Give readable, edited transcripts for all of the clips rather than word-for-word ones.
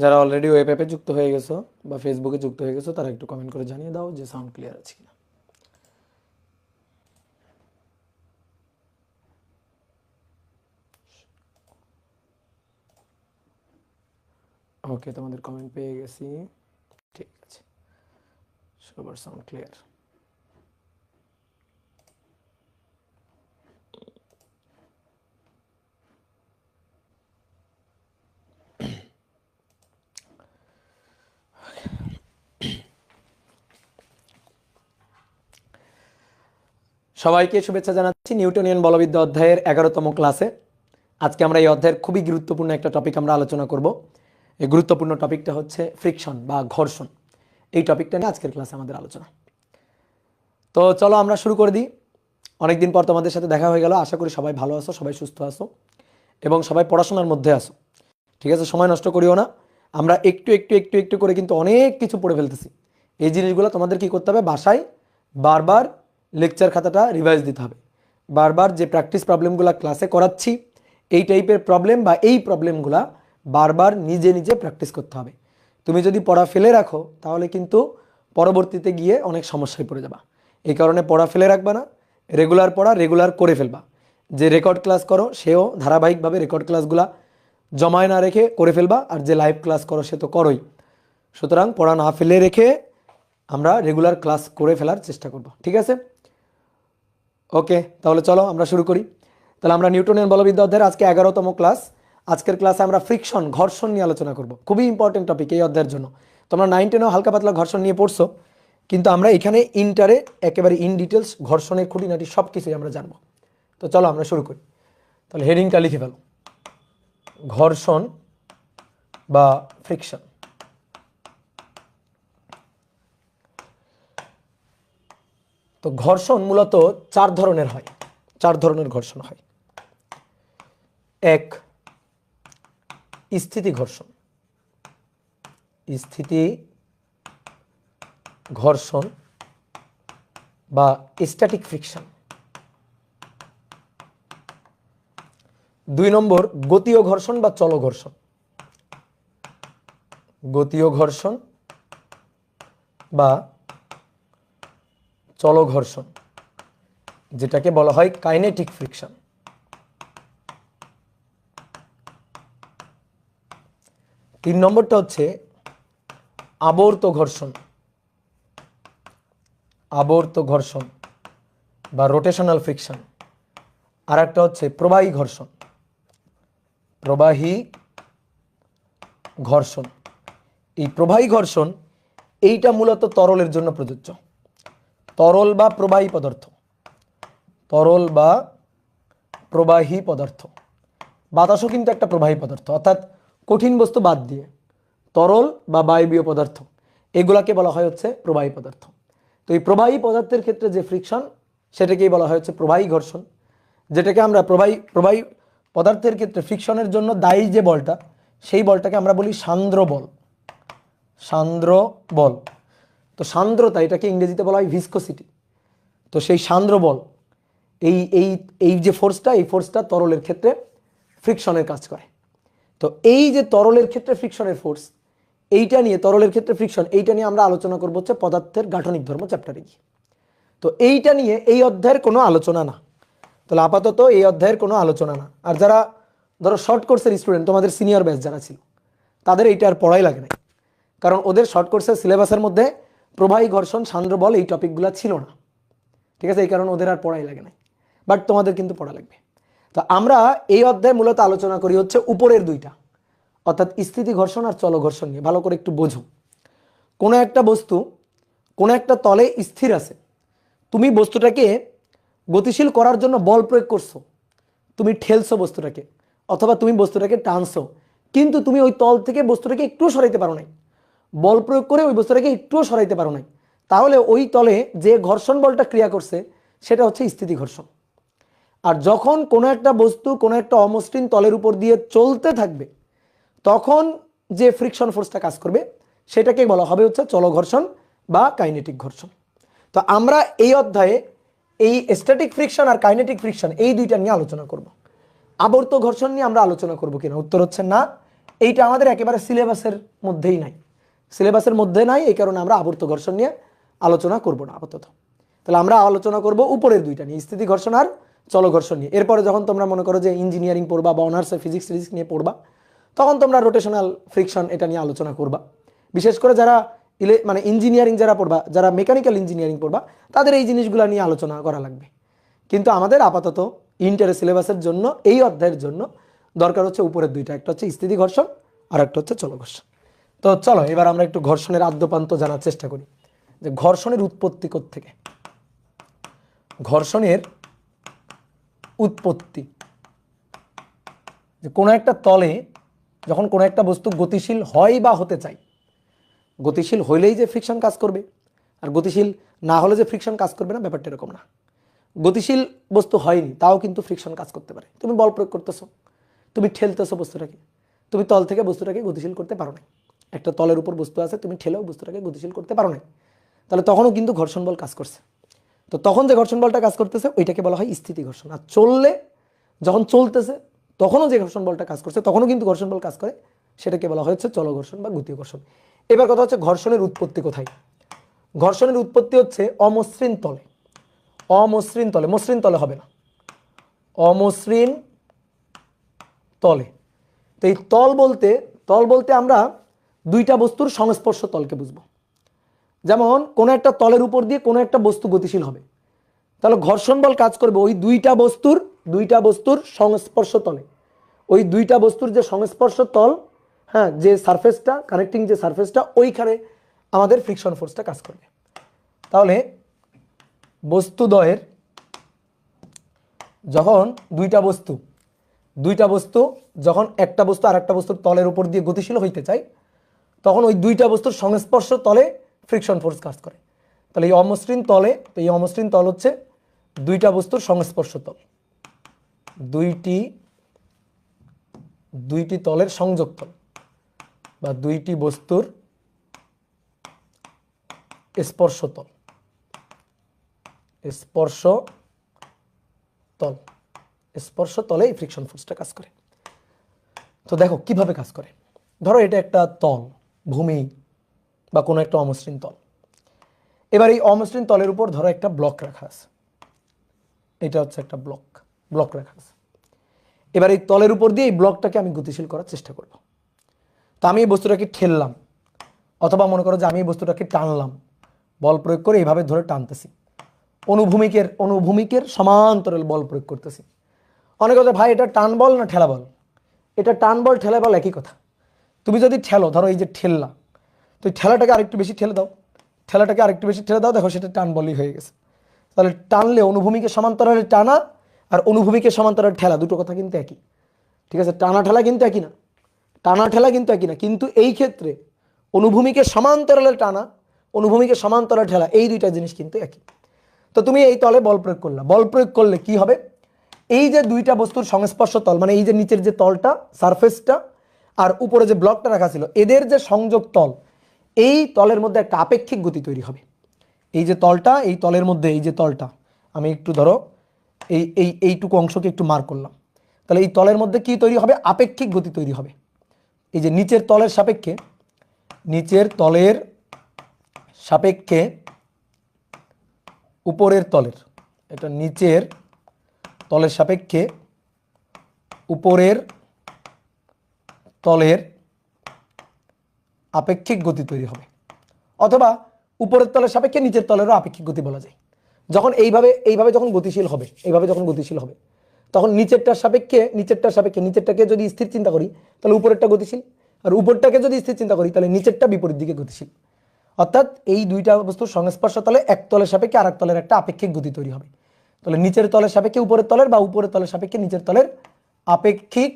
যারা already web অ্যাপে যুক্ত হয়ে গেছো বা ফেসবুকে যুক্ত হয়ে গেছো তারা একটু কমেন্ট করে জানিয়ে দাও যে সাউন্ড ক্লিয়ার আছে কিনা। ওকে, তোমাদের কমেন্ট পেয়ে গেছি, ঠিক আছে, সবার সাউন্ড ক্লিয়ার। সবাইকে শুভেচ্ছা জানাচ্ছি নিউটনিয়ান বলবিদ্যা অধ্যায়ের 11তম ক্লাসে। আজকে আমরা এই অধ্যায়ের খুবই গুরুত্বপূর্ণ একটা টপিক আমরা আলোচনা করব। এই গুরুত্বপূর্ণ টপিকটা হচ্ছে ফ্রিকশন বা ঘর্ষণ। এই টপিকটা নিয়ে আজকের ক্লাসে আমাদের আলোচনা। তো চলো আমরা শুরু করে দিই। অনেকদিন পর তোমাদের সাথে দেখা হয়ে গেল, আশা করি সবাই ভালো আছো, সবাই সুস্থ আছো এবং সবাই পড়াশোনার মধ্যে আছো। ঠিক আছে, সময় নষ্ট করিও না। আমরা একটু একটু একটু একটু করে কিন্তু অনেক কিছু পড়ে ফেলতেছি। এই জিনিসগুলো তোমাদের কি করতে হবে, বাসায় বারবার লেকচার খাতাটা রিভাইজ দিতে হবে। বারবার যে প্র্যাকটিস প্রবলেমগুলো ক্লাসে করাচ্ছি, এই টাইপের প্রবলেম বা এই প্রবলেমগুলা বারবার নিজে নিজে প্র্যাকটিস করতে হবে। তুমি যদি পড়া ফেলে রাখো তাহলে কিন্তু পরবর্তীতে গিয়ে অনেক সমস্যায় পড়ে যাবা। এই কারণে পড়া ফেলে রাখবা না, রেগুলার পড়া রেগুলার করে ফেলবা। যে রেকর্ড ক্লাস করো সেও ধারাবাহিকভাবে রেকর্ড ক্লাসগুলা জমায় না রেখে করে ফেলবা, আর যে লাইভ ক্লাস করো সে তো করোই। সুতরাং পড়া না ফেলে রেখে আমরা রেগুলার ক্লাস করে ফেলার চেষ্টা করব, ঠিক আছে? ওকে, তাহলে চলো আমরা শুরু করি। তাহলে আমরা নিউটনিয়ান বলবিদ্যা অধ্যায়ের আজকে 11তম ক্লাস। আজকের ক্লাসে আমরা ফ্রিকশন, ঘর্ষণ নিয়ে আলোচনা করব। খুবই ইম্পর্টেন্ট টপিক এই অধ্যায়ের জন্য। তোমরা 9-10-এও হালকা পাতলা ঘর্ষণ নিয়ে পড়ছো, কিন্তু আমরা এখানে ইন্টারে একেবারে ইন ডিটেলস ঘর্ষণের খুঁটিনাটি সব কিছুই আমরা জানবো। তো চলো আমরা শুরু করি। তাহলে হেডিংটা লিখে ফেলো, ঘর্ষণ বা ফ্রিকশন। তো ঘর্ষণ মূলত 4 ধরনের হয়, 4 ধরনের ঘর্ষণ হয়। এক, স্থিতি ঘর্ষণ। স্থিতি ঘর্ষণ বা স্ট্যাটিক ফ্রিকশন। 2 নম্বর, গতীয় ঘর্ষণ বা চল ঘর্ষণ। গতীয় ঘর্ষণ বা চল ঘর্ষণ, যেটাকে বলা হয় কাইনেটিক ফ্রিকশন। 3 নম্বরটা হচ্ছে আবর্ত ঘর্ষণ। আবর্ত ঘর্ষণ বা রোটেশনাল ফ্রিকশন। আর একটা হচ্ছে প্রবাহী ঘর্ষণ। প্রবাহী ঘর্ষণ। এই প্রবাহী ঘর্ষণ এইটা মূলত তরলের জন্য প্রযোজ্য। তরল বা প্রবাহী পদার্থ, তরল বা প্রবাহী পদার্থ। বাতাসও কিন্তু একটা প্রবাহী পদার্থ, অর্থাৎ কঠিন বস্তু বাদ দিয়ে তরল বা বায়বীয় পদার্থ, এগুলাকে বলা হয় হচ্ছে প্রবাহী পদার্থ। তো এই প্রবাহী পদার্থের ক্ষেত্রে যে ফ্রিকশন সেটাকেই বলা হয় হচ্ছে প্রবাহী ঘর্ষণ। যেটাকে আমরা প্রবাহী পদার্থের ক্ষেত্রে ফ্রিকশনের জন্য দায়ী যে বলটা, সেই বলটাকে আমরা বলি সান্দ্র বল। সান্দ্র বল। তো সান্দ্রতা, এটাকে ইংরেজিতে বলা হয় ভিসকোসিটি। তো সেই সান্দ্র বল, এই এই এই যে ফোর্সটা, এই ফোর্সটা তরলের ক্ষেত্রে ফ্রিকশনের কাজ করে। তো এই যে তরলের ক্ষেত্রে ফ্রিকশনের ফোর্স, এইটা নিয়ে, তরলের ক্ষেত্রে ফ্রিকশন, এইটা নিয়ে আমরা আলোচনা করবো হচ্ছে পদার্থের গাঠনিক ধর্ম চ্যাপ্টারে গিয়ে। তো এইটা নিয়ে এই অধ্যায়ের কোনো আলোচনা না। তাহলে আপাতত এই অধ্যায়ের কোনো আলোচনা না। আর যারা ধরো শর্ট কোর্সের স্টুডেন্ট, তোমাদের সিনিয়র ব্যাচ যারা ছিল, তাদের এইটা আর পড়াই লাগে না, কারণ ওদের শর্ট কোর্সের সিলেবাসের মধ্যে প্রবাহী ঘর্ষণ, সান্দ্র বল এই টপিকগুলো ছিল না। ঠিক আছে, এই কারণে ওদের আর পড়াই লাগে না, বাট তোমাদের কিন্তু পড়া লাগবে। তো আমরা এই অধ্যায়ে মূলত আলোচনা করি হচ্ছে উপরের দুইটা, অর্থাৎ স্থিতি ঘর্ষণ আর চল ঘর্ষণ নিয়ে। ভালো করে একটু বোঝো। কোনো একটা বস্তু কোনো একটা তলে স্থির আছে, তুমি বস্তুটাকে গতিশীল করার জন্য বল প্রয়োগ করছো, তুমি ঠেলছো বস্তুটাকে, অথবা তুমি বস্তুটাকে টানছো, কিন্তু তুমি ওই তল থেকে বস্তুটাকে একটুও সরাইতে পারো নাই, বল প্রয়োগ করে ওই বস্তুটাকে একটুও সরাইতে পারো নাই, তাহলে ওই তলে যে ঘর্ষণ বলটা ক্রিয়া করছে সেটা হচ্ছে স্থিতি ঘর্ষণ। আর যখন কোনো একটা বস্তু কোনো একটা অমসৃণ তলের উপর দিয়ে চলতে থাকবে, তখন যে ফ্রিকশন ফোর্সটা কাজ করবে সেটাকে বলা হবে হচ্ছে চল ঘর্ষণ বা কাইনেটিক ঘর্ষণ। তো আমরা এই অধ্যায়ে এই স্ট্যাটিক ফ্রিকশন আর কাইনেটিক ফ্রিকশন এই দুইটা নিয়ে আলোচনা করব। আবর্ত ঘর্ষণ নিয়ে আমরা আলোচনা করব কিনা, উত্তর হচ্ছে না। এইটা আমাদের একেবারে সিলেবাসের মধ্যেই নাই, সিলেবাসের মধ্যে নাই, এই কারণে আমরা আবর্ত ঘর্ষণ নিয়ে আলোচনা করব না আপাতত। তাহলে আমরা আলোচনা করব উপরের দুইটা নিয়ে, স্থিতি ঘর্ষণ আর চল ঘর্ষণ নিয়ে। এরপরে যখন তোমরা মনে করো যে ইঞ্জিনিয়ারিং পড়বা বা অনার্সে ফিজিক্স নিয়ে পড়বা, তখন তোমরা রোটেশনাল ফ্রিকশন এটা নিয়ে আলোচনা করবা। বিশেষ করে যারা মানে ইঞ্জিনিয়ারিং যারা পড়বা, যারা মেকানিক্যাল ইঞ্জিনিয়ারিং পড়বা, তাদের এই জিনিসগুলো নিয়ে আলোচনা করা লাগবে। কিন্তু আমাদের আপাতত ইন্টার সিলেবাসের জন্য এই অধ্যায়ের জন্য দরকার হচ্ছে উপরের দুইটা, একটা হচ্ছে স্থিতি ঘর্ষণ আর একটা হচ্ছে চল ঘর্ষণ। তো চলো এবার আমরা একটু ঘর্ষণের আদ্যপান্ত জানার চেষ্টা করি, যে ঘর্ষণের উৎপত্তি কোত্থেকে। ঘর্ষণের উৎপত্তি, যে কোনো একটা তলে যখন কোনো একটা বস্তু গতিশীল হয় বা হতে চায়, গতিশীল হইলেই যে ফ্রিকশন কাজ করবে আর গতিশীল না হলে যে ফ্রিকশন কাজ করবে না, ব্যাপারটা এরকম না। গতিশীল বস্তু হয়নি তাও কিন্তু ফ্রিকশন কাজ করতে পারে। তুমি বল প্রয়োগ করতেছো, তুমি ঠেলতেছো বস্তুটাকে, তুমি তল থেকে বস্তুটাকে গতিশীল করতে পারো না। একটা তলের উপর বস্তু আছে, তুমি ঠেলেও বস্তুটাকে গতিশীল করতে পারো না, তাহলে তখনও কিন্তু ঘর্ষণ বল কাজ করছে। তো তখন যে ঘর্ষণ বলটা কাজ করতেছে ওইটাকে বলা হয় স্থিতি ঘর্ষণ। আর চললে, যখন চলতেছে তখনও যে ঘর্ষণ বলটা কাজ করছে তখনও কিন্তু ঘর্ষণ বল কাজ করে, সেটাকে বলা হচ্ছে চল ঘর্ষণ বা গতীয় ঘর্ষণ। এবার কথা হচ্ছে ঘর্ষণের উৎপত্তি কোথায়। ঘর্ষণের উৎপত্তি হচ্ছে অমসৃণ তলে। অমসৃণ তলে, মসৃণ তলে হবে না, অমসৃণ তলে। তো এই তল বলতে আমরা দুইটা বস্তুর সংস্পর্শ তলকে বুঝবো। যেমন কোনো একটা তলের উপর দিয়ে কোনো একটা বস্তু গতিশীল হবে, তাহলে ঘর্ষণ বল কাজ করবে ওই দুইটা বস্তুর সংস্পর্শ তলে। ওই দুইটা বস্তুর যে সংস্পর্শ তল, হ্যাঁ, যে সারফেসটা কানেক্টিং, যে সারফেসটা, ওইখানে আমাদের ফ্রিকশন ফোর্সটা কাজ করবে। তাহলে বস্তুদ্বয়ের যখন দুইটা বস্তু যখন একটা বস্তু আর একটা বস্তুর তলের উপর দিয়ে গতিশীল হইতে চায়, তখন ওই দুইটা বস্তুর সংস্পর্শ তলে ফ্রিকশন ফোর্স কাজ করে। তাহলে এই অমসৃণ তলে, তো এই অমসৃণ তল হচ্ছে দুইটা বস্তুর সংস্পর্শ তল, দুইটি তলের সংযোগ তল বা দুইটি বস্তুর স্পর্শ তল। স্পর্শ তলে এই ফ্রিকশন ফোর্সটা কাজ করে। তো দেখো কিভাবে কাজ করে। ধরো এটা একটা তল, ভূমি বা কোনো একটা অমসৃণ তল। এবার এই অমসৃণ তলের উপর ধরো একটা ব্লক রাখা আছে, এটা হচ্ছে একটা ব্লক রাখা আছে। এবার এই তলের উপর দিয়ে এই ব্লকটাকে আমি গতিশীল করার চেষ্টা করব। তো আমি এই বস্তুটাকে ঠেললাম, অথবা মনে করো যে আমি এই বস্তুটাকে টানলাম, বল প্রয়োগ করে এইভাবে ধরে টানতেছি, অনুভূমিকের সমান্তরাল বল প্রয়োগ করতেছি। অনেক কথা, ভাই এটা টান বল না ঠেলা বল? এটা টান বল ঠেলা বল একই কথা। তুমি যদি ঠেলো, ধরো এই যে ঠেললা, তো ঠেলাটাকে আরেকটু বেশি ঠেলে দাও, দেখো সেটা টান বলই হয়ে গেছে। তাহলে টানলে অনুভূমিকে সমান্তরালে টানা আর অনুভূমিকে সমান্তরালে ঠেলা দুটো কথা কিন্তু একই, ঠিক আছে? টানা ঠেলা কিন্তু একই না, কিন্তু এই ক্ষেত্রে অনুভূমিকে সমান্তরালে টানা, অনুভূমিকে সমান্তরালে ঠেলা, এই দুইটা জিনিস কিন্তু একই। তো তুমি এই তলে বল প্রয়োগ করলা, বল প্রয়োগ করলে কি হবে, এই যে দুইটা বস্তুর সংস্পর্শ তল, মানে এই যে নিচের যে তলটা সারফেসটা আর উপরে যে ব্লকটা রাখা ছিল, এদের যে সংযোগ তল, এই তলের মধ্যে একটা আপেক্ষিক গতি তৈরি হবে। এই যে তলটা, এই তলের মধ্যে এই যে তলটা, আমি একটু ধরো এইটুকু অংশকে একটু মার করলাম, তাহলে এই তলের মধ্যে কি তৈরি হবে, আপেক্ষিক গতি তৈরি হবে। এই যে নিচের তলের সাপেক্ষে উপরের তলের, এটা নিচের তলের সাপেক্ষে উপরের তলের আপেক্ষিক গতি তৈরি হবে, অথবা উপরের তলের সাপেক্ষে নিচের তলেরও আপেক্ষিক গতি বলা যায়। যখন এইভাবে যখন গতিশীল হবে, তখন নিচেরটার সাপেক্ষে নিচেরটাকে যদি স্থির চিন্তা করি তাহলে উপরেরটা গতিশীল, আর উপরটাকে যদি স্থির চিন্তা করি তাহলে নিচেরটা বিপরীত দিকে গতিশীল। অর্থাৎ এই দুইটা বস্তুর সংস্পর্শ তলে এক তলের সাপেক্ষে আরেক তলের একটা আপেক্ষিক গতি তৈরি হবে। তাহলে নিচের তলের সাপেক্ষে উপরের তলের বা উপরের তলের সাপেক্ষে নিচের তলের আপেক্ষিক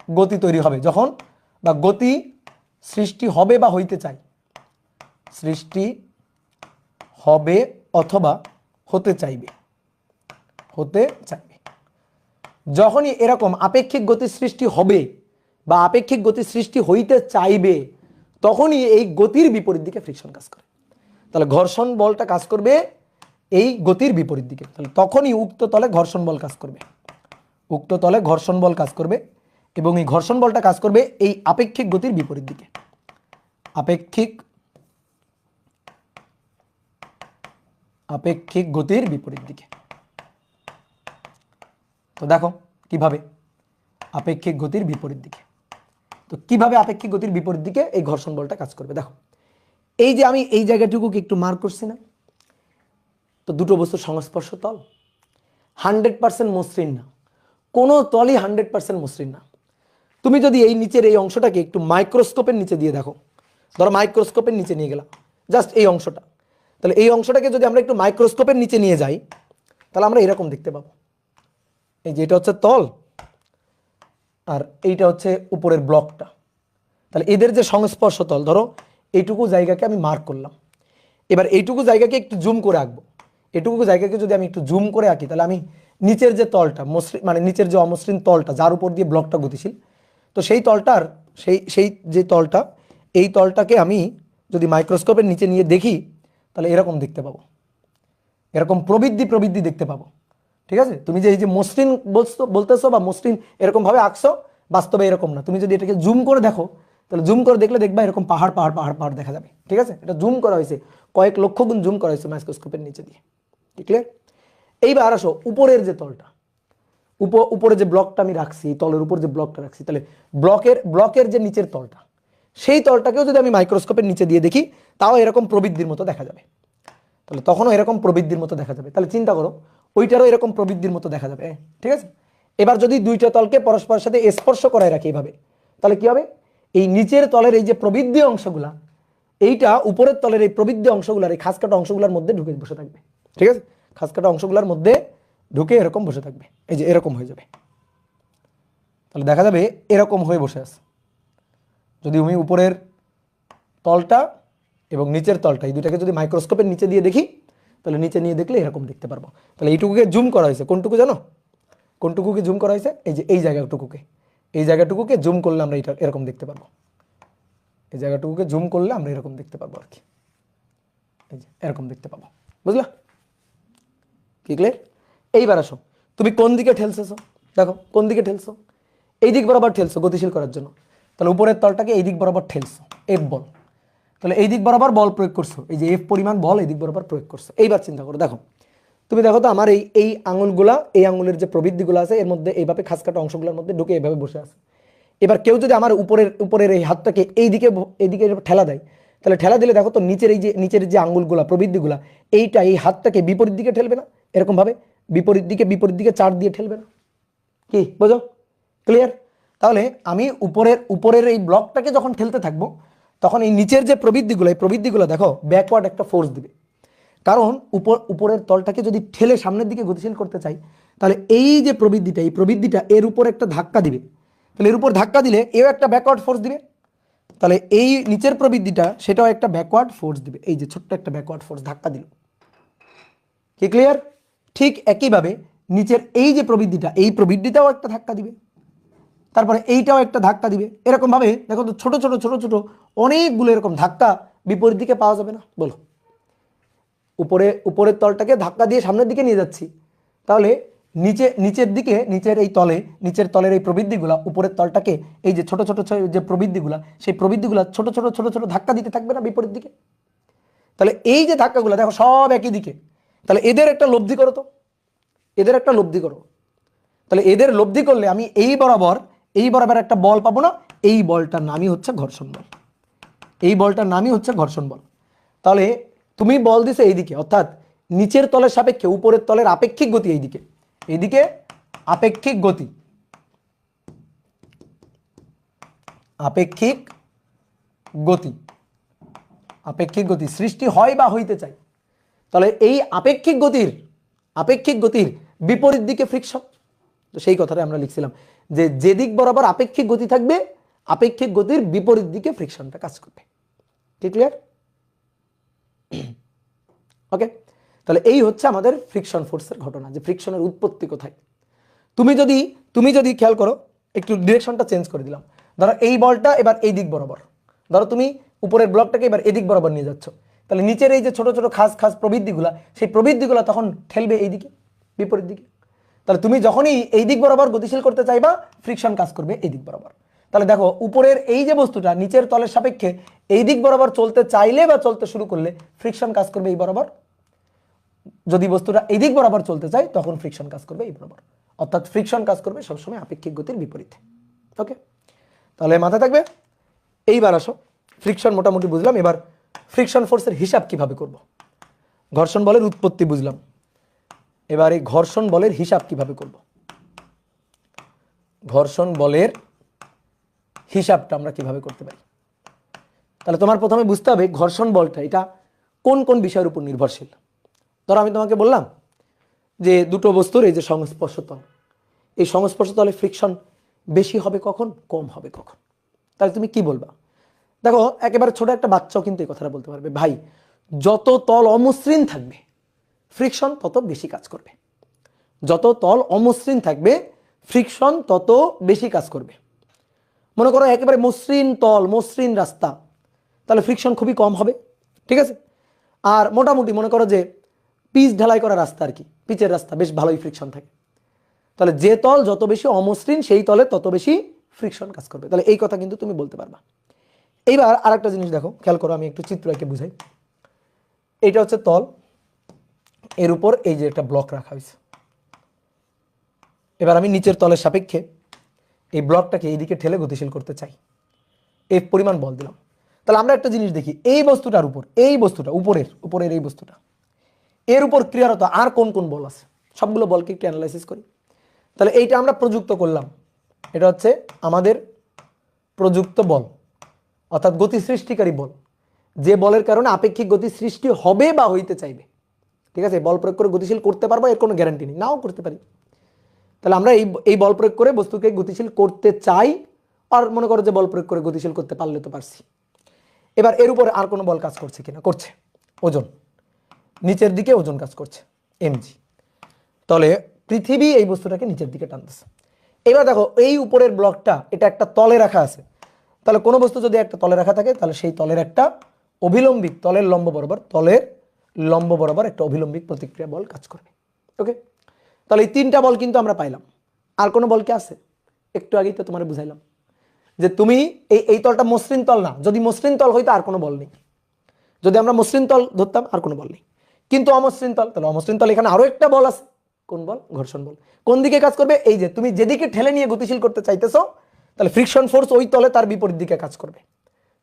গতি তৈরি হবে যখন, বা গতি সৃষ্টি হবে বা হইতে চাই, সৃষ্টি হবে অথবা হতে চাইবে। যখনই এরকম আপেক্ষিক গতি সৃষ্টি হবে বা আপেক্ষিক গতি সৃষ্টি হইতে চাইবে, তখনই এই গতির বিপরীত দিকে ফ্রিকশন কাজ করে। তাহলে ঘর্ষণ বলটা কাজ করবে এই গতির বিপরীত দিকে, তাহলে তখনই উক্ত তলে ঘর্ষণ বল কাজ করবে। এবং এই ঘর্ষণ বলটা কাজ করবে এই আপেক্ষিক গতির বিপরীত দিকে, আপেক্ষিক গতির বিপরীত দিকে। তো দেখো কিভাবে আপেক্ষিক গতির বিপরীত দিকে, তো কিভাবে আপেক্ষিক গতির বিপরীত দিকে এই ঘর্ষণ বলটা কাজ করবে। দেখো এই যে আমি এই জায়গাটুকুকে একটু মার্ক করছি না, তো দুটো বস্তুর সংস্পর্শ তল 100% মসৃণ না, কোনো তলই 100% মসৃণ না। তুমি যদি এই নিচের এই অংশটাকে একটু মাইক্রোস্কোপের নিচে দিয়ে দেখো, ধরো মাইক্রোস্কোপের নিচে নিয়ে গেলাম জাস্ট এই অংশটা, তাহলে এই অংশটাকে যদি আমরা একটু মাইক্রোস্কোপের নিচে নিয়ে যাই তাহলে আমরা এরকম দেখতে পাবো। এই যে এটা হচ্ছে তল আর এইটা হচ্ছে উপরের ব্লকটা, তাহলে এদের যে সংস্পর্শ তল, ধরো এইটুকু জায়গাকে আমি মার্ক করলাম, এবার এইটুকু জায়গাকে একটু জুম করে আঁকবো, এটুকু জায়গাকে যদি আমি একটু জুম করে আঁকি তাহলে আমি নিচের যে তলটা মসৃণ, মানে নিচের যে অমসৃণ তলটা যার উপর দিয়ে ব্লকটা গতিশীল, তো সেই তলটার সেই যে তলটা, এই তলটাকে আমি যদি মাইক্রোস্কোপের নিচে নিয়ে দেখি তাহলে এরকম দেখতে পাবো, এরকম প্রবৃদ্ধি দেখতে পাবো। ঠিক আছে, তুমি যে এই যে মসৃণ বলতেছো বা মসৃণ এরকম ভাবে আঁকছো, বাস্তবে এরকম না। তুমি যদি এটাকে জুম করে দেখো তাহলে জুম করে দেখলে দেখবা এরকম পাহাড় পাহাড় পাহাড় পাহাড় দেখা যাবে। ঠিক আছে, এটা জুম করা হয়েছে, কয়েক লক্ষ গুণ জুম করা হয়েছে মাইক্রোস্কোপের নিচে দিয়ে। ক্লিয়ার? এইবার আসো উপরের যে তলটা, উপরে যে ব্লকটা আমি রাখছি, তলের উপর যে ব্লকটা রাখছি, তাহলে ব্লকের যে নিচের তলটা, সেই তলটাকেও যদি আমি মাইক্রোস্কোপের নিচে দিয়ে দেখি তাও এরকম প্রবৃদ্ধির মতো দেখা যাবে, তাহলে তখনও এরকম প্রবৃদ্ধির মতো দেখা যাবে। তাহলে চিন্তা করো ওইটারও এরকম প্রবৃদ্ধির মতো দেখা যাবে। ঠিক আছে, এবার যদি দুইটা তলকে পরস্পরের সাথে স্পর্শ করায় রাখি এইভাবে, তাহলে কি হবে, এই নিচের তলের এই যে প্রবৃদ্ধি অংশগুলা, এইটা উপরের তলের এই প্রবৃদ্ধি অংশগুলার এই খাস কাটা অংশগুলোর মধ্যে ঢুকে বসে থাকবে। ঠিক আছে, খাস কাটা অংশগুলোর মধ্যে ঢুকে এরকম বসে থাকবে, এই যে এরকম হয়ে যাবে। তাহলে দেখা যাবে এরকম হয়ে বসে আছে। যদি আমি উপরের তলটা এবং নিচের তলটা এই দুটাকে যদি মাইক্রোস্কোপের নিচে দিয়ে দেখি তাহলে নিচে নিয়ে দেখলে এরকম দেখতে পারবো। তাহলে এইটুকুকে জুম করা হয়েছে, কোনটুকু জানো, কোনটুকুকে জুম করা হয়েছে, এই যে এই জায়গাটুকুকে জুম করলে আমরা এটা এরকম দেখতে পারবো, এই জায়গাটুকুকে জুম করলে আমরা এরকম দেখতে পারবো আর কি, এই যে এরকম দেখতে পাবো। বুঝলা? কি ক্লিয়ার? এইবার আসো, তুমি কোন দিকে ঠেলছো, দেখো কোন দিকে ঠেলছো, এই দিক বরাবর ঠেলছো গতিশীল করার জন্য, তাহলে উপরের তলটাকে এই দিক বরাবর ঠেলছো, এফ বল, তাহলে এই দিক বরাবর বল প্রয়োগ করছো, এই যে এফ পরিমাণ বল এই দিক বরাবর প্রয়োগ করছো। এইবার চিন্তা করো, দেখো তুমি দেখো তো আমার এই আঙুলগুলা, এই আঙুলের যে প্রবৃদ্ধিগুলো আছে এর মধ্যে এইভাবে খাস কাটা অংশগুলোর মধ্যে ঢুকে এইভাবে বসে আছে। এবার কেউ যদি আমার উপরের এই হাতটাকে এইদিকে ঠেলা দেয়, তাহলে ঠেলা দিলে দেখো তো নিচের যে আঙুলগুলা প্রবৃদ্ধিগুলা, এই হাতটাকে বিপরীত দিকে ঠেলবে না, এরকম ভাবে বিপরীত দিকে চার দিয়ে ঠেলবে না। কি বোঝো? ক্লিয়ার? তাহলে আমি উপরের এই ব্লকটাকে যখন ঠেলতে থাকবো তখন এই নিচের যে প্রবৃদ্ধিগুলো, এই প্রবৃদ্ধিগুলো দেখো ব্যাকওয়ার্ড একটা ফোর্স দিবে, কারণ উপরের তলটাকে যদি ঠেলে সামনের দিকে গতিশীল করতে চাই তাহলে এই যে প্রবৃদ্ধিটা এর উপর একটা ধাক্কা দিবে, তাহলে এর উপর ধাক্কা দিলে এও একটা ব্যাকওয়ার্ড ফোর্স দিবে, তাহলে এই নিচের প্রবৃদ্ধিটা সেটাও একটা ব্যাকওয়ার্ড ফোর্স দিবে, এই যে ছোট্ট একটা ব্যাকওয়ার্ড ফোর্স ধাক্কা দিল। কি ক্লিয়ার? ঠিক একইভাবে নিচের এই যে প্রবৃদ্ধিটা, এই প্রবৃদ্ধিটাও একটা ধাক্কা দিবে, তারপরে এইটাও একটা ধাক্কা দিবে। এরকম ভাবে দেখো তো ছোট ছোট অনেকগুলো এরকম ধাক্কা বিপরীত দিকে পাওয়া যাবে না? বলো, উপরের তলটাকে ধাক্কা দিয়ে সামনের দিকে নিয়ে যাচ্ছি, তাহলে নিচের তলের এই প্রবৃদ্ধিগুলা উপরের তলটাকে এই যে ছোট যে প্রবৃদ্ধিগুলা, সেই প্রবৃদ্ধিগুলা ছোট ছোট ধাক্কা দিতে থাকবে না বিপরীত দিকে? তাহলে এই যে ধাক্কাগুলো দেখো সব একই দিকে, তাহলে এদের একটা লব্ধি করো তো, এদের একটা লব্ধি করো। তাহলে এদের লব্ধি করলে আমি এই বরাবর একটা বল পাবো না, এই বলটার নামই হচ্ছে ঘর্ষণ বল, এই বলটার নামই হচ্ছে ঘর্ষণ বল। তাহলে তুমি বল দিছো এইদিকে, অর্থাৎ নিচের তলের সাপেক্ষে উপরের তলের আপেক্ষিক গতি এইদিকে আপেক্ষিক গতি সৃষ্টি হয় বা হইতে চাই, তাহলে এই আপেক্ষিক গতির বিপরীত দিকে ফ্রিকশন। তো সেই কথাটা আমরা লিখছিলাম যে যেদিক বরাবর আপেক্ষিক গতি থাকবে, আপেক্ষিক গতির বিপরীত দিকে ফ্রিকশনটা কাজ করবে। কি ক্লিয়ার? ওকে, তাহলে এই হচ্ছে আমাদের ফ্রিকশন ফোর্সের ঘটনা, যে ফ্রিকশনের উৎপত্তি কোথায়। তুমি যদি খেয়াল করো, একটু ডিরেকশনটা চেঞ্জ করে দিলাম, ধরো এই বলটা এবার এই দিক বরাবর, ধরো তুমি উপরের ব্লকটাকে এবার এদিক বরাবর নিয়ে যাচ্ছ, তাহলে নিচের এই যে ছোট খাস প্রবৃদ্ধিগুলা, সেই প্রবৃদ্ধিগুলা তখন ঠেলবে এইদিকে বিপরীত দিকে। তাহলে তুমি যখনই এই দিক বরাবর গতিশীল করতে চাইবা ফ্রিকশন কাজ করবে এই দিক বরাবর। তাহলে দেখো উপরের এই যে বস্তুটা নিচের তলের সাপেক্ষে এই দিক বরাবর চলতে চাইলে বা চলতে শুরু করলে ফ্রিকশন কাজ করবে এই বরাবর। যদি বস্তুটা এই দিক বরাবর চলতে চায় তখন ফ্রিকশন কাজ করবে এই বরাবর। অর্থাৎ ফ্রিকশন কাজ করবে সবসময় আপেক্ষিক গতির বিপরীতে। ওকে, তাহলে মাথায় থাকবে। এইবার আসো, ফ্রিকশন মোটামুটি বুঝলাম, এবার ফ্রিকশন ফোর্সের হিসাব কিভাবে করব। ঘর্ষণ বলের উৎপত্তি বুঝলাম, এবার এই ঘর্ষণ বলের হিসাব কিভাবে করব। ঘর্ষণ বলের হিসাবটা আমরা কিভাবে করতে পারি। তাহলে তোমার প্রথমে বুঝতে হবে ঘর্ষণ বলটা এটা কোন কোন বিষয়ের উপর নির্ভরশীল। ধরো আমি তোমাকে বললাম যে দুটো বস্তুর এই যে সংস্পর্শ তল, এই সংস্পর্শ তলে ফ্রিকশন বেশি হবে কখন, কম হবে কখন। তাহলে তুমি কি বলবা? দেখো একেবারে ছোট একটা বাচ্চাও কিন্তু এই কথাটা বলতে পারবে, ভাই যত তল অমসৃণ থাকবে ফ্রিকশন তত বেশি কাজ করবে। যত তল অমসৃণ থাকবে ফ্রিকশন তত বেশি কাজ করবে। মনে করো একেবারে মসৃণ তল, মসৃণ রাস্তা, তাহলে ফ্রিকশন খুবই কম হবে, ঠিক আছে। আর মোটামুটি মনে করো যে পিচ ঢালাই করা রাস্তা আর কি, পিচের রাস্তা, বেশ ভালোই ফ্রিকশন থাকে। তাহলে যে তল যত বেশি অমসৃণ সেই তলে তত বেশি ফ্রিকশন কাজ করবে। তাহলে এই কথা কিন্তু তুমি বলতে পারবা। এইবার আরেকটা জিনিস দেখো, খেয়াল করো, আমি একটু চিত্র এঁকে বুঝাই। এইটা হচ্ছে তল, এর উপর এই যে একটা ব্লক রাখা হয়েছে। এবার আমি নিচের তলের সাপেক্ষে এই ব্লকটাকে এইদিকে ঠেলে গতিশীল করতে চাই, এই পরিমাণ বল দিলাম। তাহলে আমরা একটা জিনিস দেখি, এই বস্তুটার উপর, এই বস্তুটা উপরের এই বস্তুটা, এর উপর ক্রিয়ারত আর কোন কোন বল আছে, সবগুলো বলকে একটু অ্যানালাইসিস করি। তাহলে এইটা আমরা প্রযুক্ত করলাম, এটা হচ্ছে আমাদের প্রযুক্ত বল, অর্থাৎ গতি সৃষ্টিকারী বল, যে বলের কারণে আপেক্ষিক গতি সৃষ্টি হবে বা হইতে চাইবে, ঠিক আছে। বল প্রয়োগ করে গতিশীল করতে পারবো এর কোনো গ্যারান্টি নেই, নাও করতে পারি। তাহলে আমরা এই বল প্রয়োগ করে বস্তুকে গতিশীল করতে চাই, আর মনে করো যে বল প্রয়োগ করে গতিশীল করতে পারলে তো পারছি। এবার এর উপরে আর কোনো বল কাজ করছে কিনা, করছে, ওজন, নিচের দিকে ওজন কাজ করছে এমজি। তাহলে পৃথিবী এই বস্তুটাকে নিচের দিকে টানতেছে। এবার দেখো এই উপরের ব্লকটা এটা একটা তলে রাখা আছে। তাহলে কোনো বস্তু যদি একটা তলে রাখা থাকে তাহলে সেই তলের একটা অভিলম্বিক, তলের লম্ব বরাবর একটা অভিলম্বিক প্রতিক্রিয়া বল কাজ করবে। ওকে, তাহলে এই তিনটা বল কিন্তু আমরা পাইলাম। আর কোনো বল কি আছে? একটু আগেই তো তোমার বুঝাইলাম যে তুমি এই তলটা মসৃণ তল না, যদি মসৃণ তল হইতো আর কোনো বল নেই, যদি আমরা মসৃণ তল ধরতাম আর কোনো বল নেই। কিন্তু অমসৃণ তল, তাহলে অমসৃণ তল এখানে আরো একটা বল আছে, কোন বল? ঘর্ষণ বল। কোন দিকে কাজ করবে? এই যে তুমি যেদিকে ঠেলে নিয়ে গতিশীল করতে চাইতেছো, তাহলে ফ্রিকশন ফোর্স ওই তলে তার বিপরীত দিকে কাজ করবে।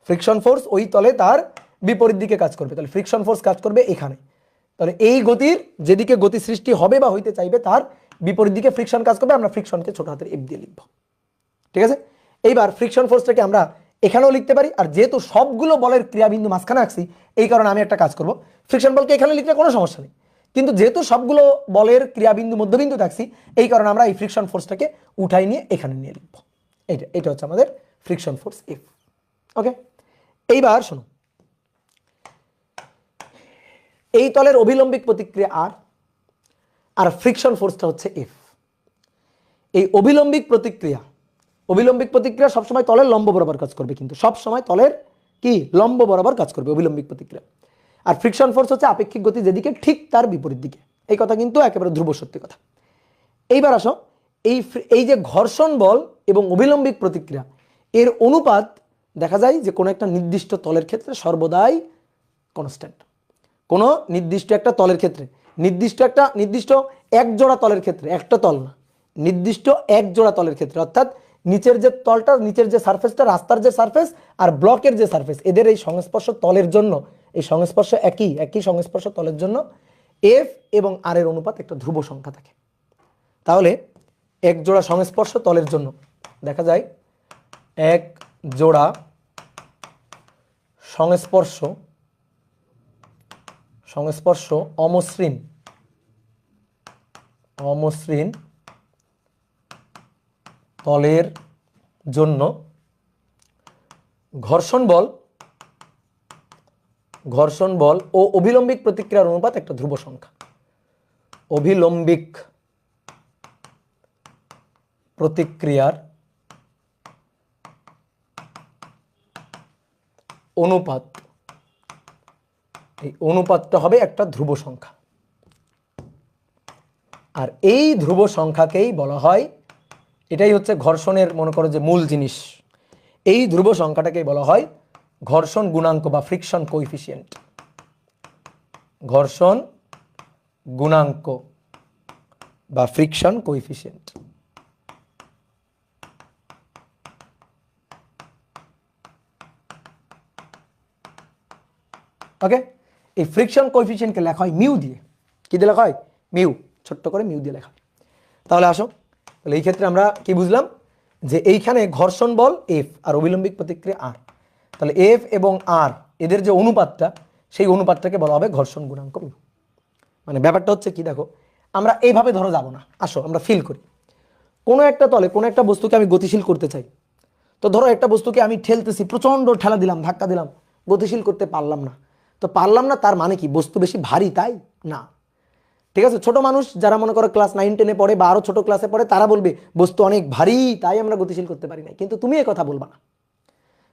ফ্রিকশন ফোর্স ওই তলে তার বিপরীত দিকে কাজ করবে, তাহলে ফ্রিকশন ফোর্স কাজ করবে এখানে। তাহলে এই গতির যেদিকে গতি সৃষ্টি হবে বা হইতে চাইবে তার বিপরীত দিকে ফ্রিকশন কাজ করবে। আমরা ফ্রিকশনকে ছোট হাতের এফ দিয়ে লিখব, ঠিক আছে। এইবার ফ্রিকশন ফোর্সটাকে আমরা এখানেও লিখতে পারি, আর যেহেতু সবগুলো বলের ক্রিয়াবিন্দু মাঝখানে আঁকছি এই কারণে আমি একটা কাজ করব, ফ্রিকশন বলকে এখানে লিখলে কোনো সমস্যা নেই, কিন্তু যেহেতু সবগুলো বলের ক্রিয়াবিন্দু মধ্যবিন্দু থাকছি এই কারণে আমরা এই ফ্রিকশন ফোর্সটাকে উঠাই নিয়ে এখানে নিয়ে লিখব। এটা হচ্ছে আমাদের ফ্রিকশন ফোর্স এফ। ওকে, এইবার শোনো, এই তলের অভিলম্বিক প্রতিক্রিয়া আর ফ্রিকশন ফোর্সটা হচ্ছে এফ। এই অভিলম্বিক প্রতিক্রিয়া সবসময় তলের লম্ব বরাবর কাজ করবে, কিন্তু সবসময় তলের কি লম্ব বরাবর কাজ করবে অভিলম্বিক প্রতিক্রিয়া। আর ফ্রিকশন ফোর্স হচ্ছে আপেক্ষিক গতি যেদিকে ঠিক তার বিপরীত দিকে। এই কথা কিন্তু একেবারে ধ্রুব সত্যি কথা। এইবার আসো, এই যে ঘর্ষণ বল এবং অভিলম্বিক প্রতিক্রিয়া এর অনুপাত দেখা যায় যে কোনো একটা নির্দিষ্ট তলের ক্ষেত্রে সর্বদাই কনস্ট্যান্ট। কোনো নির্দিষ্ট একটা তলের ক্ষেত্রে, নির্দিষ্ট এক জোড়া তলের ক্ষেত্রে, একটা তল না, নির্দিষ্ট এক জোড়া তলের ক্ষেত্রে, অর্থাৎ নিচের যে তলটা, নিচের যে সারফেসটা, রাস্তার যে সারফেস আর ব্লকের যে সারফেস, এদের এই সংস্পর্শ তলের জন্য, এই সংস্পর্শ একই সংস্পর্শ তলের জন্য এফ এবং আর এর অনুপাত একটা ধ্রুব সংখ্যা থাকে। তাহলে এক জোড়া সংস্পর্শ তলের জন্য দেখা যায় এক জোড়া সংস্পর্শ অমসৃণ তলের জন্য ঘর্ষণ বল ও অভিলম্বিক প্রতিক্রিয়ার অনুপাত একটা ধ্রুব সংখ্যা। অভিলম্বিক প্রতিক্রিয়ার অনুপাত, এই অনুপাতটা হবে একটা ধ্রুব সংখ্যা। আর এই ধ্রুব সংখ্যাকেই বলা হয়, এটাই হচ্ছে ঘর্ষণের মনে করো যে মূল জিনিস, এই ধ্রুব সংখ্যাটাকেই বলা হয় ঘর্ষণ গুণাঙ্ক বা ফ্রিকশন কোএফিসিয়েন্ট। ঘর্ষণ গুণাঙ্ক বা ফ্রিকশন কোএফিসিয়েন্ট। ওকে, এই ফ্রিকশন কোএফিসিয়েন্টকে লেখা হয় মিউ দিয়ে। কি দিয়ে লেখা হয়? মিউ, ছোট্ট করে মিউ দিয়ে লেখা হয়। তাহলে আসো, তাহলে এই ক্ষেত্রে আমরা কি বুঝলাম, যে এইখানে ঘর্ষণ বল এফ আর অবিলম্বিক প্রতিক্রিয়া আর, তাহলে এফ এবং আর এদের যে অনুপাতটা, সেই অনুপাতটাকে বলা হবে ঘর্ষণ গুণাঙ্ক মিউ। মানে ব্যাপারটা হচ্ছে কি, দেখো আমরা এইভাবে ধরো যাব না, আসো আমরা ফিল করি। কোনো একটা তলে কোনো একটা বস্তুকে আমি গতিশীল করতে চাই, তো ধরো একটা বস্তুকে আমি ঠেলতেছি, প্রচণ্ড ঠেলা দিলাম, ধাক্কা দিলাম, গতিশীল করতে পারলাম না। তো পারলাম না তার মানে কি বস্তু বেশি ভারী তাই না? ঠিক আছে, ছোট মানুষ যারা মনে করো ক্লাস 9-10-এ পড়ে বা আরও ছোট ক্লাসে পড়ে, তারা বলবে বস্তু অনেক ভারী তাই আমরা গতিশীল করতে পারি না। কিন্তু তুমি কথা বলবা না।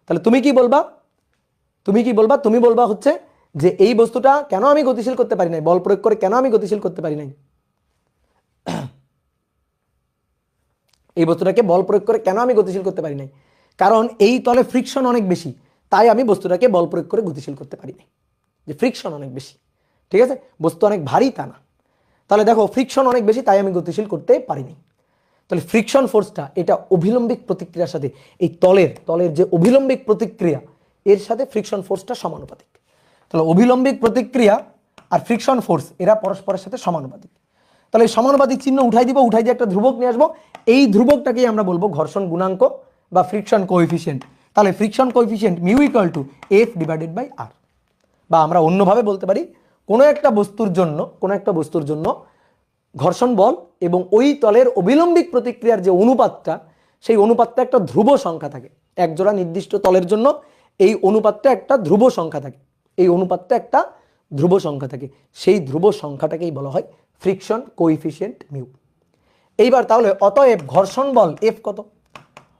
তাহলে তুমি কি বলবা? তুমি বলবা হচ্ছে যে এই বস্তুটা কেন আমি গতিশীল করতে পারি নাই, বল প্রয়োগ করে কেন আমি গতিশীল করতে পারি নাই, এই বস্তুটাকে বল প্রয়োগ করে কেন আমি গতিশীল করতে পারি নাই, কারণ এই তলে ফ্রিকশন অনেক বেশি, তাই আমি বস্তুটাকে বল প্রয়োগ করে গতিশীল করতে পারি নাই। যে ফ্রিকশন অনেক বেশি, ঠিক আছে, বস্তু অনেক ভারী তা না। তাহলে দেখো ফ্রিকশন অনেক বেশি তাই আমি গতিশীল করতে পারিনি। তাহলে ফ্রিকশন ফোর্সটা এটা অভিলম্বিক প্রতিক্রিয়ার সাথে, এই তলের যে অভিলম্বিক প্রতিক্রিয়া এর সাথে ফ্রিকশন ফোর্সটা সমানুপাতিক। তাহলে অভিলম্বিক প্রতিক্রিয়া আর ফ্রিকশন ফোর্স এরা পরস্পরের সাথে সমানুপাতিক। তাহলে এই সমানুপাতিক চিহ্ন উঠাই দিয়ে একটা ধ্রুবক নিয়ে আসবো, এই ধ্রুবকটাকেই আমরা বলবো ঘর্ষণ গুণাঙ্ক বা ফ্রিকশন কোএফিসিয়েন্ট। তাহলে friction coefficient mu equal to F divided by R, বা আমরা অন্যভাবে বলতে পারি কোনো একটা বস্তুর জন্য ঘর্ষণ বল এবং ওই তলের অবিলম্বিক প্রতিক্রিয়ার যে অনুপাতটা, সেই অনুপাতটা একটা ধ্রুব সংখ্যা থাকে। একজোড়া নির্দিষ্ট তলের জন্য এই অনুপাতটা একটা ধ্রুব সংখ্যা থাকে, সেই ধ্রুব সংখ্যাটাকেই বলা হয় ফ্রিকশন কোএফিসিয়েন্ট মিউ। এইবার তাহলে অতএব ঘর্ষণ বল এফ কত?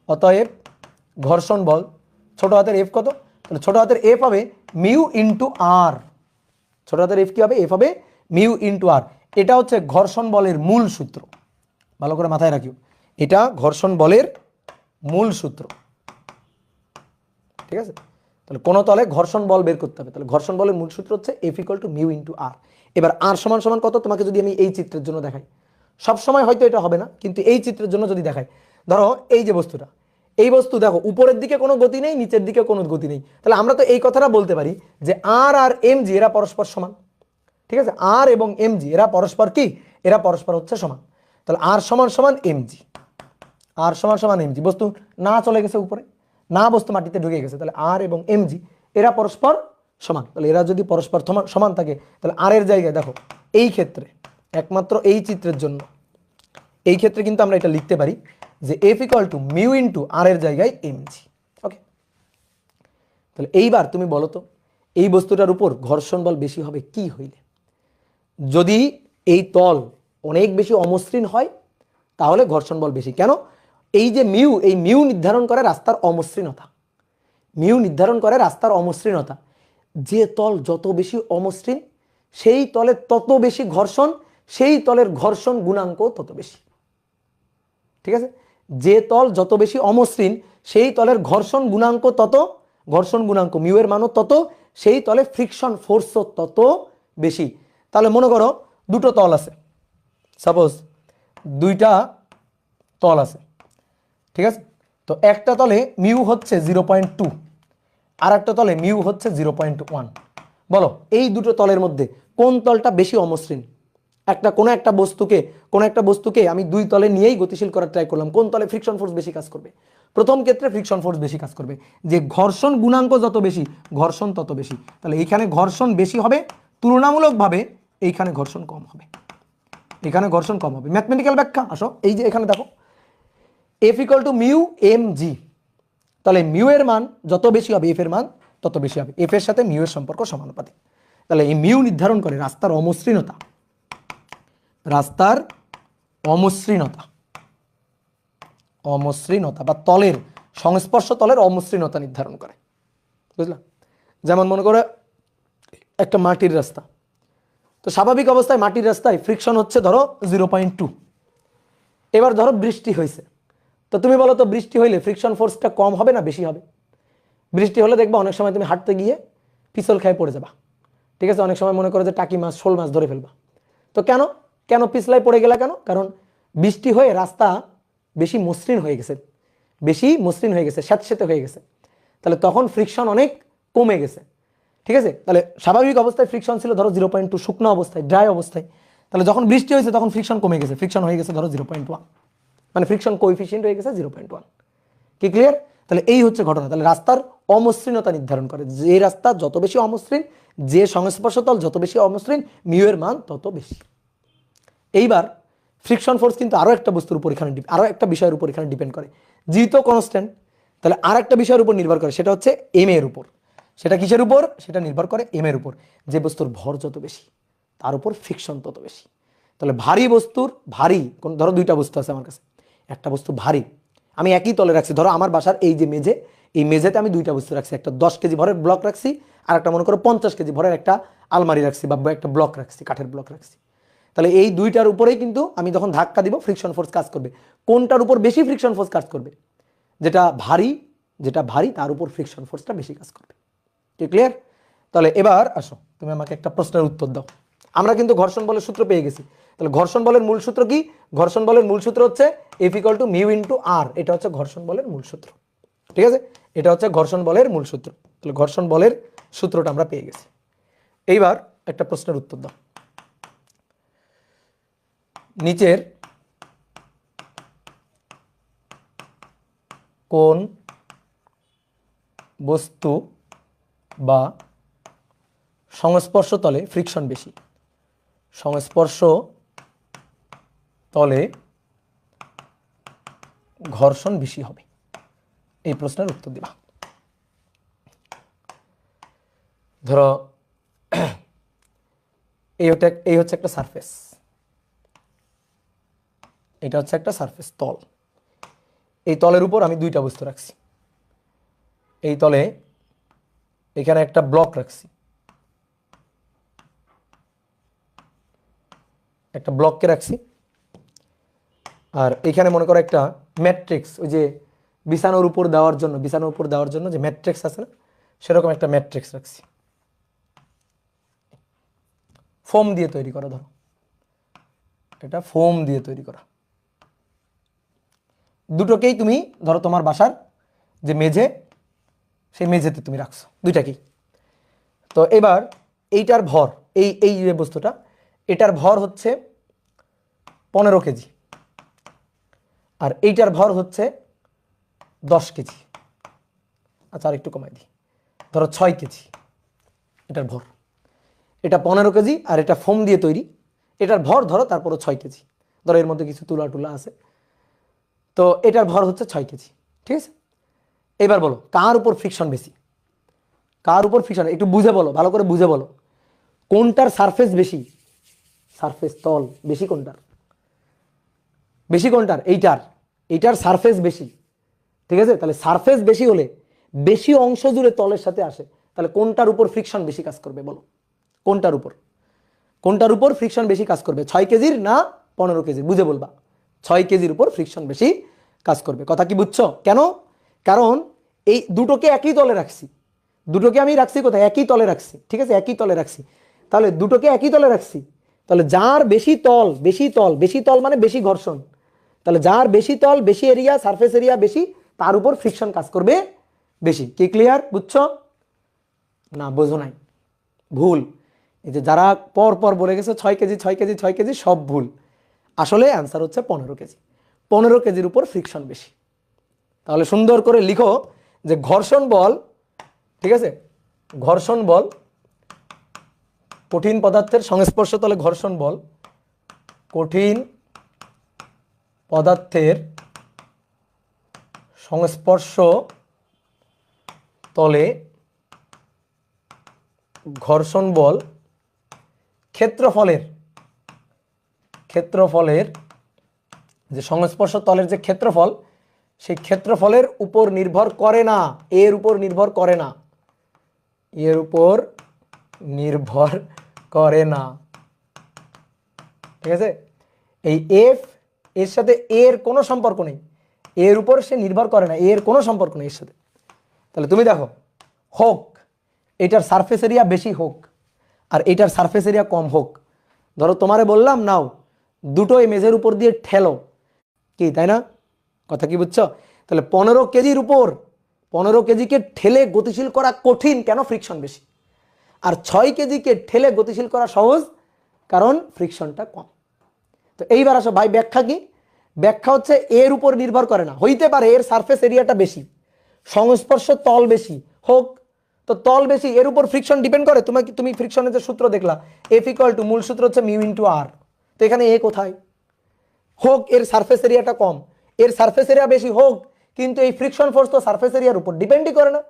অতএব ঘর্ষণ বল ছোট হাতের এফ কত? তাহলে ছোট হাতের এফ হবে মিউ ইন্টু আর। ছোট হাতের এফ কি হবে? এফ হবে মিউ ইন্টু আর। এটা হচ্ছে ঘর্ষণ বলের মূল সূত্র, ভালো করে মাথায় রাখিও, এটা ঘর্ষণ বলের মূল সূত্র। ঠিক আছে, তাহলে কোন তলে ঘর্ষণ বল বের করতে হবে, তাহলে ঘর্ষণ বলের মূল সূত্র হচ্ছে F equal to mu into R. এবার আর সমান সমান কত তোমাকে যদি আমি এই চিত্রের জন্য দেখাই, সব সময় হয়তো এটা হবে না, কিন্তু এই চিত্রের জন্য যদি দেখাই, ধরো এই যে বস্তুটা, এই বস্তু দেখো উপরের দিকে কোনো গতি নেই, নিচের দিকে কোনো গতি নেই, তাহলে আমরা তো এই কথাটা বলতে পারি যে আর আর এম জি এরা পরস্পর সমান। ঠিক আছে, আর এবং এম জি এরা পরস্পর কি, এরা পরস্পর হচ্ছে সমান। তাহলে আর সমান সমান এম জি, আর সমান সমান এম জি, বস্তু না চলে গেছে উপরে, না বস্তু মাটিতে ঢুকে গেছে, তাহলে আর এবং এম জি এরা পরস্পর সমান। তাহলে এরা যদি পরস্পর সমান থাকে, তাহলে আর এর জায়গায় দেখো এই ক্ষেত্রে একমাত্র এই চিত্রের জন্য এই ক্ষেত্রে কিন্তু আমরা এটা লিখতে পারি যে F equal to mu into R এর জায়গায় এম জি। ওকে, তাহলে এইবার তুমি বলো তো এই বস্তুটার উপর ঘর্ষণ বল বেশি হবে কি হইলে? যদি এই তল অনেক বেশি অমসৃণ হয় তাহলে ঘর্ষণ বল বেশি। কেন? এই যে মিউ, এই মিউ নির্ধারণ করে রাস্তার অমসৃণতা, মিউ নির্ধারণ করে রাস্তার অমসৃণতা। যে তল যত বেশি অমসৃণ সেই তলে তত বেশি ঘর্ষণ, সেই তলের ঘর্ষণ গুণাঙ্ক তত বেশি। ঠিক আছে, যে তল যত বেশি অমসৃণ সেই তলের ঘর্ষণ গুণাঙ্ক তত, ঘর্ষণ গুণাঙ্ক মিউ এর মানও তত, সেই তলে ফ্রিকশন ফোর্সও তত বেশি। তাহলে মনে করো দুটো তল আছে, সাপোজ দুইটা তল আছে, ঠিক আছে, তো একটা তলে মিউ হচ্ছে 0.2 আর একটা তলে মিউ হচ্ছে 0.1। বলো এই দুটো তলের মধ্যে কোন তলটা বেশি অমসৃণ? কোনো একটা বস্তুকে আমি দুই তলে নিয়েই গতিশীল করার ট্রাই করলাম, কোন তলে ফ্রিকশন ফোর্স বেশি কাজ করবে? প্রথম ক্ষেত্রে ফ্রিকশন ফোর্স বেশি কাজ করবে, যে ঘর্ষণ গুণাঙ্ক যত বেশি ঘর্ষণ তত বেশি। তাহলে এইখানে ঘর্ষণ বেশি হবে, তুলনামূলকভাবে এইখানে ঘর্ষণ কম হবে, এখানে ঘর্ষণ কম হবে। ম্যাথমেটিক্যাল ব্যাখ্যা, আসো এই যে এখানে দেখো F equal to mu M G, তাহলে মিউ এর মান যত বেশি হবে এফ এর মান তত বেশি হবে, এফ এর সাথে মিউ এর সম্পর্ক সমানুপাতিক। তাহলে এই মিউ নির্ধারণ করে রাস্তার অমসৃণতা, রাস্তার অমসৃণতা, অমসৃণতা বা তলের সংস্পর্শ তলের অমসৃণতা নির্ধারণ করে, বুঝলাম? যেমন মনে করো একটা মাটির রাস্তা, তো স্বাভাবিক অবস্থায় মাটির রাস্তায় ফ্রিকশন হচ্ছে ধরো 0.2। এবার ধরো বৃষ্টি হয়েছে, তো তুমি বলো তো বৃষ্টি হইলে ফ্রিকশন ফোর্সটা কম হবে না বেশি হবে? বৃষ্টি হলে দেখবা অনেক সময় তুমি হাঁটতে গিয়ে পিছল খেয়ে পড়ে যাবা, ঠিক আছে? অনেক সময় মনে করো যে টাকি মাছ, শোল মাছ ধরে ফেলবা। তো কেন কেন পিছলাই পড়ে গেলা কেন? কারণ বৃষ্টি হয়ে রাস্তা বেশি মসৃণ হয়ে গেছে, স্যাঁতস্যাঁতে হয়ে গেছে, তাহলে তখন ফ্রিকশন অনেক কমে গেছে, ঠিক আছে? তাহলে স্বাভাবিক অবস্থায় ফ্রিকশন ছিল ধরো 0.2, শুকনো অবস্থায়, ড্রাই অবস্থায়। তাহলে যখন বৃষ্টি হয়েছে তখন ফ্রিকশন কমে গেছে, ফ্রিকশন হয়ে গেছে ধরো 0.1, মানে ফ্রিকশন কোএফিসিয়েন্ট হয়ে গেছে 0.1। কি ক্লিয়ার? তাহলে এই হচ্ছে ঘটনা। তাহলে রাস্তার অমসৃণতা নির্ধারণ করে, যে রাস্তা যত বেশি অমসৃণ, যে সংস্পর্শ তল যত বেশি অমসৃণ, মিউ এর মান তত বেশি। এইবার ফ্রিকশন ফোর্স কিন্তু আরো একটা বস্তুর উপর এখানে, আরো একটা বিষয়ের উপর এখানে ডিপেন্ড করে, যেহেতু কনস্ট্যান্ট। তাহলে আর একটা বিষয়ের উপর নির্ভর করে, সেটা হচ্ছে এম এর উপর। সেটা কিসের উপর? সেটা নির্ভর করে এম এর উপর। যে বস্তুর ভর যত বেশি তার উপর ফ্রিকশন তত বেশি। তাহলে ভারী বস্তুর, ভারী ধরো দুইটা বস্তু আছে আমার কাছে, একটা বস্তু ভারী, আমি একই তলে রাখছি। ধরো আমার বাসার এই যে মেঝে, এই মেঝেতে আমি দুইটা বস্তু রাখছি, একটা 10 কেজি ভরের ব্লক রাখছি, আর একটা মনে করো 50 কেজি ভরের একটা আলমারি রাখছি, বা একটা ব্লক রাখছি, কাঠের ব্লক রাখছি। তাহলে এই দুইটার উপরেই কিন্তু আমি যখন ধাক্কা দিব ফ্রিকশন ফোর্স কাজ করবে। কোনটার উপর বেশি ফ্রিকশন ফোর্স কাজ করবে? যেটা ভারী তার উপর ফ্রিকশন ফোর্সটা বেশি কাজ করবে। ঠিক ক্লিয়ার? তাহলে এবার আসো, তুমি আমাকে একটা প্রশ্নের উত্তর দাও। আমরা কিন্তু ঘর্ষণ বলের সূত্র পেয়ে গেছি। তাহলে ঘর্ষণ বলের মূল সূত্র কি? ঘর্ষণ বলের মূল সূত্র হচ্ছে F = μ × r। এটা হচ্ছে ঘর্ষণ বলের মূল সূত্র, ঠিক আছে? এটা হচ্ছে ঘর্ষণ বলের মূল সূত্র। তাহলে ঘর্ষণ বলের সূত্রটা আমরা পেয়ে গেছি। এইবার একটা প্রশ্নের উত্তর দাও। নিচের কোন বস্তু বা সংস্পর্শ তলে ফ্রিকশন বেশি? সংস্পর্শ তলে ঘর্ষণ বেশি হবে, এই প্রশ্নের উত্তর দিবা। ধরো এই হচ্ছে একটা সারফেস, এটা হচ্ছে একটা সারফেস, তল। এই তলের উপর আমি দুইটা বস্তু রাখছি। এই তলে এখানে একটা ব্লক রাখছি, একটা ব্লককে রাখছি, আর এখানে মনে করো একটা ম্যাট্রিক্স, ওই যে বিছানোর উপর দেওয়ার জন্য যে ম্যাট্রিক্স আছে না, সেরকম একটা ম্যাট্রিক্স রাখছি, ফোম দিয়ে তৈরি করা। ধরো এটা ফোম দিয়ে তৈরি করা। দুটোকেই তুমি ধরো তোমার বাসার যে মেঝে, সেই মেঝেতে তুমি রাখছো দুইটাকেই। তো এবার এইটার ভর, এই যে বস্তুটা, এটার ভর হচ্ছে 15 কেজি, আর এইটার ভর হচ্ছে 10 কেজি। আচ্ছা, আর একটু কমাই দিই, ধরো 6 কেজি এটার ভর। এটা 15 কেজি আর এটা ফোম দিয়ে তৈরি, এটার ভর ধরো তারপরও 6 কেজি। ধরো এর মধ্যে কিছু তুলা টুলা আছে, তো এটার ভর হচ্ছে 6 কেজি, ঠিক আছে? এবার বলো কার উপর ফ্রিকশন বেশি? কার উপর ফ্রিকশন? একটু বুঝে বলো, ভালো করে বুঝে বলো। কোনটার সারফেস বেশি? সারফেস, তল বেশি কোনটার? এইটার সারফেস বেশি, ঠিক আছে? তাহলে সারফেস বেশি হলে বেশি অংশ জুড়ে তলের সাথে আসে, তাহলে কোনটার উপর ফ্রিকশন বেশি কাজ করবে বলো? কোনটার উপর ফ্রিকশন বেশি কাজ করবে? 6 কেজির না 15 কেজির? বুঝে বলবা। 6 কেজির উপর ফ্রিকশন বেশি কাজ করবে। কথা কি বুঝছো? কেন? কারণ এই দুটোকে একই তলে রাখছি, দুটোকে আমি রাখছি কোথায়? একই তলে রাখছি, ঠিক আছে? একই তলে রাখছি। তাহলে দুটোকে একই তলে রাখছি, তাহলে যার বেশি তল মানে বেশি ঘর্ষণ, তাহলে যার বেশি তল, বেশি এরিয়া, সারফেস এরিয়া বেশি, তার উপর ফ্রিকশন কাজ করবে বেশি। কি ক্লিয়ার? বুঝছো না? বোঝো নাই? ভুল। এই যে যারা পর পর বলে গেছে 6 কেজি 6 কেজি 6 কেজি, সব ভুল। আসলে অ্যান্সার হচ্ছে 15 কেজি। 15 কেজির উপর ফ্রিকশন বেশি। তাহলে সুন্দর করে লিখো যে ঘর্ষণ বল, ঠিক আছে? ঘর্ষণ বল, কঠিন পদার্থের সংস্পর্শ তলে ঘর্ষণ বল, কঠিন পদার্থের সংস্পর্শ তলে ঘর্ষণ বল ক্ষেত্রফলের যে সংস্পর্শ তলের যে ক্ষেত্রফল, সেই ক্ষেত্রফলের উপর নির্ভর করে না, এর উপর নির্ভর করে না, এর উপর নির্ভর করে না। ঠিক আছে? এই এফ এর সাথে এর কোনো সম্পর্ক নেই, এর উপর সে নির্ভর করে না, এর কোনো সম্পর্ক নেই এর সাথে। তাহলে তুমি দেখো, হোক এটার সারফেস এরিয়া বেশি হোক আর এটার সারফেস এরিয়া কম হোক, ধরো তোমারে বললাম নাও দুটো এই মেঝের উপর দিয়ে ঠেলো, কি তাই না? কথা কি বুঝছো? তাহলে 15 কেজির উপর 15 কেজিকে ঠেলে গতিশীল করা কঠিন, কেন? ফ্রিকশন বেশি। আর 6 কেজিকে ঠেলে গতিশীল করা সহজ, কারণ ফ্রিকশনটা কম। তো এইবার আসো ভাই, ব্যাখ্যা কি? ব্যাখ্যা হচ্ছে এর উপর নির্ভর করে না, হইতে পারে এর সারফেস এরিয়াটা বেশি, সংস্পর্শ তল বেশি হোক, তো তল বেশি এর উপর ফ্রিকশন ডিপেন্ড করে। তুমি ফ্রিকশনের যে সূত্র দেখলা, এফ ইকুয়াল টু মূল সূত্র হচ্ছে মিউ ইন্টু আর, তো এখানে এ কোথায়? হোক এর সারফেস এরিয়াটা কম, এর সারফেস এরিয়া বেশি হোক, কিন্তু এই ফ্রিকশন ফোর্স তো সারফেস এরিয়ার উপর ডিপেন্ডই করে না।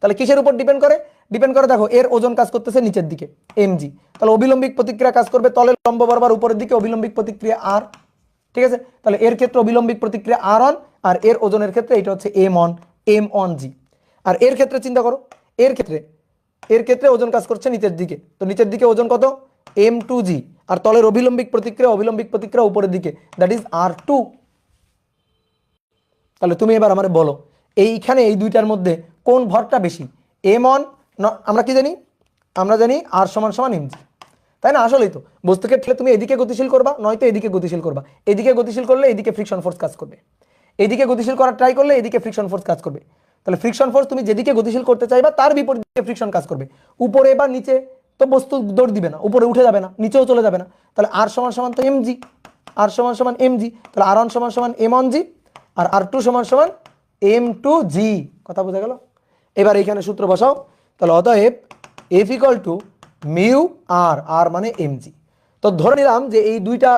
তাহলে কিসের উপর ডিপেন্ড করে? ডিপেন্ড করে দেখো, এর ওজন কাজ করতেছে নিচের দিকে mg, তাহলে অবিলম্বিক প্রতিক্রিয়া কাজ করবে তলের লম্ব বরাবর উপরের দিকে, অবিলম্বিক প্রতিক্রিয়া r। ঠিক আছে? তাহলে এর ক্ষেত্রে অবিলম্বিক প্রতিক্রিয়া r অন, আর এর ওজনের ক্ষেত্রে এটা হচ্ছে m অন g। আর এর ক্ষেত্রে চিন্তা করো, এর ক্ষেত্রে ওজন কাজ করছে নিচের দিকে, তো নিচের দিকে ওজন কত? m2g, আর তলের অবিলম্বিক প্রতিক্রিয়া উপরের দিকে, দ্যাট ইজ r2। তাহলে তুমি এবার আমারে বলো, এইখানে এই দুইটার মধ্যে কোন ভরটা বেশি? m অন, আমরা কি জানি? আমরা জানি r সমান সমান mg, তাই না? আসলেই তো বস্তুকে ঠেলে তুমি এদিকে গতিশীল করবা, নয়তো এদিকে গতিশীল করবা। এদিকে গতিশীল করলে এদিকে ফ্রিকশন ফোর্স কাজ করবে, এদিকে গতিশীল করার ট্রাই করলে এদিকে ফ্রিকশন ফোর্স কাজ করবে। তাহলে ফ্রিকশন ফোর্স তুমি যেদিকে গতিশীল করতে চাইবা তার বিপরীতে ফ্রিকশন কাজ করবে। উপরে বা নিচে তো বস্তু দৌড় দিবে না, উপরে উঠে যাবে না, নিচেও চলে যাবে না। তাহলে r সমান সমান তো mg, r সমান সমান mg, তাহলে r1 সমান সমান m on g, R r2 সমান সমান m2g। কথা বোঝা গেল? এবার এইখানে সূত্র বসাও। তাহলে অতএব f ইকুয়াল টু মিউ আর, আর মানে mg। তো ধরে নিলাম যে এই দুইটা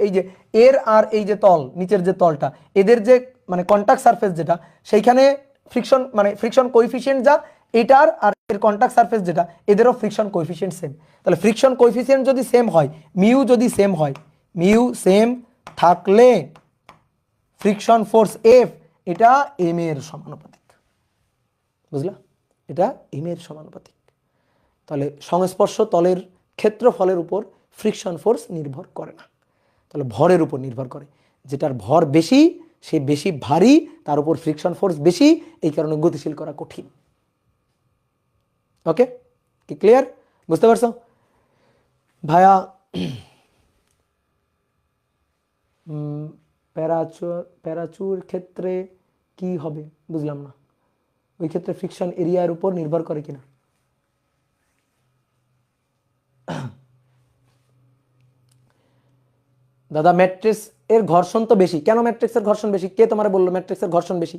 এই যে এর আর এই যে তল, নিচের যে তলটা, এদের যে মানে কন্টাক্ট সারফেস যেটা, সেইখানে ফ্রিকশন মানে ফ্রিকশন কোএফিসিয়েন্ট যা, এটার আর এর কন্টাক্ট সারফেস যেটা, এদেরও ফ্রিকশন কোএফিসিয়েন্ট সেম। তাহলে ফ্রিকশন কোএফিসিয়েন্ট যদি সেম হয়, মিউ যদি সেম হয়, মিউ সেম থাকলে ফ্রিকশন ফোর্স এফ এটা এম এর সমানুপাতিক। বুঝলা? এটা এম এর সমানুপাতিক। তাহলে সংস্পর্শ তলের ক্ষেত্রফলের উপর ফ্রিকশন ফোর্স নির্ভর করে না, তাহলে ভরের উপর নির্ভর করে। যেটার ভর বেশি সে বেশি ভারী, তার উপর ফ্রিকশন ফোর্স বেশি, এই কারণে গতিশীল করা কঠিন। ওকে, কি ক্লিয়ার? বুঝতে পারছো ভাইয়া? প্যারাচুর ক্ষেত্রে কি হবে বুঝলাম না, ওই ক্ষেত্রে ফ্রিকশন এরিয়ার উপর নির্ভর করে কিনা? দাদা ম্যাট্রিক্স এর ঘর্ষণ তো বেশি, কেন ম্যাট্রিক্সের ঘর্ষণ বেশি? কে তোমারে বললো ম্যাট্রিক্সের ঘর্ষণ বেশি?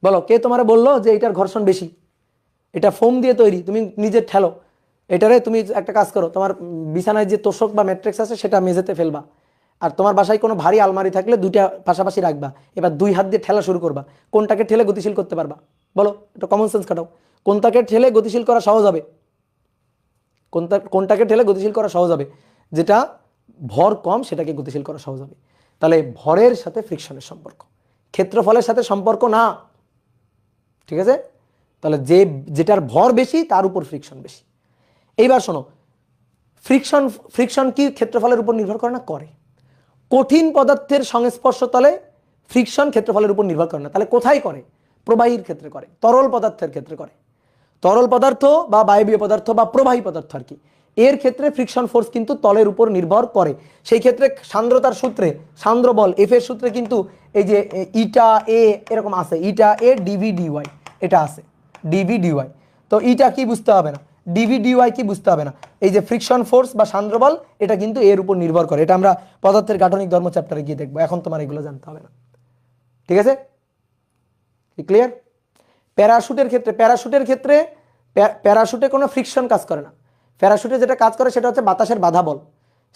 বলো, কে তোমারে বললো যে এটার ঘর্ষণ বেশি? এটা ফোম দিয়ে তৈরি, তুমি নিজে ঠেলো এটারে। তুমি একটা কাজ করো, তোমার বিছানায় যে তোষক বা ম্যাট্রিক্স আছে সেটা মেঝেতে ফেলবা, আর তোমার বাসায় কোনো ভারী আলমারি থাকলে দুইটা পাশাপাশি রাখবা, এবার দুই হাত দিয়ে ঠেলা শুরু করবা। কোনটাকে ঠেলে গতিশীল করতে পারবা? বলো, এটা কমন সেন্স খাটাও। কোনটাকে ঠেলে গতিশীল করা সহজ হবে? কোনটাকে ঠেলে গতিশীল করা সহজ হবে? যেটা ভর কম সেটাকে গতিশীল করা সহজ হবে। তাহলে ভরের সাথে ফ্রিকশনের সম্পর্ক, ক্ষেত্রফলের সাথে সম্পর্ক না। ঠিক আছে? তাহলে যেটার ভর বেশি তার উপর ফ্রিকশন বেশি। এইবার শোনো, ফ্রিকশন কি ক্ষেত্রফলের উপর নির্ভর করে না? করে। কঠিন পদার্থের সংস্পর্শ তলে ফ্রিকশন ক্ষেত্রফলের উপর নির্ভর করে না। তাহলে কোথায় করে? প্রবাহীর ক্ষেত্রে করে, তরল পদার্থের ক্ষেত্রে করে। তরল পদার্থ বা বায়বীয় পদার্থ বা প্রবাহী পদার্থ আর কি, এর ক্ষেত্রে ফ্রিকশন ফোর্স কিন্তু তলের উপর নির্ভর করে। সেই ক্ষেত্রে সান্দ্রতার সূত্রে, সান্দ্র বল এফ এর সূত্রে কিন্তু এই যে ইটা এ এরকম আছে, ইটা এ ডিভি ডিওয়াই, এটা আছে ডিভি ডিওয়াই। তো ইটা কি বুঝতে হবে না, ডিভি ডিওয়াই কি বুঝতে হবে না, এই যে ফ্রিকশন ফোর্স বা সান্দ্র বল এটা কিন্তু এর উপর নির্ভর করে। এটা আমরা পদার্থের গাঠনিক ধর্ম চ্যাপ্টারে গিয়ে দেখবো, এখন তোমার এগুলো জানতে হবে না। ঠিক আছে? ক্লিয়ার? প্যারাশুটের ক্ষেত্রে প্যারাশুটে কোনো ফ্রিকশন কাজ করে না। প্যারাশুটে যেটা কাজ করে সেটা হচ্ছে বাতাসের বাধা বল,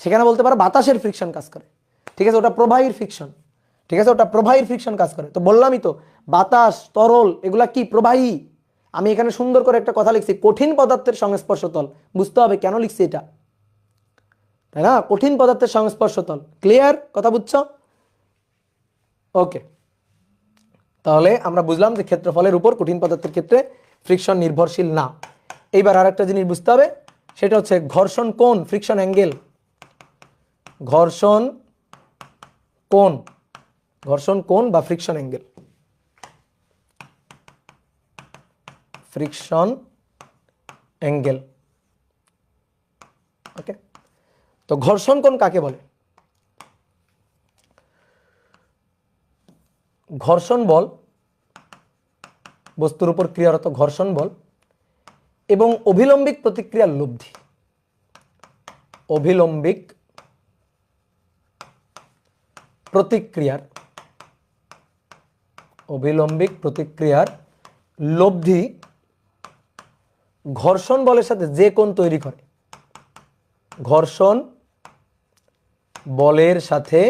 সেখানে বলতে পারো বাতাসের ফ্রিকশন কাজ করে। ঠিক আছে? ওটা প্রবাহীর ফ্রিকশন। ঠিক আছে? ওটা প্রবাহীর ফ্রিকশন কাজ করে। তো বললামই তো, বাতাস, তরল এগুলা কি? প্রবাহী। আমি এখানে সুন্দর করে একটা কথা লিখছি, কঠিন পদার্থের সংস্পর্শ তল। বুঝতে হবে কেন লিখছি এটা, তাই না? কঠিন পদার্থের সংস্পর্শ তল। ক্লিয়ার? কথা বুঝছো? ওকে, তাহলে আমরা বুঝলাম যে ক্ষেত্রফলের উপর কঠিন পদার্থের ক্ষেত্রে ফ্রিকশন নির্ভরশীল না। এইবার আর একটা জিনিস বুঝতে হবে, সেটা হচ্ছে ঘর্ষণ কোণ, ফ্রিকশন অ্যাঙ্গেল। ঘর্ষণ কোণ, ঘর্ষণ কোণ বা ফ্রিকশন অ্যাঙ্গেল, ফ্রিকশন অ্যাঙ্গেল। ওকে, তো ঘর্ষণ কোণ কাকে বলে? ঘর্ষণ বল, বস্তুর উপর ক্রিয়ারত ঘর্ষণ বল এবং অভিলম্বিক প্রতিক্রিয়ার লব্ধি, অভিলম্বিক প্রতিক্রিয়ার, অভিলম্বিক প্রতিক্রিয়ার লব্ধি ঘর্ষণ বলের সাথে যে কোণ তৈরি করে, ঘর্ষণ বলের সাথে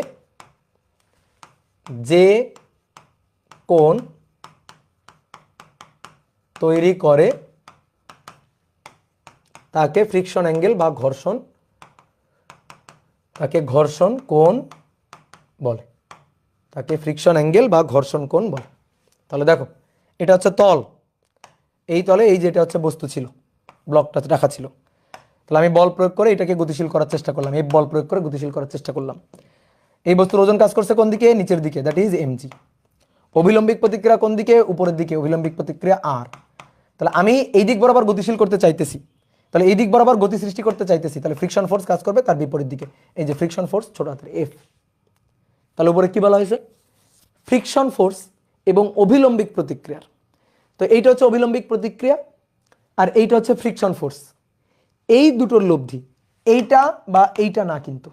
যে কোণ তৈরি করে তাকে ফ্রিকশন অ্যাঙ্গেল বা ঘর্ষণ, তাকে ঘর্ষণ কোণ বলে, তাকে ফ্রিকশন অ্যাঙ্গেল বা ঘর্ষণ কোণ বলে। তাহলে দেখো এটা হচ্ছে তল, এই তলে এই যেটা হচ্ছে বস্তু ছিল, ব্লকটা রাখা ছিল, তাহলে আমি বল প্রয়োগ করে এটাকে গতিশীল করার চেষ্টা করলাম, এই বল প্রয়োগ করে গতিশীল করার চেষ্টা করলাম। এই বস্তুর ওজন কাজ করছে কোন দিকে? নিচের দিকে, দ্যাট ইজ mg। অভিলম্বিক প্রতিক্রিয়া কোন দিকে? উপরের দিকে, অভিলম্বিক প্রতিক্রিয়া r। তাহলে আমি এই দিক বরাবর গতিশীল করতে চাইতেছি, তাহলে এই দিক বরাবর গতি সৃষ্টি করতে চাইতেছি, তাহলে ফ্রিকশন ফোর্স কাজ করবে তার বিপরীত দিকে, এই যে ফ্রিকশন ফোর্স ছোট হাতের f। তাহলে উপরে কি বলা হয়েছে? ফ্রিকশন ফোর্স এবং অভিলম্বিক প্রতিক্রিয়ার, তো এইটা হচ্ছে অভিলম্বিক প্রতিক্রিয়া আর এইটা হচ্ছে ফ্রিকশন ফোর্স, এই দুটোর লব্ধি, এইটা বা এইটা না কিন্তু,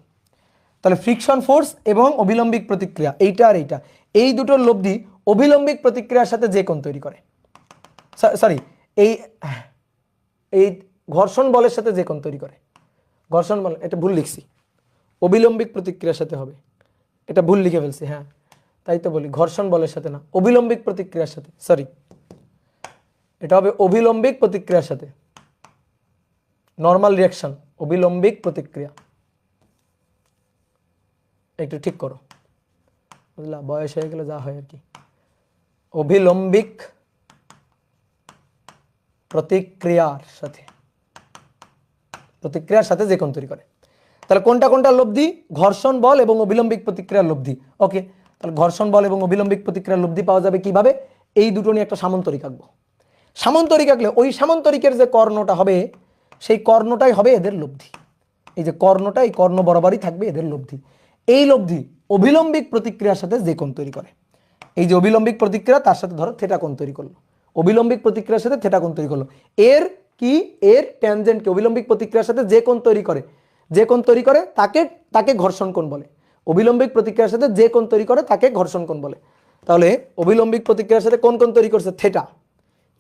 তাহলে ফ্রিকশন ফোর্স এবং অভিলম্বিক প্রতিক্রিয়া, এইটা আর এইটা, এই দুটোর লব্ধি অভিলম্বিক প্রতিক্রিয়ার সাথে যে কোণ তৈরি করে, সরি এই এই ঘর্ষণ বলের সাথে যে কোণ তৈরি করে, ঘর্ষণ বল, এটা ভুল লিখছি, অভিলম্বিক প্রতিক্রিয়ার সাথে হবে, এটা ভুল লিখে ফেলছি, হ্যাঁ তাই তো বলি, ঘর্ষণ বলের সাথে না, অভিলম্বিক প্রতিক্রিয়ার সাথে, সরি এটা হবে অভিলম্বিক প্রতিক্রিয়ার সাথে, নর্মাল রিয়াকশন, অভিলম্বিক প্রতিক্রিয়া, একটু ঠিক করো বুঝলা, বয়স হয়ে গেলে যা হয় আর কি। অভিলম্বিক প্রতিক্রিয়ার সাথে, প্রতিক্রিয়ার সাথে যে কোণ তৈরি করে, তাহলে কোনটা কোনটা লব্ধি? ঘর্ষণ বল এবং অভিলম্বিক প্রতিক্রিয়ার লব্ধি। ওকে, তাহলে ঘর্ষণ বল এবং অভিলম্বিক প্রতিক্রিয়ার লব্ধি পাওয়া যাবে কিভাবে? এই দুটো নিয়ে একটা সামান্তরিক আঁকবো, সামান্তরিক আঁকলে ওই সামান্তরিকের যে কর্ণটা হবে সেই কর্ণটাই হবে এদের লব্ধি, এই যে কর্ণটা, এই কর্ণ বরাবরই থাকবে এদের লব্ধি। এই লব্ধি অভিলম্বিক প্রতিক্রিয়ার সাথে যে কোণ তৈরি করে, এই যে অভিলম্বিক প্রতিক্রিয়া তার সাথে ধরো থিটা কোণ তৈরি করলো, অভিলম্বিক প্রতিক্রিয়ার সাথে থিটা কোণ তৈরি করলো, এর কি, এর ট্যানজেন্টকে অভিলম্বিক প্রতিক্রিয়ার সাথে যে কোণ তৈরি করে, যে কোণ তৈরি করে তাকে ঘর্ষণ কোণ বলে, অভিলম্বিক প্রতিক্রিয়ার সাথে যে কোণ তৈরি করে তাকে ঘর্ষণ কোণ বলে। তাহলে অভিলম্বিক প্রতিক্রিয়ার সাথে কোন কোণ তৈরি করছে? থিটা,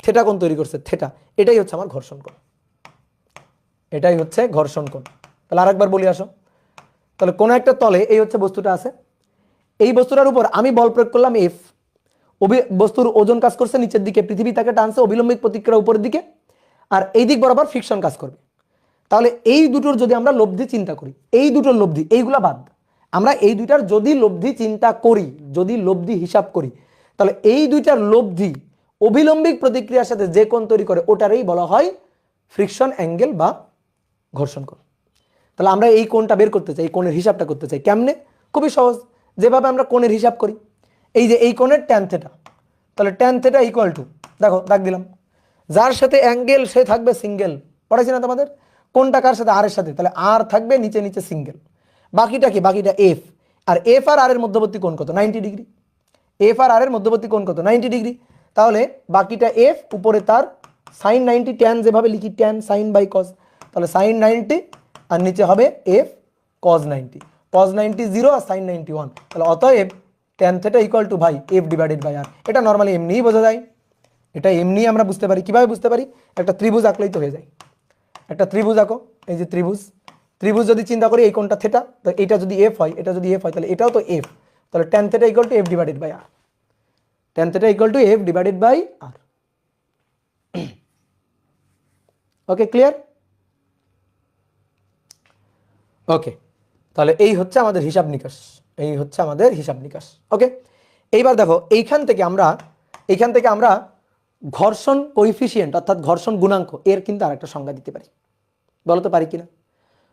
থিটা কোণ তৈরি করছে, থিটা, এটাই হচ্ছে আমার ঘর্ষণ কোণ, এটাই হচ্ছে ঘর্ষণ কোণ। তাহলে আরেকবার বলি আসো, তাহলে কোন একটা তলে এই হচ্ছে বস্তুটা আছে, এই বস্তুটার উপর আমি বল প্রয়োগ করলাম F, বস্তুর ওজন কাজ করছে নিচের দিকে, পৃথিবী তাকে টানছে, অভিলম্বিক প্রতিক্রিয়া উপরের দিকে, আর এই দিক বরাবর ফ্রিকশন কাজ করবে। তাহলে এই দুটোর যদি আমরা লব্ধি চিন্তা করি, এই দুটোর লব্ধি, এইগুলা বাদ, আমরা এই দুইটার যদি লব্ধি চিন্তা করি, যদি লব্ধি হিসাব করি, তাহলে এই দুইটার লব্ধি অভিলম্বিক প্রতিক্রিয়ার সাথে যে কোণ তৈরি করে ওটারই বলা হয় ফ্রিকশন অ্যাঙ্গেল বা ঘর্ষণ কোণ। তাহলে আমরা এই কোণটা বের করতে চাই, এই কোণের হিসাবটা করতে চাই, কেমনে? খুবই সহজ, যেভাবে আমরা কোণের হিসাব করি, এই যে এই কোণের ট্যান থিটা, তাহলে ট্যান থিটা ইকুয়াল টু, দেখো দাগ দিলাম, যার সাথে অ্যাঙ্গেল সে থাকবে সিঙ্গেল, পড়াইছি না তোমাদের? কোনটা কার সাথে? আর এর সাথে, তাহলে আর থাকবে নিচে নিচে সিঙ্গেল, বাকিটা কি? বাকিটা এফ, আর এফ আর এর মধ্যবর্তী কোণ কত? 90 ডিগ্রি, এফ আর এর মধ্যবর্তী কোণ কত? 90 ডিগ্রি, তাহলে বাকিটা এফ, উপরে তার সাইন 90, ট্যান যেভাবে লিখি ট্যান সাইন বাই কজ, তাহলে সাইন 90 আর নিচে হবে এফ কজ 90, কজ 90 0 আর সাইন 90 1, তাহলে অতএব ট্যান থিটা ইকুয়াল টু ভাই এফ ডিভাইডেড বাই আর। এটা নর্মালি এমনিই বোঝা যায়, এটা এমনি আমরা বুঝতে পারি, কিভাবে বুঝতে পারি? একটা ত্রিভুজ আঁকলেই তো হয়ে যায়, একটা ত্রিভুজ আঁকো, এই যে ত্রিভুজ, ত্রিভুজ যদি চিন্তা করি এই কোণটা থিটা, তো এটা যদি এফ হয়, এটা যদি এফ হয়, তাহলে এটাও তো এফ, তাহলে tan theta equal to F divided by R, tan theta equal to F divided by R. Okay, clear? Okay, তাহলে এই হচ্ছে আমাদের হিসাব নিকাশ, এই হচ্ছে আমাদের হিসাব নিকাশ। ওকে, এইবার দেখো এইখান থেকে আমরা ঘর্ষণ কোএফিসিয়েন্ট অর্থাৎ ঘর্ষণ গুণাঙ্ক এর কিন্তু আরেকটা সংজ্ঞা দিতে পারি, বলো তো পারি কিনা?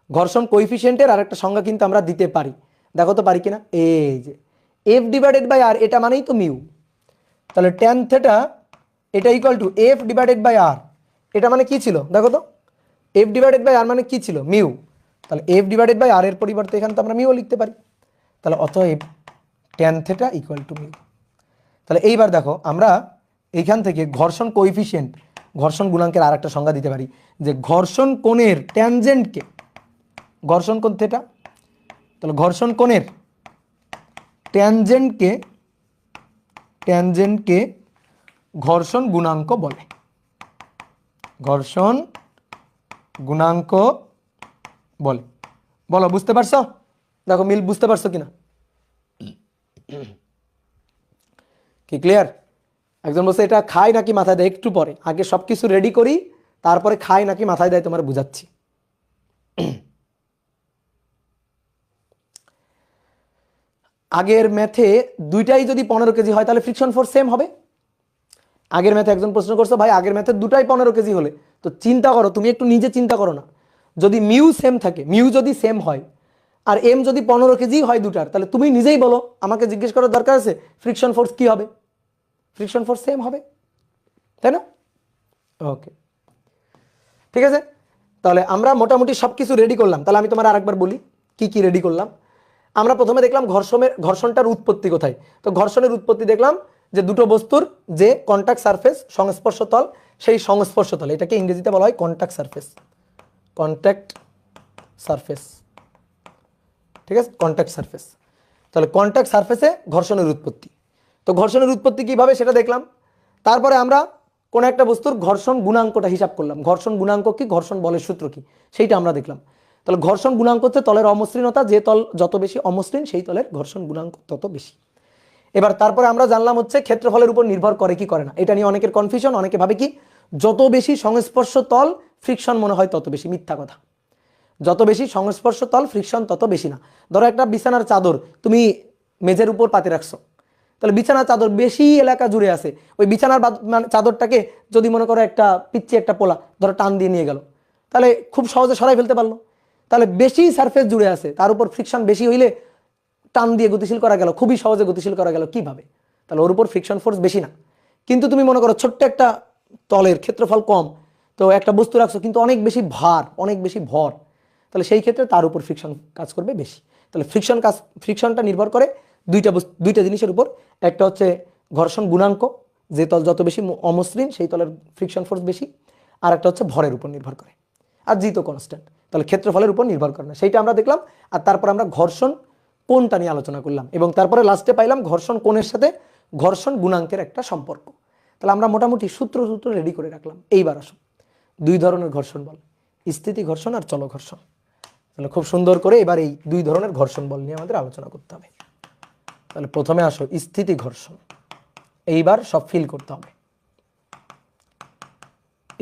ঘর্ষণ কোএফিসিয়েন্টের আরেকটা সংজ্ঞা কিন্তু আমরা দিতে পারি, দেখো তো পারি কিনা। এই যে এফ ডিভাইডেড বাই আর, এটা মানেই তো মিউ, তাহলে ট্যান থেটা এটা equal to F divided by R, এটা মানে কি ছিল দেখো তো, এফ ডিভাইডেড বাই আর মানে কি ছিল মিউ, তাহলে এফ ডিভাইডেড বাই আর এর পরিবর্তে এখানে তো আমরা মিউ লিখতে পারি, তাহলে অতএব tan theta equal to mu. তাহলে এইবার দেখো আমরা এইখান থেকে ঘর্ষণ কোএফিসিয়েন্ট, ঘর্ষণ গুণাঙ্কের আর একটা সংজ্ঞা দিতে পারি, যে ঘর্ষণ কোণের ট্যানজেন্টকে, ঘর্ষণ কোণ থেটা, তাহলে ঘর্ষণ কোণের ট্যানজেন্টকে, ট্যানজেন্টকে ঘর্ষণ গুণাঙ্ক বলে, ঘর্ষণ গুণাঙ্ক বলে। বলো বুঝতে পারছো, দেখো মিল বুঝতে পারছো কিনা, কি ক্লিয়ার? একজন বলছে এটা খাই নাকি মাথায় দেয়, একটু পরে, আগে সবকিছু রেডি করি তারপরে খাই নাকি মাথায় দেয় তোমার বুঝাচ্ছি। আগের ম্যাথে দুইটাই যদি 15 কেজি হয় তাহলে ফ্রিকশন ফোর্স সেম হবে। আগের ম্যাথে একজন প্রশ্ন করছো ভাই আগের ম্যাথে দুটাই 15 কেজি হলে, তো চিন্তা করো, তুমি একটু নিজে চিন্তা করো না, যদি মিউ সেম থাকে, মিউ যদি সেম হয় আর এম যদি 15 কেজি হয় দুটার, তাহলে তুমি নিজেই বলো, আমাকে জিজ্ঞেস করার দরকার আছে ফ্রিকশন ফোর্স কি হবে? ফ্রিকশন ফোর্স সেম হবে, তাই না? ওকে, ঠিক আছে। তাহলে আমরা মোটামুটি সব কিছু রেডি করলাম, তাহলে আমি তোমার আরেকবার বলি কি কি রেডি করলাম। আমরা প্রথমে দেখলাম ঘর্ষণটার উৎপত্তি কোথায়, তো ঘর্ষণের উৎপত্তি দেখলাম যে দুটো বস্তুর যে কন্টাক্ট সারফেস, সংস্পর্শ তল, সেই সংস্পর্শ তল, এটাকে ইংরেজিতে বলা হয় কন্টাক্ট সারফেস, কন্টাক্ট সারফেস, ঠিক আছে, কন্টাক্ট সারফেস। তাহলে কন্টাক্ট সারফেসে ঘর্ষণের উৎপত্তি, তো ঘর্ষণের উৎপত্তি কিভাবে সেটা দেখলাম। তারপরে আমরা কোন একটা বস্তুর ঘর্ষণ গুণাঙ্কটা হিসাব করলাম, ঘর্ষণ গুণাঙ্ক কি, ঘর্ষণ বলের সূত্র কি, সেইটা আমরা দেখলাম। তাহলে ঘর্ষণ গুণাঙ্ক হচ্ছে তলের অমসৃণতা, যে তল যত বেশি অমসৃণ সেই তলের ঘর্ষণ গুণাঙ্ক তত বেশি। এবার তারপরে আমরা জানলাম হচ্ছে ক্ষেত্রফলের উপর নির্ভর করে কি করে না, এটা নিয়ে অনেকের কনফিউশন, অনেকে ভাবে কি যত বেশি সংস্পর্শ তল ফ্রিকশন মনে হয় তত বেশি, মিথ্যা কথা। যত বেশি সংস্পর্শ তল ফ্রিকশন তত বেশি না। ধরো একটা বিছানার চাদর তুমি মেঝের উপর পাতে রাখছো, তাহলে বিছানার চাদর বেশি এলাকা জুড়ে আছে, ওই বিছানার চাদরটাকে যদি মনে করো একটা পিচ্ছি একটা পোলা ধরো টান দিয়ে নিয়ে গেল, তাহলে খুব সহজে সরাই ফেলতে পারলো, তাহলে বেশি সারফেস জুড়ে আছে, তার উপর ফ্রিকশন বেশি হইলে টান দিয়ে গতিশীল করা গেল, খুবই সহজে গতিশীল করা গেল কিভাবে, তাহলে ওর উপর ফ্রিকশন ফোর্স বেশি না। কিন্তু তুমি মনে করো ছোট্ট একটা তলের ক্ষেত্রফল কম, তো একটা বস্তু রাখছো কিন্তু অনেক বেশি ভার, অনেক বেশি ভর, তাহলে সেই ক্ষেত্রে তার উপর ফ্রিকশন কাজ করবে বেশি। তাহলে ফ্রিকশনটা নির্ভর করে দুইটা জিনিসের উপর, একটা হচ্ছে ঘর্ষণ গুণাঙ্ক, যে তল যত বেশি অমসৃণ সেই তলের ফ্রিকশন ফোর্স বেশি, আর একটা হচ্ছে ভরের উপর নির্ভর করে, আর জি তো কনস্ট্যান্ট, তাহলে ক্ষেত্রফলের উপর নির্ভর করে না, সেইটা আমরা দেখলাম। আর তারপর আমরা ঘর্ষণ কোণটা নিয়ে আলোচনা করলাম, এবং তারপরে লাস্টে পাইলাম ঘর্ষণ কোণের সাথে ঘর্ষণ গুণাঙ্কের একটা সম্পর্ক। তাহলে আমরা মোটামুটি সূত্র রেডি করে রাখলাম। এইবার আসুন, দুই ধরনের ঘর্ষণ বল, স্থিতি ঘর্ষণ আর চল ঘর্ষণ। তাহলে খুব সুন্দর করে এবার এই দুই ধরনের ঘর্ষণ বল নিয়ে আমাদের আলোচনা করতে হবে। তাহলে প্রথমে আসো স্থিতি ঘর্ষণ, এইবার সব ফিল করতে হবে।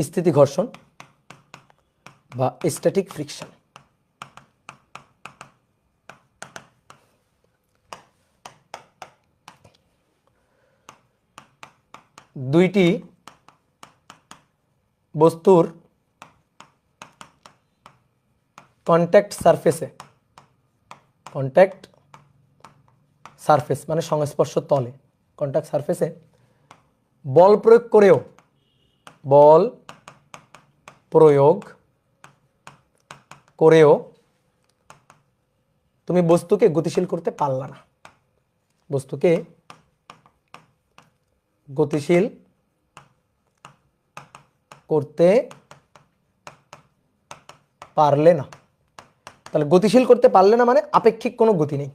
স্থিতি ঘর্ষণ বা স্ট্যাটিক ফ্রিকশন, দুইটি বস্তুর কন্ট্যাক্ট সারফেসে, কন্ট্যাক্ট সারফেস মানে সংস্পর্শ তলে, কন্ট্যাক্ট সারফেসে বল প্রয়োগ করেও, বল প্রয়োগ করেও তুমি বস্তুকে গতিশীল করতে পারলা না, বস্তুকে গতিশীল করতে পারলে না। তাহলে গতিশীল করতে পারলে না মানে আপেক্ষিক কোনো গতি নেই,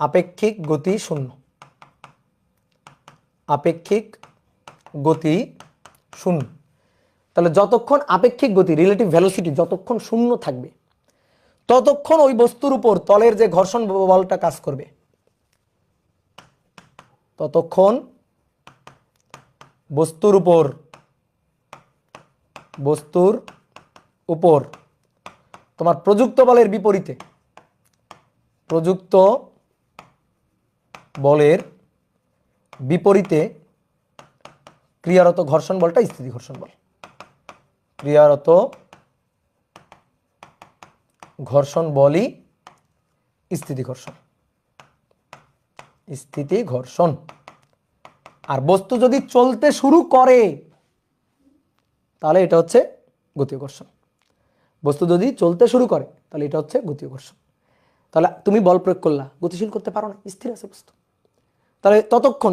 আপেক্ষিক গতি শূন্য, আপেক্ষিক গতি শূন্য। তাহলে যতক্ষণ আপেক্ষিক গতি রিলেটিভ ভেলোসিটি যতক্ষণ শূন্য থাকবে ততক্ষণ ওই বস্তুর উপর তলের যে ঘর্ষণ বলটা কাজ করবে, ততক্ষণ বস্তুর উপর তোমার প্রযুক্ত বলের বিপরীতে, প্রযুক্ত বলের বিপরীতে ক্রিয়ারত ঘর্ষণ বলটা স্থিতি ঘর্ষণ বল, ক্রিয়ারত ঘর্ষণ বলই স্থিতি ঘর্ষণ। স্থিতি ঘর্ষণ। আর বস্তু যদি চলতে শুরু করে তাহলে এটা হচ্ছে গতীয় ঘর্ষণ। বস্তু যদি চলতে শুরু করে তাহলে এটা হচ্ছে গতীয় ঘর্ষণ। তাহলে তুমি বল প্রয়োগ করলা, গতিশীল করতে পারো না, স্থির আছে বস্তু। তাহলে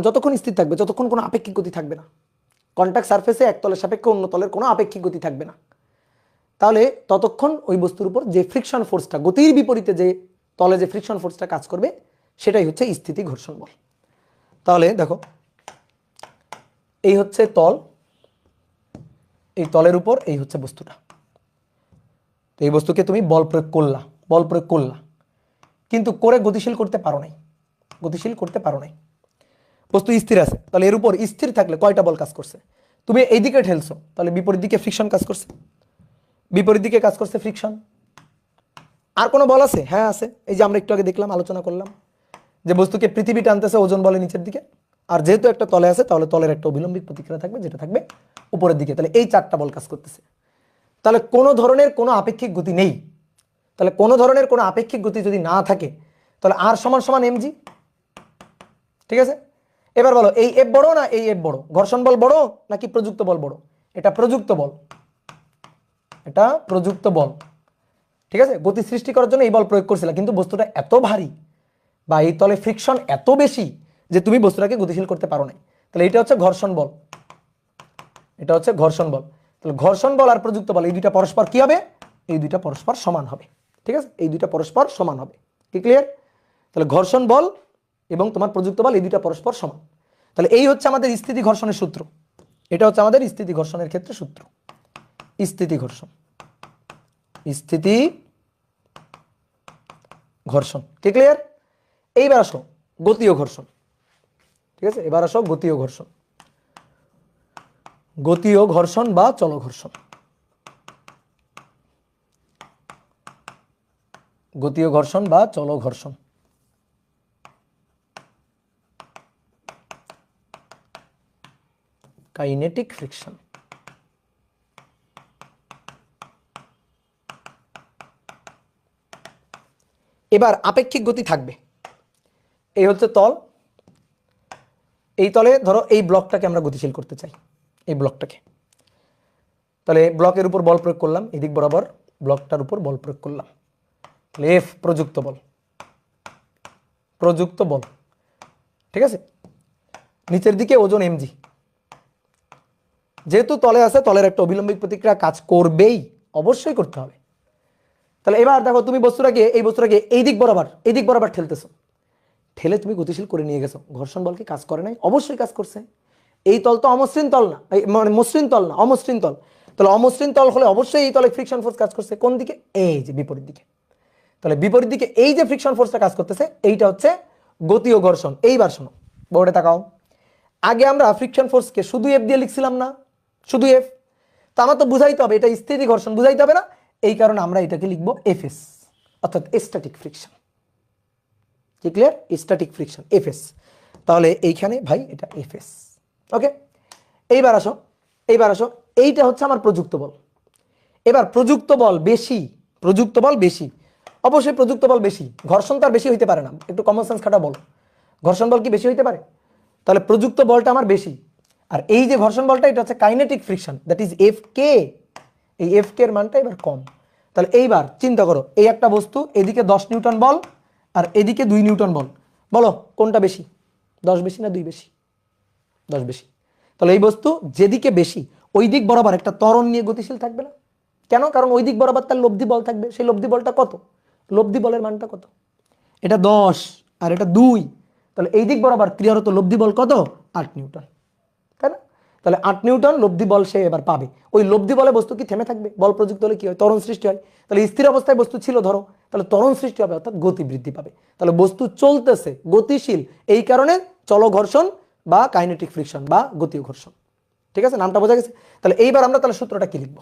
যতক্ষণ স্থির থাকবে, যতক্ষণ কোনো আপেক্ষিক গতি থাকবে না, কন্ট্যাক্ট সারফেসে এক তলের সাপেক্ষে অন্য তলের কোনো আপেক্ষিক গতি থাকবে না, তাহলে ততক্ষণ ওই বস্তুর উপর যে ফ্রিকশন ফোর্সটা, গতির বিপরীতে যে তলে যে ফ্রিকশন ফোর্সটা কাজ করবে সেটাই হচ্ছে স্থিতি ঘর্ষণ বল। তাহলে দেখো, এই হচ্ছে তল, এই তলের উপর এই হচ্ছে বস্তুটা। তো এই বস্তুকে তুমি বল প্রয়োগ করলা, কিন্তু করে গতিশীল করতে পারো নাই, বস্তু স্থির আছে। তাহলে এর উপর স্থির থাকলে কয়টা বল কাজ করছে? তুমি এইদিকে ঠেলছো, তাহলে বিপরীত দিকে ফ্রিকশন কাজ করছে, ফ্রিকশন। আর কোনো বল আছে? হ্যাঁ আছে। এই যে আমরা একটু আগে দেখলাম, আলোচনা করলাম যে বস্তুকে পৃথিবী টানতেছে ওজন বলে নিচের দিকে, আর যেহেতু একটা তলে আছে তাহলে তলের একটা অভিলম্বিক প্রতিক্রিয়া থাকবে যেটা থাকবে উপরের দিকে। তাহলে এই 4টা বল কাজ করতেছে। তাহলে কোনো ধরনের কোনো আপেক্ষিক গতি নেই। তাহলে কোনো ধরনের কোনো আপেক্ষিক গতি যদি না থাকে তাহলে আর সমান সমান mg। ঠিক আছে, এবার বলো এই এফ বড় না এই এফ বড়? ঘর্ষণ বল বড় নাকি প্রযুক্ত বল বড়? এটা প্রযুক্ত বল, ঠিক আছে। গতি সৃষ্টি করার জন্য এই বল প্রয়োগ করছিল, কিন্তু বস্তুটা এত ভারী বা এই তলে ফ্রিকশন এত বেশি যে তুমি বস্তুটাকে গতিশীল করতে পারো নাই। তাহলে এটা হচ্ছে ঘর্ষণ বল, তাহলে ঘর্ষণ বল আর প্রযুক্ত বল এই দুইটা পরস্পর কি হবে? এই দুইটা পরস্পর সমান হবে। ঠিক আছে, এই দুইটা পরস্পর সমান হবে। কি ক্লিয়ার? তাহলে ঘর্ষণ বল এবং তোমার প্রযুক্ত বল এই দুইটা পরস্পর সমান। তাহলে এই হচ্ছে আমাদের স্থিতি ঘর্ষণের সূত্র। এটা হচ্ছে আমাদের স্থিতি ঘর্ষণের ক্ষেত্রে সূত্র। স্থিতি ঘর্ষণ। কি ক্লিয়ার? এইবার আসো গতীয় ঘর্ষণ। ঠিক আছে, এবার আসো গতীয় ঘর্ষণ বা চলঘর্ষণ। গতীয় ঘর্ষণ বা চলঘর্ষণ। Kinetic friction. এবার আপেক্ষিক গতি থাকবে। এই হচ্ছে তল, এই তলে ধরো এই ব্লকটাকে আমরা গতিশীল করতে চাই, এই ব্লকটাকে। তাহলে ব্লকের উপর বল প্রয়োগ করলাম, এদিক বরাবর ব্লকটার উপর বল প্রয়োগ করলাম। তাহলে এফ প্রযুক্ত বল, ঠিক আছে। নিচের দিকে ওজন mg, যেহেতু তলে আছে তলের একটা অভিলম্বিক প্রতিক্রিয়া কাজ করবেই, অবশ্যই করতে হবে। তাহলে এবার দেখো তুমি এই বস্তুটাকে এই দিক বরাবর ঠেলতেছো, ঠেলে তুমি গতিশীল করে নিয়ে গেছো। ঘর্ষণ বল কি কাজ করে নাই? অবশ্যই কাজ করছে। এই তল তো অমসৃণ তল না, মানে মসৃণ তল না, অমসৃণ তল। তাহলে অমসৃণ তল হলে অবশ্যই এই তলে ফ্রিকশন ফোর্স কাজ করছে। কোন দিকে? এই যে বিপরীত দিকে। তাহলে বিপরীত দিকে এই যে ফ্রিকশন ফোর্সটা কাজ করতেছে এইটা হচ্ছে গতীয় ঘর্ষণ। এইবার শোনো, বোর্ডে তাকাও। আগে আমরা ফ্রিকশন ফোর্সকে শুধু এফ দিয়ে লিখছিলাম না, শুধু এফ। তো আমার তো বুঝাইতে হবে এটা স্থিতি ঘর্ষণ, বুঝাইতে হবে না? এই কারণে আমরা এটাকে লিখবো এফএস, অর্থাৎ স্ট্যাটিক ফ্রিকশন। কি ক্লিয়ার? Static friction FS. তাহলে এইখানে ভাই এটা এফএস। ওকে, এইবার আসো এইটা হচ্ছে আমার প্রযুক্ত বল। এবার প্রযুক্ত বল বেশি, অবশ্যই প্রযুক্ত বল বেশি। ঘর্ষণ তো আর বেশি হইতে পারে না, একটু কমন সেন্স খাটা বল। ঘর্ষণ বল কি বেশি হইতে পারে? তাহলে প্রযুক্ত বলটা আমার বেশি, আর এই যে ঘর্ষণ বলটা এটা হচ্ছে kinetic friction, that is F K. এই এফ কে এর মানটা এবার কম। তাহলে এইবার চিন্তা করো, এই একটা বস্তু, এদিকে 10 নিউটন বল আর এদিকে 2 নিউটন বল, বলো কোনটা বেশি? 10 বেশি না 2 বেশি? 10 বেশি। তাহলে এই বস্তু যেদিকে বেশি ওই দিক বরাবর একটা ত্বরণ নিয়ে গতিশীল থাকবে না কেন? কারণ ওই দিক বরাবর তার লব্ধি বল থাকবে। সেই লব্ধি বলটা কত? লব্ধি বলের মানটা কত? এটা 10 আর এটা 2। তাহলে এই দিক বরাবর ক্রিয়ারত লব্ধি বল কত? 8 নিউটন, তাই না? তাহলে 8 নিউটন লব্ধি বল সে এবার পাবে। ওই লব্ধি বলে বস্তু কি থেমে থাকবে? বল প্রযুক্ত হলে কি হয়? ত্বরণ সৃষ্টি হয়। তাহলে স্থির অবস্থায় বস্তু ছিল ধরো, তাহলে ত্বরণ সৃষ্টি হবে, অর্থাৎ গতি বৃদ্ধি পাবে। তাহলে বস্তু চলতেছে, গতিশীল, এই কারণে চলঘর্ষণ বা কাইনেটিক ফ্রিকশন বা গতীয় ঘর্ষণ। ঠিক আছে, নামটা বোঝা গেছে? তাহলে এইবার আমরা তাহলে সূত্রটা কি লিখবো?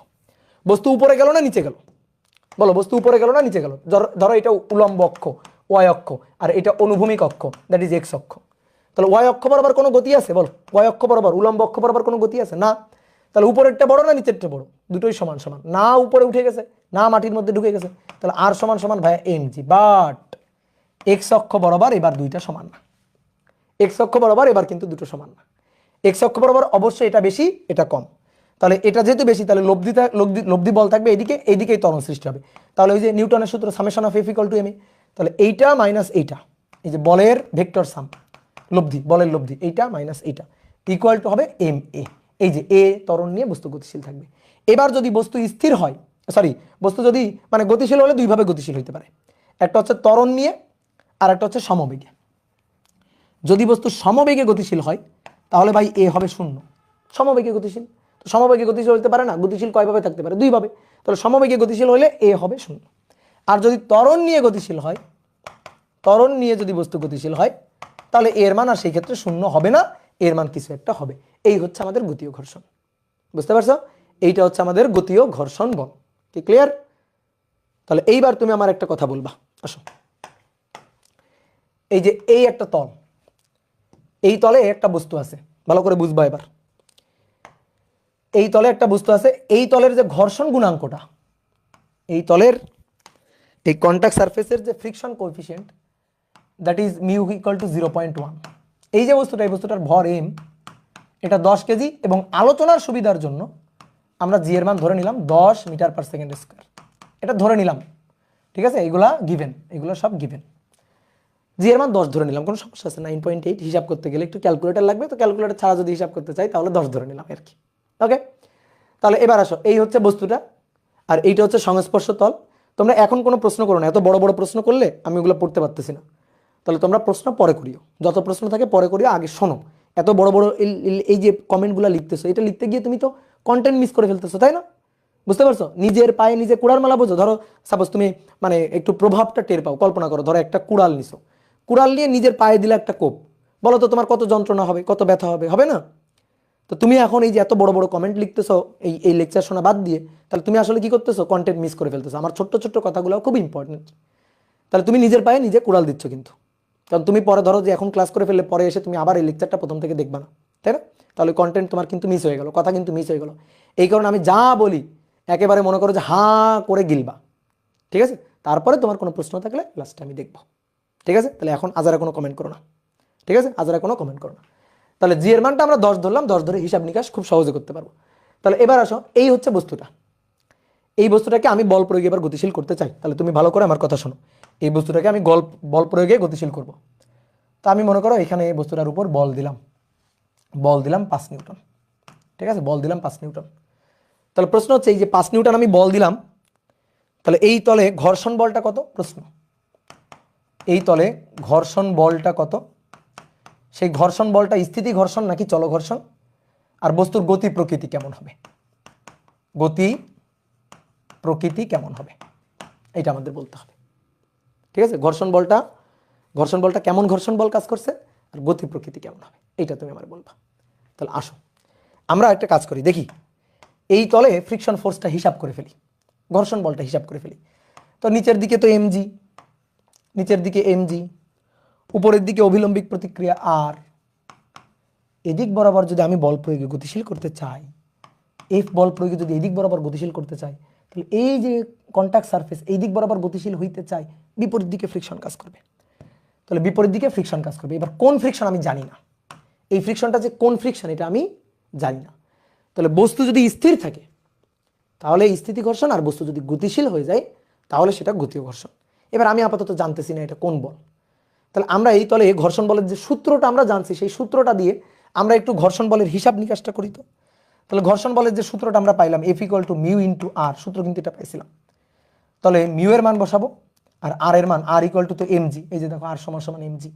বস্তু উপরে গেল না নিচে গেল? বলো, বস্তু উপরে গেল না নিচে গেল? ধরো এটা উলম্ব অক্ষ ওয়াই অক্ষ আর এটা অনুভূমিক অক্ষ, দ্যাট ইজ এক্স অক্ষ। তাহলে ওয়াই অক্ষ বরাবর কোনো গতি আছে? বল, ওয়াই অক্ষ বরাবর, উলম্ব অক্ষ বরাবর কোনো গতি আছে না? তাহলে উপরেরটা বড় না নিচেরটা বড়? দুটোই সমান সমান, না উপরে উঠে গেছে না মাটির মধ্যে ঢুকে গেছে, তাহলে আর সমান সমান ভাইয়া mg। বাট এক্স অক্ষ বরাবর এবার দুইটা সমান না, এক্স অক্ষ বরাবর এবার কিন্তু দুটো সমান না। এক্স অক্ষ বরাবর অবশ্যই এটা বেশি এটা কম, তাহলে এটা যেহেতু বেশি তাহলে লব্ধি বল থাকবে এদিকে, এইদিকেই ত্বরণ সৃষ্টি হবে। তাহলে ওই যে নিউটনের সূত্র summation of F equal to M A, তাহলে এইটা মাইনাস এইটা, এই যে বলের ভেক্টর সাম লব্ধি, বলের লব্ধি এইটা মাইনাস এইটা ইকুয়াল টু হবে এম এ। এই যে এ ত্বরণ নিয়ে বস্তু গতিশীল থাকবে। এবার যদি বস্তু স্থির হয়, সরি বস্তু যদি মানে গতিশীল হলে দুইভাবে গতিশীল হইতে পারে, একটা হচ্ছে ত্বরণ নিয়ে আর একটা হচ্ছে সমবেগে। যদি বস্তু সমবেগে গতিশীল হয় তাহলে ভাই এ হবে শূন্য। সমবেগে গতিশীল, তো সমবেগে গতিশীল হতে পারে না, গতিশীল কয়ভাবে থাকতে পারে? দুইভাবে, তাহলে সমবেগে গতিশীল হলে এ হবে শূন্য। আর যদি ত্বরণ নিয়ে গতিশীল হয়, ত্বরণ নিয়ে যদি বস্তু গতিশীল হয় তাহলে এর মান আর সেই ক্ষেত্রে শূন্য হবে না, এর মান কিছু একটা হবে। এই হচ্ছে আমাদের গতীয় ঘর্ষণ, বুঝতে পারছো? এইটা হচ্ছে আমাদের গতীয় ঘর্ষণ বল। কি ক্লিয়ার? তাহলে এইবার তুমি আমার একটা কথা বলবা, আসো। এই যে এই একটা তল, এই তলে একটা বস্তু আছে, ভালো করে বুঝবা এবার। এই তলে একটা বস্তু আছে, এই তলের যে ঘর্ষণ গুণাঙ্কটা, এই তলের এই কন্টাক্ট সারফেসের যে friction coefficient that is mu equal two 0.1। এই যে বস্তুটা, এই বস্তুটার ভর এম, এটা 10 কেজি, এবং আলোচনার সুবিধার জন্য আমরা জি এর মান ধরে নিলাম 10 মিটার পার সেকেন্ড স্কয়ার, এটা ধরে নিলাম, ঠিক আছে? এগুলা গিভেন, এগুলো সব গিভেন। জি এর মান 10 ধরে নিলাম, কোনো সমস্যা আছে? 9.8 হিসাব করতে গেলে একটু ক্যালকুলেটর লাগবে, তো ক্যালকুলেটর ছাড়া যদি হিসাব করতে চাই তাহলে 10 ধরে নিলাম আর কি। ওকে, তাহলে এবার আসো, এই হচ্ছে বস্তুটা আর এইটা হচ্ছে সংস্পর্শ তল। তোমরা এখন কোনো প্রশ্ন করো না, এত বড় বড় প্রশ্ন করলে আমি ওগুলো পড়তে পারতেছি না, তাহলে তোমরা প্রশ্ন পরে করিও, যত প্রশ্ন থাকে পরে করিও, আগে শোনো। এত বড় বড় এই যে কমেন্টগুলো লিখতেছো, এটা লিখতে গিয়ে তুমি তো কন্টেন্ট মিস করে ফেলতেছো, তাই না? বুঝতে পারছো? নিজের পায়ে নিজে কুড়াল মালা বোঝো। ধরো সাপোজ তুমি মানে একটু প্রভাবটা টের পাও, কল্পনা করো, ধরো একটা কুড়াল নিছো, কুড়াল নিয়ে নিজের পায়ে দিলে একটা কোপ, বলো তো তোমার কত যন্ত্রণা হবে, কত ব্যথা হবে, হবে না? তো তুমি এখন এই যে এত বড় বড় কমেন্ট লিখতেছো এই লেকচার শোনা বাদ দিয়ে, তাহলে তুমি আসলে কি করতেছো? কন্টেন্ট মিস করে ফেলতেছো। আমার ছোট্ট ছোট্ট কথাগুলো খুব ইম্পর্টেন্ট। তাহলে তুমি নিজের পায়ে নিজে কুড়াল দিচ্ছ কিন্তু, কারণ তুমি পরে ধরো যে এখন ক্লাস করে ফেললে পরে এসে তুমি আবার এই লেকচারটা প্রথম থেকে দেখবা না, তাই না? তাহলে কন্টেন্ট তোমার কিন্তু মিস হয়ে গেল, কথা কিন্তু মিস হয়ে গেল। এই কারণে আমি যা বলি একেবারে মনে করো যে হাঁ করে গিলবা, ঠিক আছে? তারপরে তোমার কোনো প্রশ্ন থাকলে লাস্টে আমি দেখবো, ঠিক আছে? তাহলে এখন আজারা কোনো কমেন্ট করো না, ঠিক আছে? আজারা কোনো কমেন্ট করো না। তাহলে জি এর মানটা আমরা 10 ধরলাম, 10 ধরে হিসাব নিকাশ খুব সহজে করতে পারবো। তাহলে এবার আসো, এই হচ্ছে বস্তুটা, এই বস্তুটাকে আমি বল প্রয়োগে এবার গতিশীল করতে চাই। তাহলে তুমি ভালো করে আমার কথা শোনো, এই বস্তুটাকে আমি বল প্রয়োগে গতিশীল করব। তা আমি মনে করো এখানে এই বস্তুটার উপর বল দিলাম 5 নিউটন, ঠিক আছে? বল দিলাম 5 নিউটন। তাহলে প্রশ্ন হচ্ছে এই যে 5 নিউটন আমি বল দিলাম, তাহলে এই তলে ঘর্ষণ বলটা কত? প্রশ্ন, এই তলে ঘর্ষণ বলটা কত? সেই ঘর্ষণ বলটা স্থিতি ঘর্ষণ নাকি চল ঘর্ষণ? আর বস্তুর গতি প্রকৃতি কেমন হবে? গতি প্রকৃতি কেমন হবে এটা আমাদের বলতে হবে, ঠিক আছে? ঘর্ষণ বলটা কেমন ঘর্ষণ বল কাজ করছে আর গতি প্রকৃতি কেমন হবে এইটা তুমি আমার বলবা। তাহলে আসো আমরা একটা কাজ করি, দেখি এই তলে ফ্রিকশন ফোর্সটা হিসাব করে ফেলি, ঘর্ষণ বলটা হিসাব করে ফেলি। তো নিচের দিকে তো এমজি, নিচের দিকে এমজি, উপরের দিকে অভিলম্বিক প্রতিক্রিয়া আর, এদিক বরাবর যদি আমি বল প্রয়োগে গতিশীল করতে চাই, এফ বল প্রয়োগে যদি এদিক বরাবর গতিশীল করতে চাই, তাহলে এই যে কন্টাক্ট সারফেস এই দিক বরাবর গতিশীল হইতে চাই, বিপরীত দিকে ফ্রিকশন কাজ করবে। তাহলে বিপরীত দিকে ফ্রিকশন কাজ করবে। এবার কোন ফ্রিকশন আমি জানি না, এই ফ্রিকশনটা যে কোন ফ্রিকশন এটা আমি জানি না। তাহলে বস্তু যদি স্থির থাকে তাহলে স্থিতি ঘর্ষণ, আর বস্তু যদি গতিশীল হয়ে যায় তাহলে সেটা গতীয় ঘর্ষণ। এবার আমি আপাতত জানতেছি না এটা কোন বল। তাহলে আমরা এই তলে ঘর্ষণ বলের যে সূত্রটা আমরা জানছি, সেই সূত্রটা দিয়ে আমরা একটু ঘর্ষণ বলের হিসাব নিকাশটা করি। তো তাহলে ঘর্ষণ বলের যে সূত্রটা আমরা পাইলাম F equal to mu into R, সূত্র কিন্তু এটা পাইছিলাম। তাহলে মিউ এর মান বসাবো আর আর এর মান, আর ইকুয়াল টু তো এমজি, এই যে দেখো আর সমান সমান এমজি,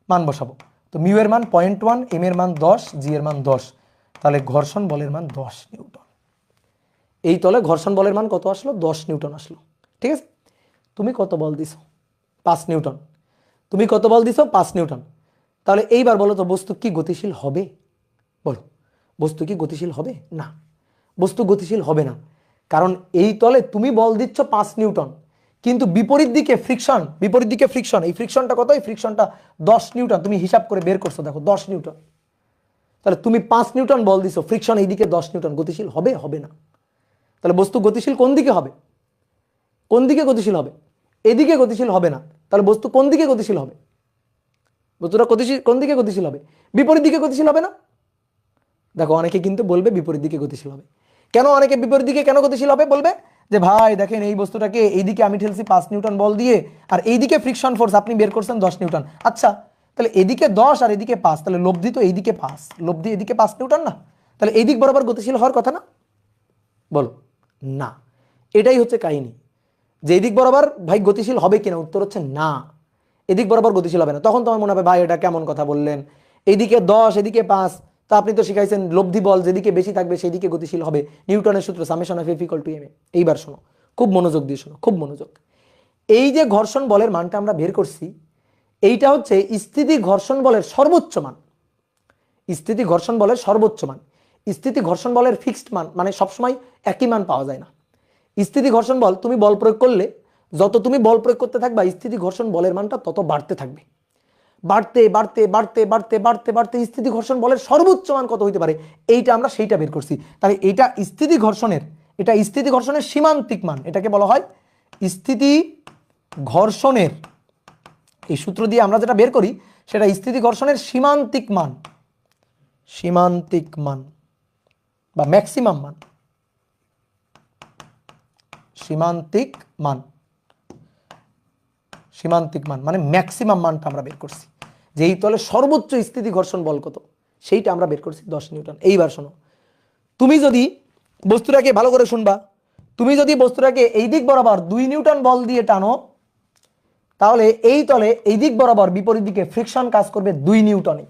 মান বসাবো। তো মিউ এর মান 0.1, এম এর মান 10, জি এর মান 10, তাহলে ঘর্ষণ বলের মান 10 নিউটন। এই তলে ঘর্ষণ বলের মান কত আসলো? 10 নিউটন আসলো, ঠিক আছে? তুমি কত বল দিছো? 5 নিউটন। তুমি কত বল দিছো? 5 নিউটন। তাহলে এইবার বলো তো বস্তু কি গতিশীল হবে? বলো, বস্তু কি গতিশীল হবে? না, বস্তু গতিশীল হবে না। কারণ এই তলে তুমি বল দিচ্ছ 5 নিউটন, কিন্তু বিপরীত দিকে ফ্রিকশন, এই ফ্রিকশনটা কত? এই ফ্রিকশনটা 10 নিউটন। তুমি হিসাব করে বের করছো, দেখো 10 নিউটন। তাহলে তুমি 5 নিউটন বল দিছো, ফ্রিকশন এইদিকে 10 নিউটন, গতিশীল হবে? হবে না। তাহলে বস্তু গতিশীল কোন দিকে হবে? কোন দিকে গতিশীল হবে? এদিকে গতিশীল হবে না। তাহলে বস্তু কোন দিকে গতিশীল হবে? বস্তুটা গতিশীল কোন দিকে গতিশীল হবে? বিপরীত দিকে গতিশীল হবে না? দেখো অনেকে কিন্তু বলবে বিপরীত দিকে গতিশীল হবে। কেন অনেকে বিপরীত দিকে কেন গতিশীল হবে বলবে? যে ভাই দেখেন এই বস্তুটাকে এইদিকে আমি ঠেলছি 5 নিউটন বল দিয়ে, আর এইদিকে ফ্রিকশন ফোর্স আপনি বের করছেন 10 নিউটন। আচ্ছা তাহলে এদিকে 10 আর এদিকে 5, তাহলে লব্ধি তো এইদিকে 5, লব্ধি এদিকে 5 নিউটন না? তাহলে এই দিক বরাবর গতিশীল হওয়ার কথা না? বলো না। এটাই হচ্ছে কাহিনী, যে এদিক বরাবর ভাই গতিশীল হবে কিনা, উত্তর হচ্ছে না, এদিক বরাবর গতিশীল হবে না। তখন তোমার মনে হবে ভাই এটা কেমন কথা বললেন, এইদিকে 10 এদিকে 5, তা আপনি তো শিখাইছেন লব্ধি বল যেদিকে বেশি থাকবে সেদিকে গতিশীল হবে, নিউটনের সূত্র summation of F equal to M A. এইবার শোনো, খুব মনোযোগ দিয়ে শোনো, খুব মনোযোগ। এই যে ঘর্ষণ বলের মানটা আমরা বের করছি, এইটা হচ্ছে স্থিতি ঘর্ষণ বলের সর্বোচ্চ মান। স্থিতি ঘর্ষণ বলের সর্বোচ্চ মান। স্থিতি ঘর্ষণ বলের ফিক্সড মান মানে সবসময় একই মান পাওয়া যায় না। স্থিতি ঘর্ষণ বল তুমি বল প্রয়োগ করলে, যত তুমি বল প্রয়োগ করতে থাকবা স্থিতি ঘর্ষণ বলের মানটা তত বাড়তে থাকবে, বাড়তে বাড়তে বাড়তে বাড়তে বাড়তে বাড়তে স্থিতি ঘর্ষণ বলের সর্বোচ্চ মান কত হইতে পারে, এইটা আমরা সেইটা বের করছি। তাহলে এটা স্থিতি ঘর্ষণের, এটা স্থিতি ঘর্ষণের সীমান্তিক মান, এটাকে বলা হয় স্থিতি ঘর্ষণের, এই সূত্র দিয়ে আমরা যেটা বের করি সেটা স্থিতি ঘর্ষণের সীমান্তিক মান, সীমান্তিক মান বা ম্যাক্সিমাম মান, সীমান্তিক মান, সীমান্তিক মান মানে ম্যাক্সিমাম মানটা আমরা বের করছি, যে এই তলে সর্বোচ্চ স্থিতি ঘর্ষণ বল কত সেইটা আমরা বের করছি 10 নিউটন। এইবার শোনো, তুমি যদি বস্তুটাকে ভালো করে শুনবা, তুমি যদি বস্তুটাকে এই দিক বরাবর 2 নিউটন বল দিয়ে টানো, তাহলে এই তলে এই দিক বরাবর বিপরীত দিকে ফ্রিকশন কাজ করবে 2 নিউটনে,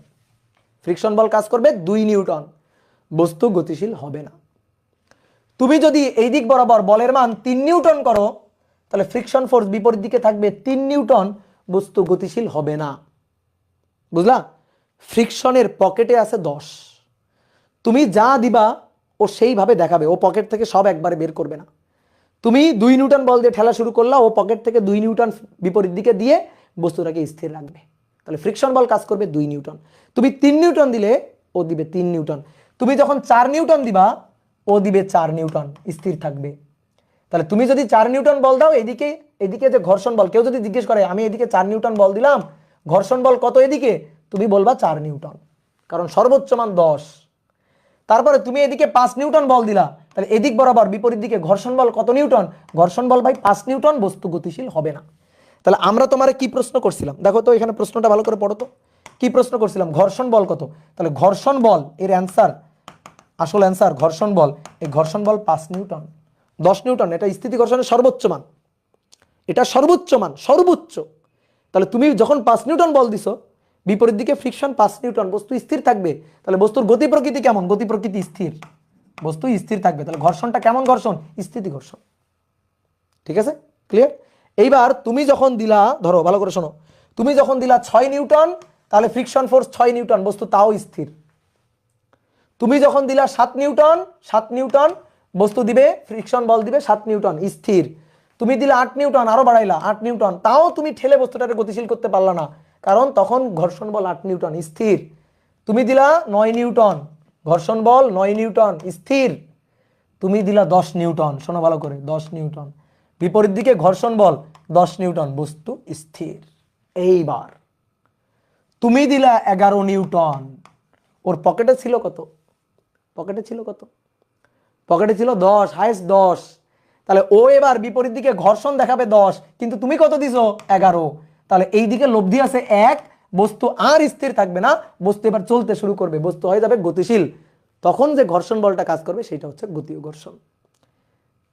ফ্রিকশন বল কাজ করবে 2 নিউটন, বস্তু গতিশীল হবে না। তুমি যদি এই দিক বরাবর বলের মান 3 নিউটন করো, তাহলে ফ্রিকশন ফোর্স বিপরীত দিকে থাকবে 3 নিউটন, বস্তু গতিশীল হবে না। বুঝলা? ফ্রিকশনের পকেটে আছে 10, তুমি যা দিবা ও সেইভাবে দেখাবে, ও পকেট থেকে সব একবারে বের করবে না। তুমি 2 নিউটন বল দিয়ে ঠেলা শুরু করলা, ও পকেট থেকে 2 নিউটন বিপরীত দিকে দিয়ে বস্তুটাকে স্থির রাখবে, তাহলে ফ্রিকশন বল কাজ করবে 2 নিউটন। তুমি 3 নিউটন দিলে ও দিবে 3 নিউটন, তুমি যখন 4 নিউটন দিবা ও দিবে 4 নিউটন, স্থির থাকবে। তাহলে তুমি যদি 4 নিউটন বল দাও এদিকে, এদিকে যে ঘর্ষণ বল, কেউ যদি জিজ্ঞেস করে আমি এদিকে 4 নিউটন বল দিলাম, ঘর্ষণ বল কত এদিকে, তুমি বলবা 4 নিউটন, কারণ সর্বোচ্চ মান 10। তারপরে তুমি এদিকে 5 নিউটন বল দিলা, তাহলে এদিক বরাবর বিপরীত দিকে ঘর্ষণ বল কত নিউটন, ঘর্ষণ বল ভাই 5 নিউটন, বস্তু গতিশীল হবে না। তাহলে আমরা তোমারে কি প্রশ্ন করছিলাম, দেখো তো এখানে প্রশ্নটা ভালো করে পড়ো তো, কি প্রশ্ন করছিলাম, ঘর্ষণ বল কত, তাহলে ঘর্ষণ বল এর অ্যান্সার, আসল অ্যান্সার ঘর্ষণ বল, এই ঘর্ষণ বল 5 নিউটন, 10 নিউটন, এটা স্থিতি ঘর্ষণের সর্বোচ্চ মান, এটা সর্বোচ্চ মান, সর্বোচ্চ। তাহলে তুমি যখন 5 নিউটন বল দিছো, বিপরীত দিকে ফ্রিকশন 5 নিউটন, বস্তু স্থির থাকবে। তাহলে বস্তুর গতি প্রকৃতি কেমন, গতি প্রকৃতি স্থির, বস্তু স্থির থাকবে। তাহলে ঘর্ষণটা কেমন ঘর্ষণ, স্থিতি ঘর্ষণ। ঠিক আছে, ক্লিয়ার? এইবার তুমি যখন দিলা, ধরো ভালো করে শোনো, তুমি যখন দিলা 6 নিউটন, তাহলে ফ্রিকশন ফোর্স 6 নিউটন, বস্তু তাও স্থির। তুমি যখন দিলা 7 নিউটন, 7 নিউটন, বস্তু দিবে ফ্রিকশন বল দিবে 7 নিউটন, স্থির। তুমি দিলে 8 নিউটন, আরো বাড়াইলা 8 নিউটন, তাও তুমি ঠেলে বস্তুটাকে গতিশীল করতে পারলা না, কারণ তখন ঘর্ষণ বল 8 নিউটন, স্থির। তুমি দিলা 9 নিউটন, ঘর্ষণ বল 9 নিউটন, স্থির। তুমি দিলা 10 নিউটন, শোনো ভালো করে, 10 নিউটন, বিপরীত দিকে ঘর্ষণ বল 10 নিউটন, বস্তু স্থির। এইবার তুমি দিলা 11 নিউটন, ওর পকেটে ছিল কত, পকেটে ছিল কত, পকেটে ছিল 10, হাইস্ট 10। তাহলে ও এবার বিপরীত দিকে ঘর্ষণ দেখাবে 10, কিন্তু তুমি কত দিছো, 11। তাহলে এই দিকে লব্ধি আছে 1, বস্তু আর স্থির থাকবে না, বস্তু এবার চলতে শুরু করবে, বস্তু হয়ে যাবে গতিশীল। তখন যে ঘর্ষণ বলটা কাজ করবে সেটা হচ্ছে গতীয় ঘর্ষণ।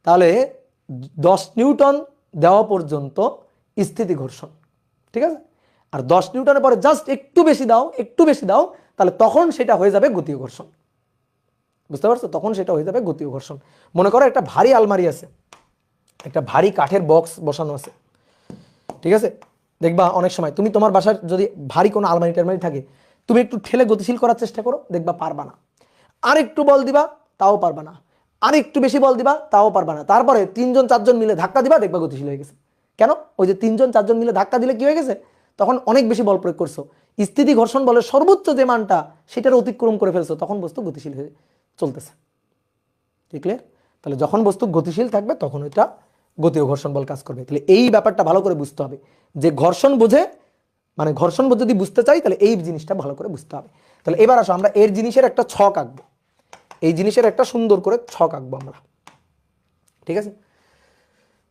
তাহলে 10 নিউটন দেওয়া পর্যন্ত স্থিতি ঘর্ষণ, ঠিক আছে? আর 10 নিউটনের পরে জাস্ট একটু বেশি দাও, একটু বেশি দাও, তাহলে তখন সেটা হয়ে যাবে গতীয় ঘর্ষণ। বুঝতে পারছো? তখন সেটা হয়ে যাবে গতীয় ঘর্ষণ। মনে করো একটা ভারী আলমারি আছে, একটা ভারী কাঠের বক্স বসানো আছে, ঠিক আছে? দেখবা অনেক সময় তুমি তোমার বাসার যদি ভারী কোনো আলমারি টালমারি থাকে, তুমি একটু ঠেলে গতিশীল করার চেষ্টা করো, দেখবা পারবা না। আর একটু বল দিবা, তাও পারবা না। আর একটু বেশি বল দিবা, তাও পারবা না। তারপরে 3জন 4জন মিলে ধাক্কা দিবা, দেখবা গতিশীল হয়ে গেছে। কেন? ওই যে 3জন 4জন মিলে ধাক্কা দিলে কি হয়ে গেছে, তখন অনেক বেশি বল প্রয়োগ করছো, স্থিতি ঘর্ষণ বলের সর্বোচ্চ যে মানটা সেটার অতিক্রম করে ফেলছো, তখন বস্তু গতিশীল হয়ে চলতেছে। ঠিক ক্লিয়ার? তাহলে যখন বস্তু গতিশীল থাকবে তখন এটা গতীয় ঘর্ষণ বল কাজ করবে। তাহলে এই ব্যাপারটা ভালো করে বুঝতে হবে যে ঘর্ষণ বোঝে, মানে ঘর্ষণ বোঝ যদি বুঝতে চাই তাহলে এই জিনিসটা ভালো করে বুঝতে হবে। তাহলে এবার আসো আমরা এর জিনিসের একটা ছক আঁকবো, এই জিনিসের একটা সুন্দর করে ছক আঁকবো আমরা। ঠিক আছে?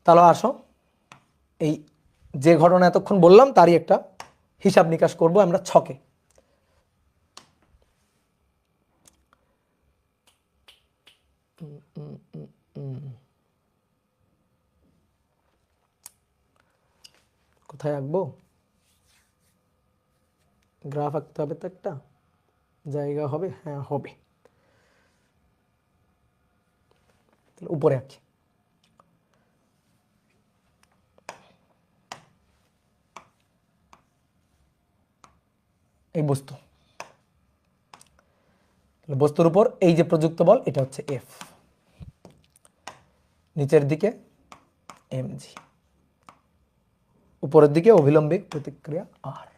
তাহলে আসো এই যে ঘটনা এতক্ষণ বললাম তারই একটা হিসাব নিকাশ করব আমরা ছকে। কোথায় আঁকবো? গ্রাফ আঁকতে হবে তো, একটা জায়গা হবে, হ্যাঁ হবে। উপরে আঁকি। এই বস্তু, বস্তুর উপর এই যে প্রযুক্ত বল এটা হচ্ছে এফ, নিচের দিকে এমজি, উপরের দিকে অভিলম্বিক প্রতিক্রিয়া আর।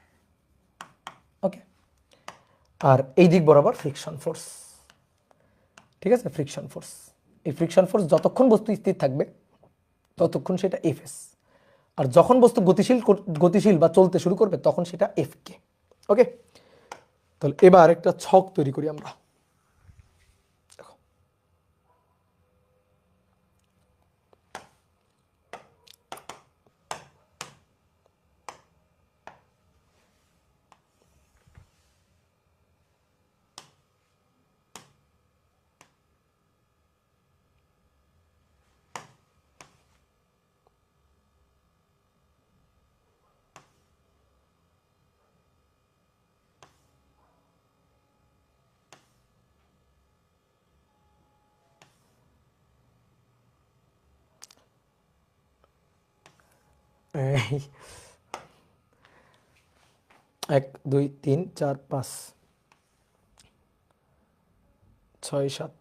ওকে, আর এই দিক বরাবর ফ্রিকশন ফোর্স। ঠিক আছে, ফ্রিকশন ফোর্স। এই ফ্রিকশন ফোর্স যতক্ষণ বস্তু স্থির থাকবে ততক্ষণ সেটা এফএস, আর যখন বস্তু গতিশীল বা চলতে শুরু করবে তখন সেটা এফ কে। ওকে, তাহলে এবার একটা ছক তৈরি করি আমরা। এই 1 2 3 4 5 6 7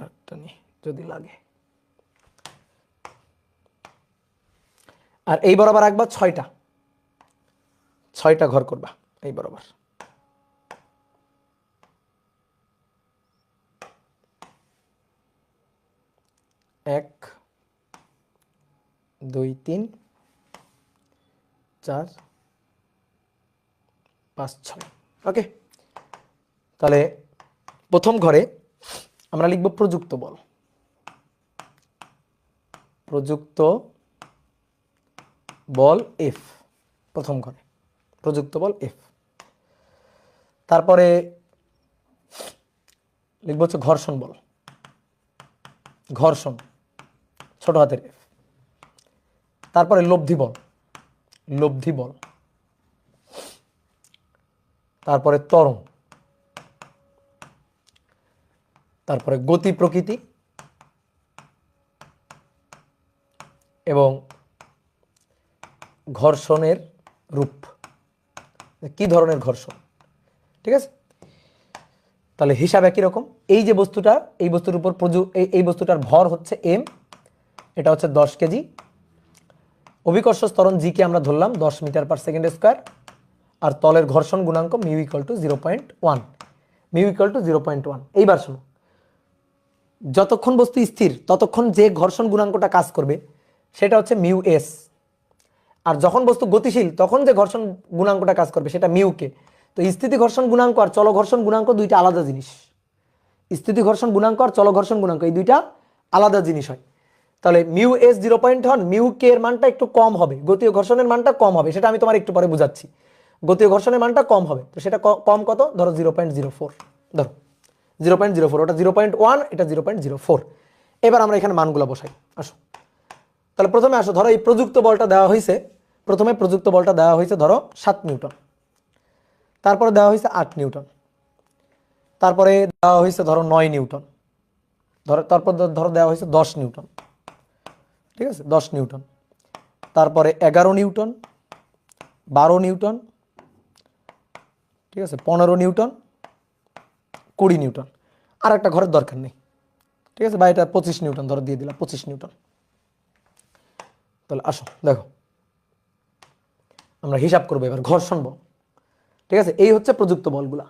একটা নি যদি লাগে, আর এই বরাবর রাখবা 6টা ঘর করবা এই বরাবর। 1 2 3 4 5 6। ওকে, তাহলে প্রথম ঘরে আমরা লিখব প্রযুক্ত বল, প্রযুক্ত বল এফ। প্রথম ঘরে প্রযুক্ত বল এফ। তারপরে লিখব হচ্ছে ঘর্ষণ বল, ঘর্ষণ ছোট হাতের এফ। তারপরে লব্ধি বল, লব্ধি বল। তারপরে ত্বরণ, তারপরে গতি প্রকৃতি এবং ঘর্ষণের রূপ, কি ধরনের ঘর্ষণ। ঠিক আছে, তাহলে হিসাব একই রকম। এই যে বস্তুটা, এই বস্তুর উপর এই বস্তুটার ভর হচ্ছে এম, এটা হচ্ছে 10 কেজি। অভিকর্ষ ত্বরণ জি কে আমরা ধরলাম 10 মিটার পার সেকেন্ড স্কোয়ার, আর তলের ঘর্ষণ গুণাঙ্ক mu equal two 0.1, mu equal two 0.1। এইবার শোনো, যতক্ষণ বস্তু স্থির ততক্ষণ যে ঘর্ষণ গুণাঙ্কটা কাজ করবে সেটা হচ্ছে মিউ এস, আর যখন বস্তু গতিশীল তখন যে ঘর্ষণ গুণাঙ্কটা কাজ করবে সেটা মিউ কে। তো স্থিতি ঘর্ষণ গুণাঙ্ক আর চল ঘর্ষণ গুণাঙ্ক দুইটা আলাদা জিনিস। স্থিতি ঘর্ষণ গুণাঙ্ক আর চল ঘর্ষণ গুণাঙ্ক এই দুইটা আলাদা জিনিস হয়। তাহলে মিউ এস 0.1, মিউ কে এর মানটা একটু কম হবে, গতীয় ঘর্ষণের মানটা কম হবে, সেটা আমি তোমার একটু পরে বুঝাচ্ছি। গতীয় ঘর্ষণের মানটা কম হবে, তো সেটা কম কত, ধরো 0.04, ধরো 0.04, ওটা 0.1, এটা 0.04। এবার আমরা এখানে মানগুলো বসাই। আসো, তাহলে প্রথমে আসো, ধরো এই প্রযুক্ত বলটা দেওয়া হয়েছে, প্রথমে প্রযুক্ত বলটা দেওয়া হয়েছে ধরো 7 নিউটন, তারপরে দেওয়া হয়েছে 8 নিউটন, তারপরে দেওয়া হয়েছে ধরো 9 নিউটন, তারপর ধরো দেওয়া হয়েছে 10 নিউটন। ঠিক আছে, 10 নিউটন, তারপরে 11 নিউটন, 12 নিউটন, ঠিক আছে, 15 নিউটন, 20 নিউটন। আর একটা ঘরের দরকার নেই, ঠিক আছে, বা এটা 25 নিউটন ধরো দিয়ে দিলাম, 25 নিউটন। তাহলে আসো দেখো আমরা হিসাব করবো এবার ঘর্ষণ বল। ঠিক আছে, এই হচ্ছে প্রযুক্ত বলগুলা,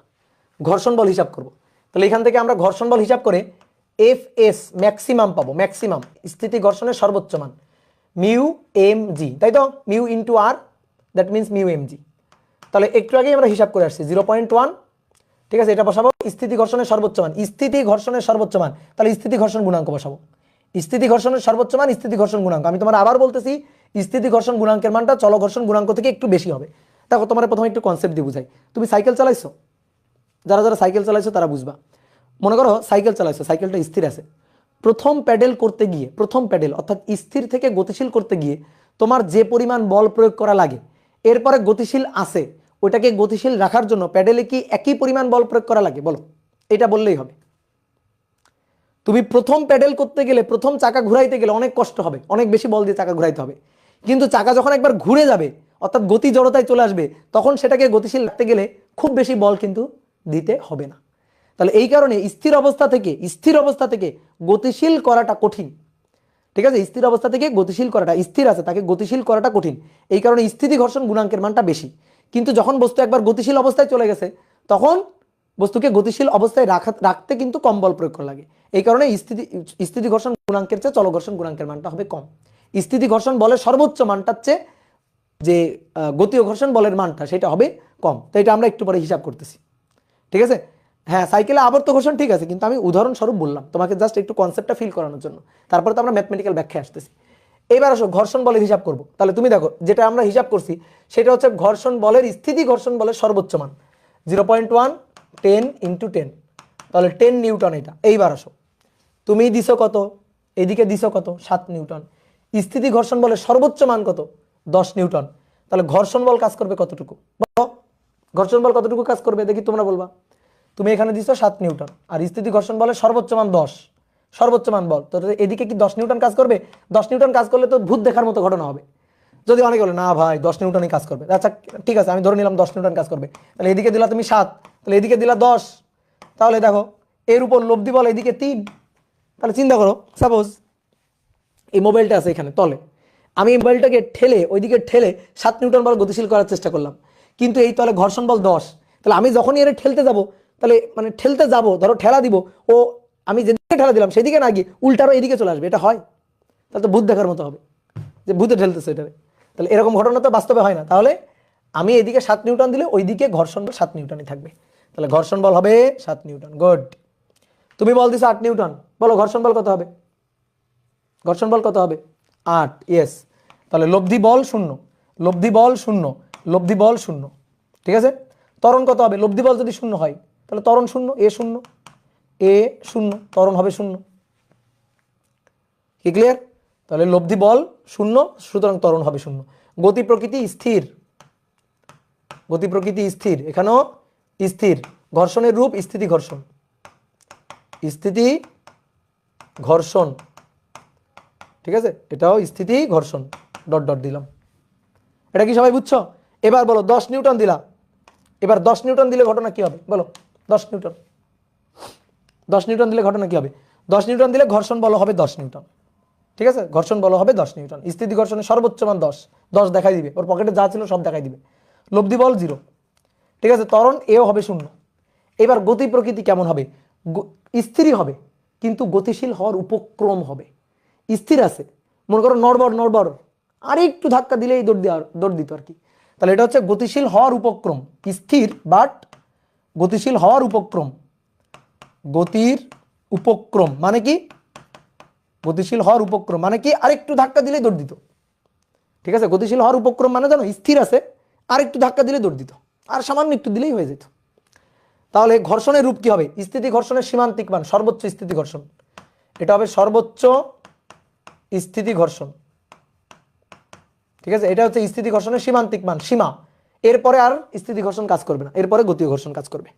ঘর্ষণ বল হিসাব করব। তাহলে এখান থেকে আমরা ঘর্ষণ বল হিসাব করে এফ এস ম্যাক্সিমাম পাবো, ম্যাক্সিমাম স্থিতি ঘর্ষণের সর্বোচ্চ মান মিউ এম জি, তাই তো, mu into R, that means mu M G. তাহলে একটু আগেই আমরা হিসাব করে আসছি 0.1। ঠিক আছে, এটা বসাবো স্থিতি ঘর্ষণের সর্বোচ্চ মান, স্থিতি ঘর্ষণের সর্বোচ্চ মান, তাহলে স্থিতি ঘর্ষণ গুণাঙ্ক বসাবো, স্থিতি ঘর্ষণের সর্বোচ্চ মান স্থিতি ঘর্ষণ গুণাঙ্ক। আমি তোমার আবার বলতেছি স্থিতি ঘর্ষণ গুণাঙ্কের মানটা চল ঘর্ষণ গুণাঙ্ক থেকে একটু বেশি হবে। দেখো তোমার প্রথমে একটু কনসেপ্ট দিয়ে বুঝাই। তুমি সাইকেল চালাইছো, যারা যারা সাইকেল চালাইছো তারা বুঝবা। মনে করো সাইকেল চালাইছো, সাইকেলটা স্থির আছে, প্রথম প্যাডেল করতে গিয়ে, প্রথম প্যাডেল অর্থাৎ স্থির থেকে গতিশীল করতে গিয়ে তোমার যে পরিমাণ বল প্রয়োগ করা লাগে, এরপরে গতিশীল আছে, ওটাকে গতিশীল রাখার জন্য প্যাডেলে কি একই পরিমাণ বল প্রয়োগ করা লাগে? বলো, এটা বললেই হবে। তুমি প্রথম প্যাডেল করতে গেলে, প্রথম চাকা ঘুরাইতে গেলে অনেক কষ্ট হবে, অনেক বেশি বল দিয়ে চাকা ঘুরাইতে হবে, কিন্তু চাকা যখন একবার ঘুরে যাবে অর্থাৎ গতি জড়তায় চলে আসবে, তখন সেটাকে গতিশীল রাখতে গেলে খুব বেশি বল কিন্তু দিতে হবে না। তাহলে এই কারণে স্থির অবস্থা থেকে গতিশীল করাটা কঠিন। ঠিক আছে, স্থির অবস্থা থেকে গতিশীল করাটা, স্থির আছে তাকে গতিশীল করাটা কঠিন, এই কারণে স্থিতি ঘর্ষণ গুণাঙ্কের মানটা বেশি। কিন্তু যখন বস্তু একবার গতিশীল অবস্থায় চলে গেছে, তখন বস্তুকে গতিশীল অবস্থায় রাখতে কিন্তু কম বল প্রয়োগ করা লাগে। এই কারণে স্থিতি ঘর্ষণ গুণাঙ্কের চেয়ে চল ঘর্ষণ গুণাঙ্কের মানটা হবে কম। স্থিতি ঘর্ষণ বলের সর্বোচ্চ মানটার চেয়ে যে গতীয় ঘর্ষণ বলের মানটা সেটা হবে কম। তো এটা আমরা একটু পরে হিসাব করতেছি। ঠিক আছে, হ্যাঁ সাইকেলে আবর্ত ঘর্ষণ ঠিক আছে, কিন্তু আমি উদাহরণস্বরূপ বললাম তোমাকে, জাস্ট একটু কনসেপ্টটা ফিল করানোর জন্য, তারপরে তো আমরা ম্যাথমেটিক্যাল ব্যাখ্যা আসতেছি। এবার আসো ঘর্ষণ বলের হিসাব করব। তাহলে তুমি দেখো যেটা আমরা হিসাব করছি সেটা হচ্ছে ঘর্ষণ বলের, স্থিতি ঘর্ষণ বলের সর্বোচ্চ মান 0.1 10 × 10, তাহলে 10 নিউটন এটা। এইবার আসো তুমি দিছো কত, এইদিকে দিছো কত 7 নিউটন, স্থিতি ঘর্ষণ বলের সর্বোচ্চ মান কত 10 নিউটন। তাহলে ঘর্ষণ বল কাজ করবে কতটুকু? ঘর্ষণ বল কতটুকু কাজ করবে দেখি তোমরা বলবা। তুমি এখানে দিছো 7 নিউটন আর স্থিতি ঘর্ষণ বলের সর্বোচ্চ মান 10, সর্বোচ্চ মান বল, তো এদিকে কি 10 নিউটন কাজ করবে? 10 নিউটন কাজ করলে তো ভূত দেখার মতো ঘটনা হবে। যদি অনেকে বলে না ভাই 10 নিউটনই কাজ করবে, আচ্ছা ঠিক আছে আমি ধরে নিলাম 10 নিউটন কাজ করবে, তাহলে এদিকে দিলা তুমি 7, তাহলে এদিকে দিলা 10, তাহলে দেখো এর উপর লব্ধি বল এদিকে 3। তাহলে চিন্তা করো, সাপোজ এই মোবাইলটা আছে এখানে তলে, আমি এই মোবাইলটাকে ঠেলে ওইদিকে ঠেলে 7 নিউটন বল গতিশীল করার চেষ্টা করলাম, কিন্তু এই তলে ঘর্ষণ বল 10। তাহলে আমি যখনই এর ঠেলতে যাব, তাহলে মানে ঠেলতে যাব, ধরো ঠেলা দিব, ও আমি যেদিকে ঠেলা দিলাম সেদিকে না গিয়ে উল্টারও এদিকে চলে আসবে, এটা হয়? তাহলে তো ভূত দেখার মতো হবে যে ভূতে ঠেলতেছে এটারে। তাহলে এরকম ঘটনা তো বাস্তবে হয় না। তাহলে আমি এদিকে 7 নিউটন দিলে ওইদিকে ঘর্ষণ বল 7 নিউটনই থাকবে, তাহলে ঘর্ষণ বল হবে 7 নিউটন। গুড। তুমি বল দিছো 8 নিউটন, বলো ঘর্ষণ বল কত হবে? ঘর্ষণ বল কত হবে? 8। ইয়েস, তাহলে লব্ধি বল 0, লব্ধি বল 0, লব্ধি বল 0। ঠিক আছে, ত্বরণ কত হবে? লব্ধি বল যদি 0 হয় তাহলে ত্বরণ 0, এ 0, এ 0, ত্বরণ হবে 0। কি ক্লিয়ার? তাহলে লব্ধি বল 0, সুতরাং ত্বরণ হবে 0। গতি প্রকৃতি স্থির, গতি প্রকৃতি স্থির, এখানেও স্থির। ঘর্ষণের রূপ স্থিতি ঘর্ষণ, স্থিতি ঘর্ষণ। ঠিক আছে, এটাও স্থিতি ঘর্ষণ, ডট ডট দিলাম। এটা কি সবাই বুঝছো? এবার বলো 10 নিউটন দিলা, এবার 10 নিউটন দিলে ঘটনা কি হবে বলো? 10 নিউটন, 10 নিউটন দিলে ঘটনা কি হবে? 10 নিউটন দিলে ঘর্ষণ বল হবে 10 নিউটন। ঠিক আছে, ঘর্ষণ বল হবে 10 নিউটন। স্থিতি ঘর্ষণের সর্বোচ্চ মান 10, 10 দেখাই দিবে, ওর পকেটে যা ছিল সব দেখাই দিবে। লব্ধি বল 0। ঠিক আছে, ত্বরণ এও হবে 0। এবার গতি প্রকৃতি কেমন হবে? স্থিরই হবে, কিন্তু গতিশীল হওয়ার উপক্রম হবে। স্থির আছে, মনে করো নড়বড় আর একটু ধাক্কা দিলেই দৌড় দিত আর কি। তাহলে এটা হচ্ছে গতিশীল হওয়ার উপক্রম, স্থির বাট গতিশীল হওয়ার উপক্রম। গতির উপক্রম মানে কি? গতিশীল হওয়ার উপক্রম মানে কি? আরেকটু ধাক্কা দিলেই দৌড় দিত। ঠিক আছে, গতিশীল হওয়ার উপক্রম মানে জানো স্থির আছে, আর একটু ধাক্কা দিলে দৌড় দিত, আর সামান্য একটু দিলেই হয়ে যেত। তাহলে ঘর্ষণের রূপ কি হবে? স্থিতি ঘর্ষণের সীমান্তিক মান সর্বোচ্চ স্থিতি ঘর্ষণ, এটা হবে সর্বোচ্চ স্থিতি ঘর্ষণ। ঠিক আছে, এটা হচ্ছে স্থিতি ঘর্ষণের সীমান্তিক মান, সীমা। এরপরে আর স্থিতি ঘর্ষণ কাজ করবে না, এরপরে গতীয় ঘর্ষণ কাজ করবে।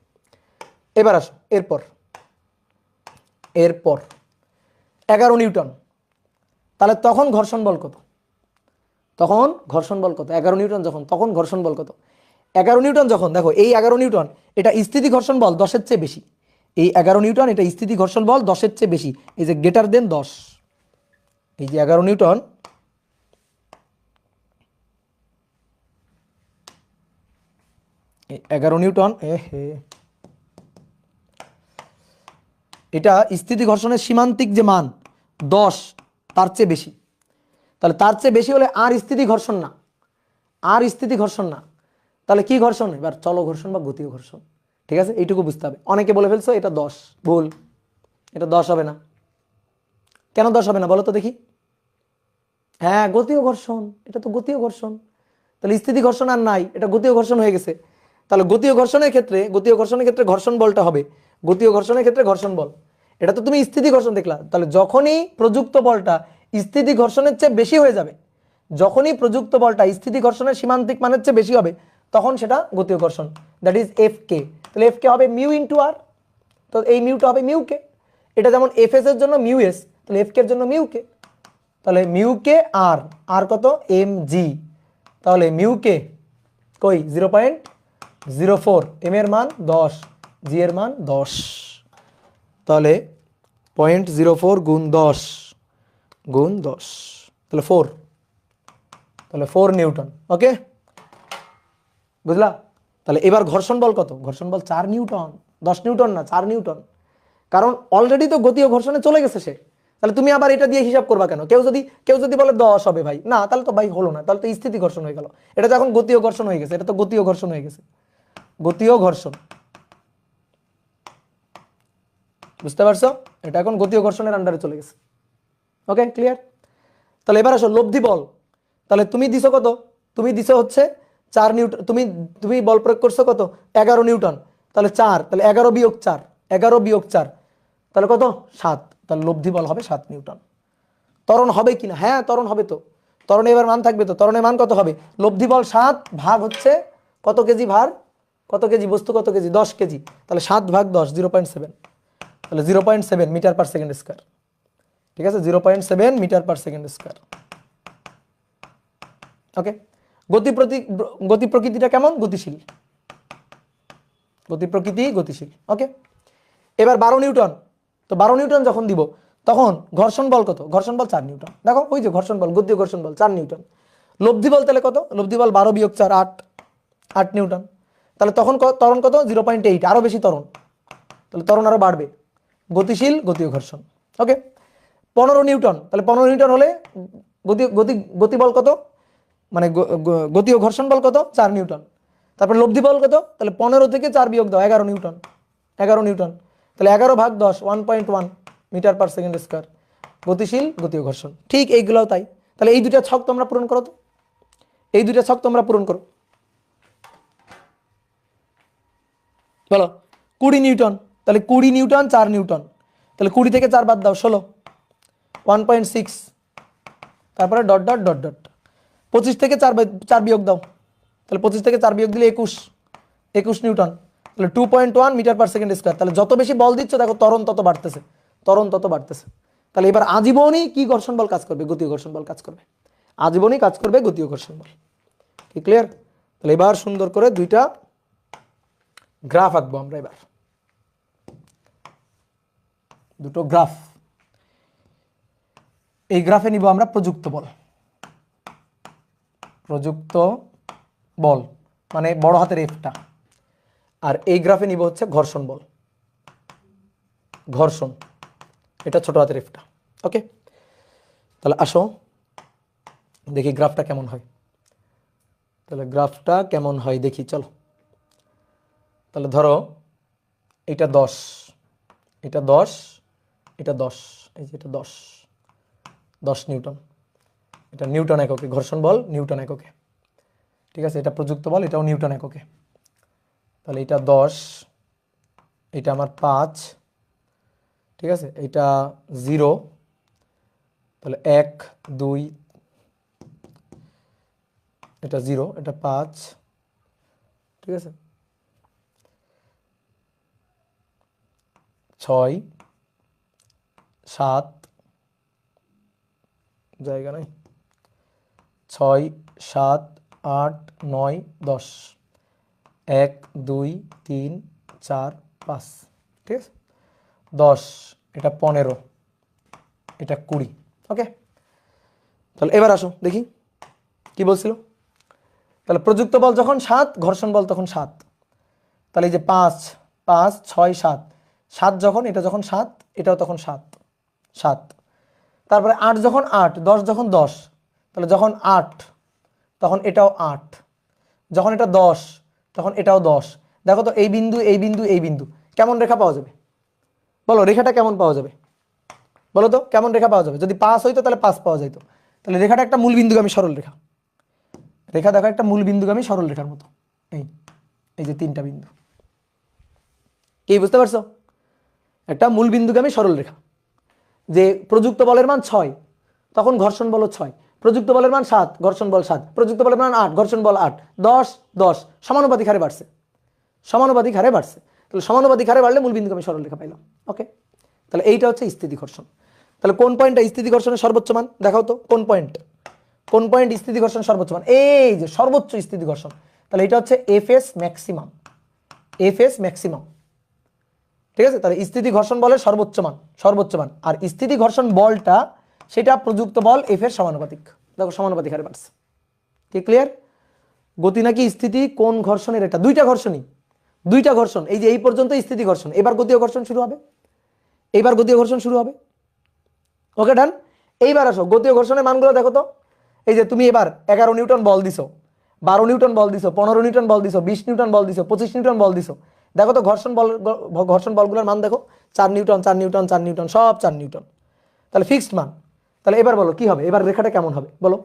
এবার আসো এরপর 11 নিউটন, তাহলে তখন ঘর্ষণ বল কত? তখন ঘর্ষণ বল কত? 11 নিউটন যখন, তখন ঘর্ষণ বল কত? 11 নিউটন যখন, দেখো এই 11 নিউটন এটা স্থিতি ঘর্ষণ বল 10-এর চেয়ে বেশি। এই 11 নিউটন এটা স্থিতি ঘর্ষণ বল 10-এর চেয়ে বেশি, এই যে গ্রেটার দেন 10। এই যে 11 নিউটন 11 নিউটন। এটা স্থিতি ঘর্ষণের সীমান্তিক যে মান 10 তার চেয়ে বেশি, তাহলে তার চেয়ে বেশি হলে আর স্থিতি ঘর্ষণ না, আর স্থিতি ঘর্ষণ না, তাহলে কি ঘর্ষণ? এবার চল ঘর্ষণ বা গতীয় ঘর্ষণ। ঠিক আছে, এইটুকু বুঝতে হবে। অনেকে বলে ফেলছো এটা 10, ভুল, এটা 10 হবে না। কেন 10 হবে না বলো তো দেখি? হ্যাঁ, গতীয় ঘর্ষণ, এটা তো গতীয় ঘর্ষণ। তাহলে স্থিতি ঘর্ষণ আর নাই, এটা গতীয় ঘর্ষণ হয়ে গেছে। তাহলে গতীয় ঘর্ষণের ক্ষেত্রে ঘর্ষণ বলটা হবে গতীয় ঘর্ষণের ক্ষেত্রে ঘর্ষণ বল। এটা তো তুমি স্থিতি ঘর্ষণ দেখলা, তাহলে যখনই প্রযুক্ত বলটা স্থিতি ঘর্ষণের চেয়ে বেশি হয়ে যাবে, যখনই প্রযুক্ত বলটা স্থিতি ঘর্ষণের সীমান্তিক মানের চেয়ে বেশি হবে, তখন সেটা গতীয় ঘর্ষণ, দ্যাট ইজ এফ কে। তাহলে এফ কে হবে মিউ ইন্টু আর, তো এই মিউটা হবে মিউ কে। এটা যেমন এফ এস এর জন্য মিউ এস, তাহলে এফ কে এর জন্য মিউ কে। তাহলে মিউ কে আর, আর কত? M G. তাহলে মিউ কে কই 0.04, এম এর মান 10, জি এর মান 10, তাহলে 0.04 গুণ 10 গুণ 10, তাহলে 4, তাহলে 4 নিউটন। ওকে, বুঝলা? তাহলে এবার ঘর্ষণ বল কত? ঘর্ষণ বল 4 নিউটন, 10 নিউটন না, 4 নিউটন। কারণ অলরেডি তো গতীয় ঘর্ষণে চলে গেছে সে, তাহলে তুমি আবার এটা দিয়ে হিসাব করবা কেন? কেউ যদি বলে 10 হবে ভাই, না তাহলে তো ভাই হলো না, তাহলে তো স্থিতি ঘর্ষণ হয়ে গেল। এটা তো এখন গতীয় ঘর্ষণ হয়ে গেছে, এটা তো গতীয় ঘর্ষণ হয়ে গেছে, গতীয় ঘর্ষণ। বুঝতে পারছো? এটা এখন গতীয় ঘর্ষণের আন্ডারে চলে গেছে। ওকে, ক্লিয়ার? তাহলে এবার আসো লব্ধি বল। তাহলে তুমি দিছো কত? তুমি দিছো হচ্ছে 4 নিউটন, তুমি বল প্রয়োগ করছো কত? 11 নিউটন। তাহলে 4, তাহলে 11 বিয়োগ 4, 11 বিয়োগ 4, তাহলে কত? 7। তাহলে লব্ধি বল হবে 7 নিউটন। ত্বরণ হবে কিনা? হ্যাঁ, ত্বরণ হবে তো। ত্বরণে এবার মান থাকবে তো। ত্বরণের মান কত হবে? লব্ধি বল 7 ভাগ হচ্ছে কত কেজি ভার, কত কেজি বস্তু, কত কেজি? 10 কেজি। তাহলে 7 ভাগ 10, 0.7, তাহলে 0.7 মিটার পার সেকেন্ড স্কয়ার। ঠিক আছে, 0.7 মিটার পার সেকেন্ড স্কয়ার। ওকে, গতি প্রকৃতিটা কেমন? গতিশীল, গতি প্রকৃতি গতিশীল। ওকে, এবার 12 নিউটন। তো 12 নিউটন যখন দিব, তখন ঘর্ষণ বল কত? ঘর্ষণ বল 4 নিউটন। দেখো ওই যে ঘর্ষণ বল, গতীয় ঘর্ষণ বল 4 নিউটন। লব্ধি বল তাহলে কত? লব্ধি বল 12 বিয়োগ 4, 8 নিউটন। তাহলে তখন ত্বরণ কত? 0.8, আরো বেশি ত্বরণ, তাহলে ত্বরণ আরো বাড়বে। গতিশীল, গতীয় ঘর্ষণ। ওকে, 15 নিউটন। তাহলে 15 নিউটন হলে গতি বল কত? মানে গতীয় ঘর্ষণ বল কত? 4 নিউটন। তারপর লব্ধি বল কত? তাহলে 15 থেকে 4 বিয়োগ দাও, 11 নিউটন। 11 নিউটন, তাহলে 11 ভাগ 10, 1.1 মিটার পার সেকেন্ড স্কয়ার। গতিশীল, গতীয় ঘর্ষণ। ঠিক এইগুলোও তাই। তাহলে এই দুইটা ছক তোমরা পূরণ করো তো, এই দুইটা ছক তোমরা পূরণ করো। বলো 20 নিউটন, তাহলে 20 নিউটন 4 নিউটন, তাহলে 20 থেকে 4 বাদ দাও, 16, 1.6, তারপরে ডট ডট ডট ডট। 25 থেকে 4 বিয়োগ দাও, তাহলে 25 থেকে 4 বিয়োগ দিলে 21 নিউটন, তাহলে 2.1 মিটার পার সেকেন্ড স্কয়ার। তাহলে যত বেশি বল দিচ্ছ দেখো ত্বরণ তত বাড়তেছে, ত্বরণ তত বাড়তেছে। তাহলে এবার আজীবনই কি ঘর্ষণ বল কাজ করবে? গতীয় ঘর্ষণ বল কাজ করবে, আজীবনই কাজ করবে গতীয় ঘর্ষণ বল। কি ক্লিয়ার? তাহলে এবার সুন্দর করে দুইটা গ্রাফ আঁকবো আমরা। এবার দুটো গ্রাফ, এই গ্রাফে নিব আমরা প্রযুক্ত বল। প্রযুক্ত বল মানে বড় হাতের এফটা, আর এই গ্রাফে নিব হচ্ছে ঘর্ষণ বল, ঘর্ষণ, এটা ছোট হাতের এফটা। ওকে, তাহলে আসো দেখি গ্রাফটা কেমন হয়। তাহলে গ্রাফটা কেমন হয় দেখি, চলো। তাহলে ধরো এটা 10, এটা 10, এটা 10, এই যে এটা 10 নিউটন, এটা নিউটন এককে ঘর্ষণ বল, নিউটন এককে। ঠিক আছে, এটা প্রযুক্ত বল, এটাও নিউটন এককে। তাহলে এটা 10, এটা আমার 5, ঠিক আছে, এটা 0, তাহলে 1 2, এটা 0, এটা 5, ঠিক আছে, 6 7, জায়গা নাই, 6 7 8 9 10, 1 2 3 4 5, ঠিক আছে, 10, এটা 15, এটা 20। ওকে, তাহলে এবার আসো দেখি কি বলছিল। তাহলে প্রযুক্ত বল যখন 7, ঘর্ষণ বল তখন 7। তাহলে এই যে 5 5 6 7, 7 যখন এটা যখন 7 এটাও তখন 7 7, তারপরে 8 যখন 8, 10 যখন 10, তাহলে যখন 8 তখন এটাও 8, যখন এটা 10 তখন এটাও 10। দেখো তো এই বিন্দু এই বিন্দু এই বিন্দু কেমন রেখা পাওয়া যাবে? বলো রেখাটা কেমন পাওয়া যাবে? বলো তো কেমন রেখা পাওয়া যাবে? যদি 5 হইতো তাহলে 5 পাওয়া যেত। তাহলে রেখাটা একটা মূল বিন্দুগামী সরল রেখা। রেখা দেখো একটা মূল বিন্দুগামী সরল রেখার মতো। এই এই যে 3টা বিন্দু, কি বুঝতে পারছো? একটা মূল বিন্দুগামী সরল রেখা। যে প্রযুক্ত বলের মান 6 তখন ঘর্ষণ বল 6, প্রযুক্ত বলের মান 7 ঘর্ষণ বল 7, প্রযুক্ত বলের মান 8 ঘর্ষণ বল 8, 10 10 সমানুপাতিক হারে বাড়ছে, সমানুপাতিক হারে বাড়ছে। তাহলে সমানুপাতিক হারে বাড়লে মূল বিন্দুগামী সরল রেখা পাইলাম। ওকে, তাহলে এইটা হচ্ছে স্থিতি ঘর্ষণ। তাহলে কোন পয়েন্টটা স্থিতি ঘর্ষণের সর্বোচ্চ মান? দেখাও তো কোন পয়েন্ট, কোন পয়েন্ট স্থিতি ঘর্ষণ সর্বোচ্চ মান? এই যে সর্বোচ্চ স্থিতি ঘর্ষণ। তাহলে এটা হচ্ছে এফএস ম্যাক্সিমাম, এফএস ম্যাক্সিমাম। ঠিক আছে, তাহলে স্থিতি ঘর্ষণ বলের সর্বোচ্চ মান, সর্বোচ্চ মান। আর স্থিতি ঘর্ষণ বলটা সেটা প্রযুক্ত বল এফ এর সমানুপাতিক। দেখো সমানুপাতিক হারে বাড়ছে। কি ক্লিয়ার? গতি নাকি স্থিতি কোন ঘর্ষণের? এটা দুইটা ঘর্ষণই, দুইটা ঘর্ষণ। এই যে এই পর্যন্ত স্থিতি ঘর্ষণ, এবার গতীয় ঘর্ষণ শুরু হবে, এইবার গতীয় ঘর্ষণ শুরু হবে। ওকে ডান। এইবার আসো গতীয় ঘর্ষণের মানগুলো দেখো তো। এই যে তুমি এবার 11 নিউটন বল দিছো, 12 নিউটন বল দিছো, 15 নিউটন বল দিছো, 20 নিউটন বল দিছো, 25 নিউটন বল দিছো। দেখো তো ঘর্ষণ বল, ঘর্ষণ বলগুলোর মান দেখো, 4 নিউটন 4 নিউটন 4 নিউটন, সব 4 নিউটন। তাহলে ফিক্সড মান। তাহলে এবার বলো কি হবে? এবার রেখাটা কেমন হবে বলো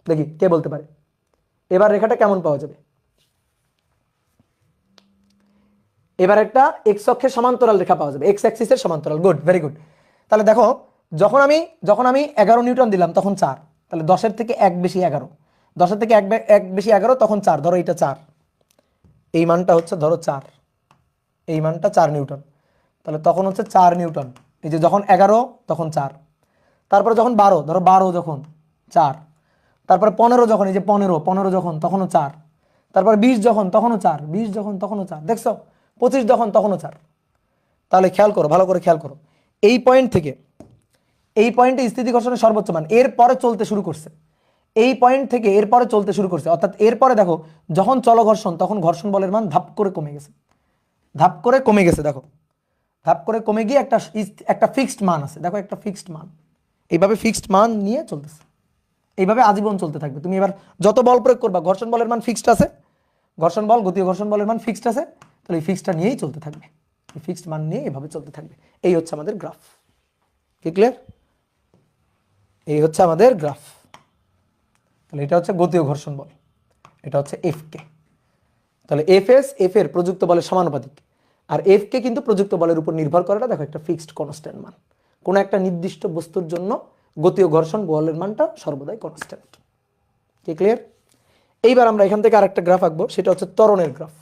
দেখি, কে বলতে পারে? এবার রেখাটা কেমন পাওয়া যাবে? এবার একটা এক্স অক্ষের সমান্তরাল রেখা পাওয়া যাবে, এক্স অ্যাক্সিসের সমান্তরাল। Good, very good. তাহলে দেখো যখন আমি 11 নিউটন দিলাম তখন 4, তাহলে 10-এর থেকে 1 বেশি 11, 10-এর থেকে 1 বেশি 11 তখন 4। ধরো এটা 4, এই মানটা হচ্ছে ধরো 4, এই মানটা 4 নিউটন, তাহলে তখন হচ্ছে 4 নিউটন। এই যে যখন 11 তখন 4, তারপরে যখন 12, ধরো 12 যখন 4, তারপরে 15 যখন, এই যে 15 যখন তখনও 4, তারপরে 20 যখন তখনও 4, 20 যখন তখনও 4, দেখছো 25 যখন তখনও 4। তাহলে খেয়াল করো, ভালো করে খেয়াল করো, এই পয়েন্ট থেকে এই পয়েন্টে স্থিতি ঘর্ষণের সর্বোচ্চ মান এরপরে চলতে শুরু করছে, এই পয়েন্ট থেকে এরপরে চলতে শুরু করছে। অর্থাৎ এরপরে দেখো যখন চলো ঘর্ষণ তখন ঘর্ষণ বলের মান ধাপ করে কমে গেছে, ধাপ করে কমে গেছে। দেখো ধাপ করে কমে গিয়ে একটা ফিক্সড মান আছে। দেখো একটা ফিক্সড মান, এইভাবে ফিক্সড মান নিয়ে চলতেছে, এইভাবে আজীবন চলতে থাকবে। তুমি এবার যত বল প্রয়োগ করবা ঘর্ষণ বলের মান ফিক্সড আছে, ঘর্ষণ বল গতীয় ঘর্ষণ বলের মান ফিক্সড আছে, তাহলে এই ফিক্সডটা নিয়েই চলতে থাকবে, এই ফিক্সড মান নিয়ে এভাবে চলতে থাকবে। এই হচ্ছে আমাদের গ্রাফ। কি ক্লিয়ার? এই হচ্ছে আমাদের গ্রাফ। তাহলে এটা হচ্ছে গতীয় ঘর্ষণ বল, এটা হচ্ছে এফ কে। তাহলে এফ এস এফ এর প্রযুক্ত বলের সমানুপাতিক, আর এফ কে কিন্তু প্রযুক্ত বলের উপর নির্ভর করাটা দেখো একটা ফিক্সড কনস্ট্যান্ট মান। কোনো একটা নির্দিষ্ট বস্তুর জন্য গতীয় ঘর্ষণ বলের মানটা সর্বদাই কনস্ট্যান্ট। কি ক্লিয়ার? এইবার আমরা এখান থেকে আরেকটা গ্রাফ আঁকবো, সেটা হচ্ছে ত্বরণের গ্রাফ।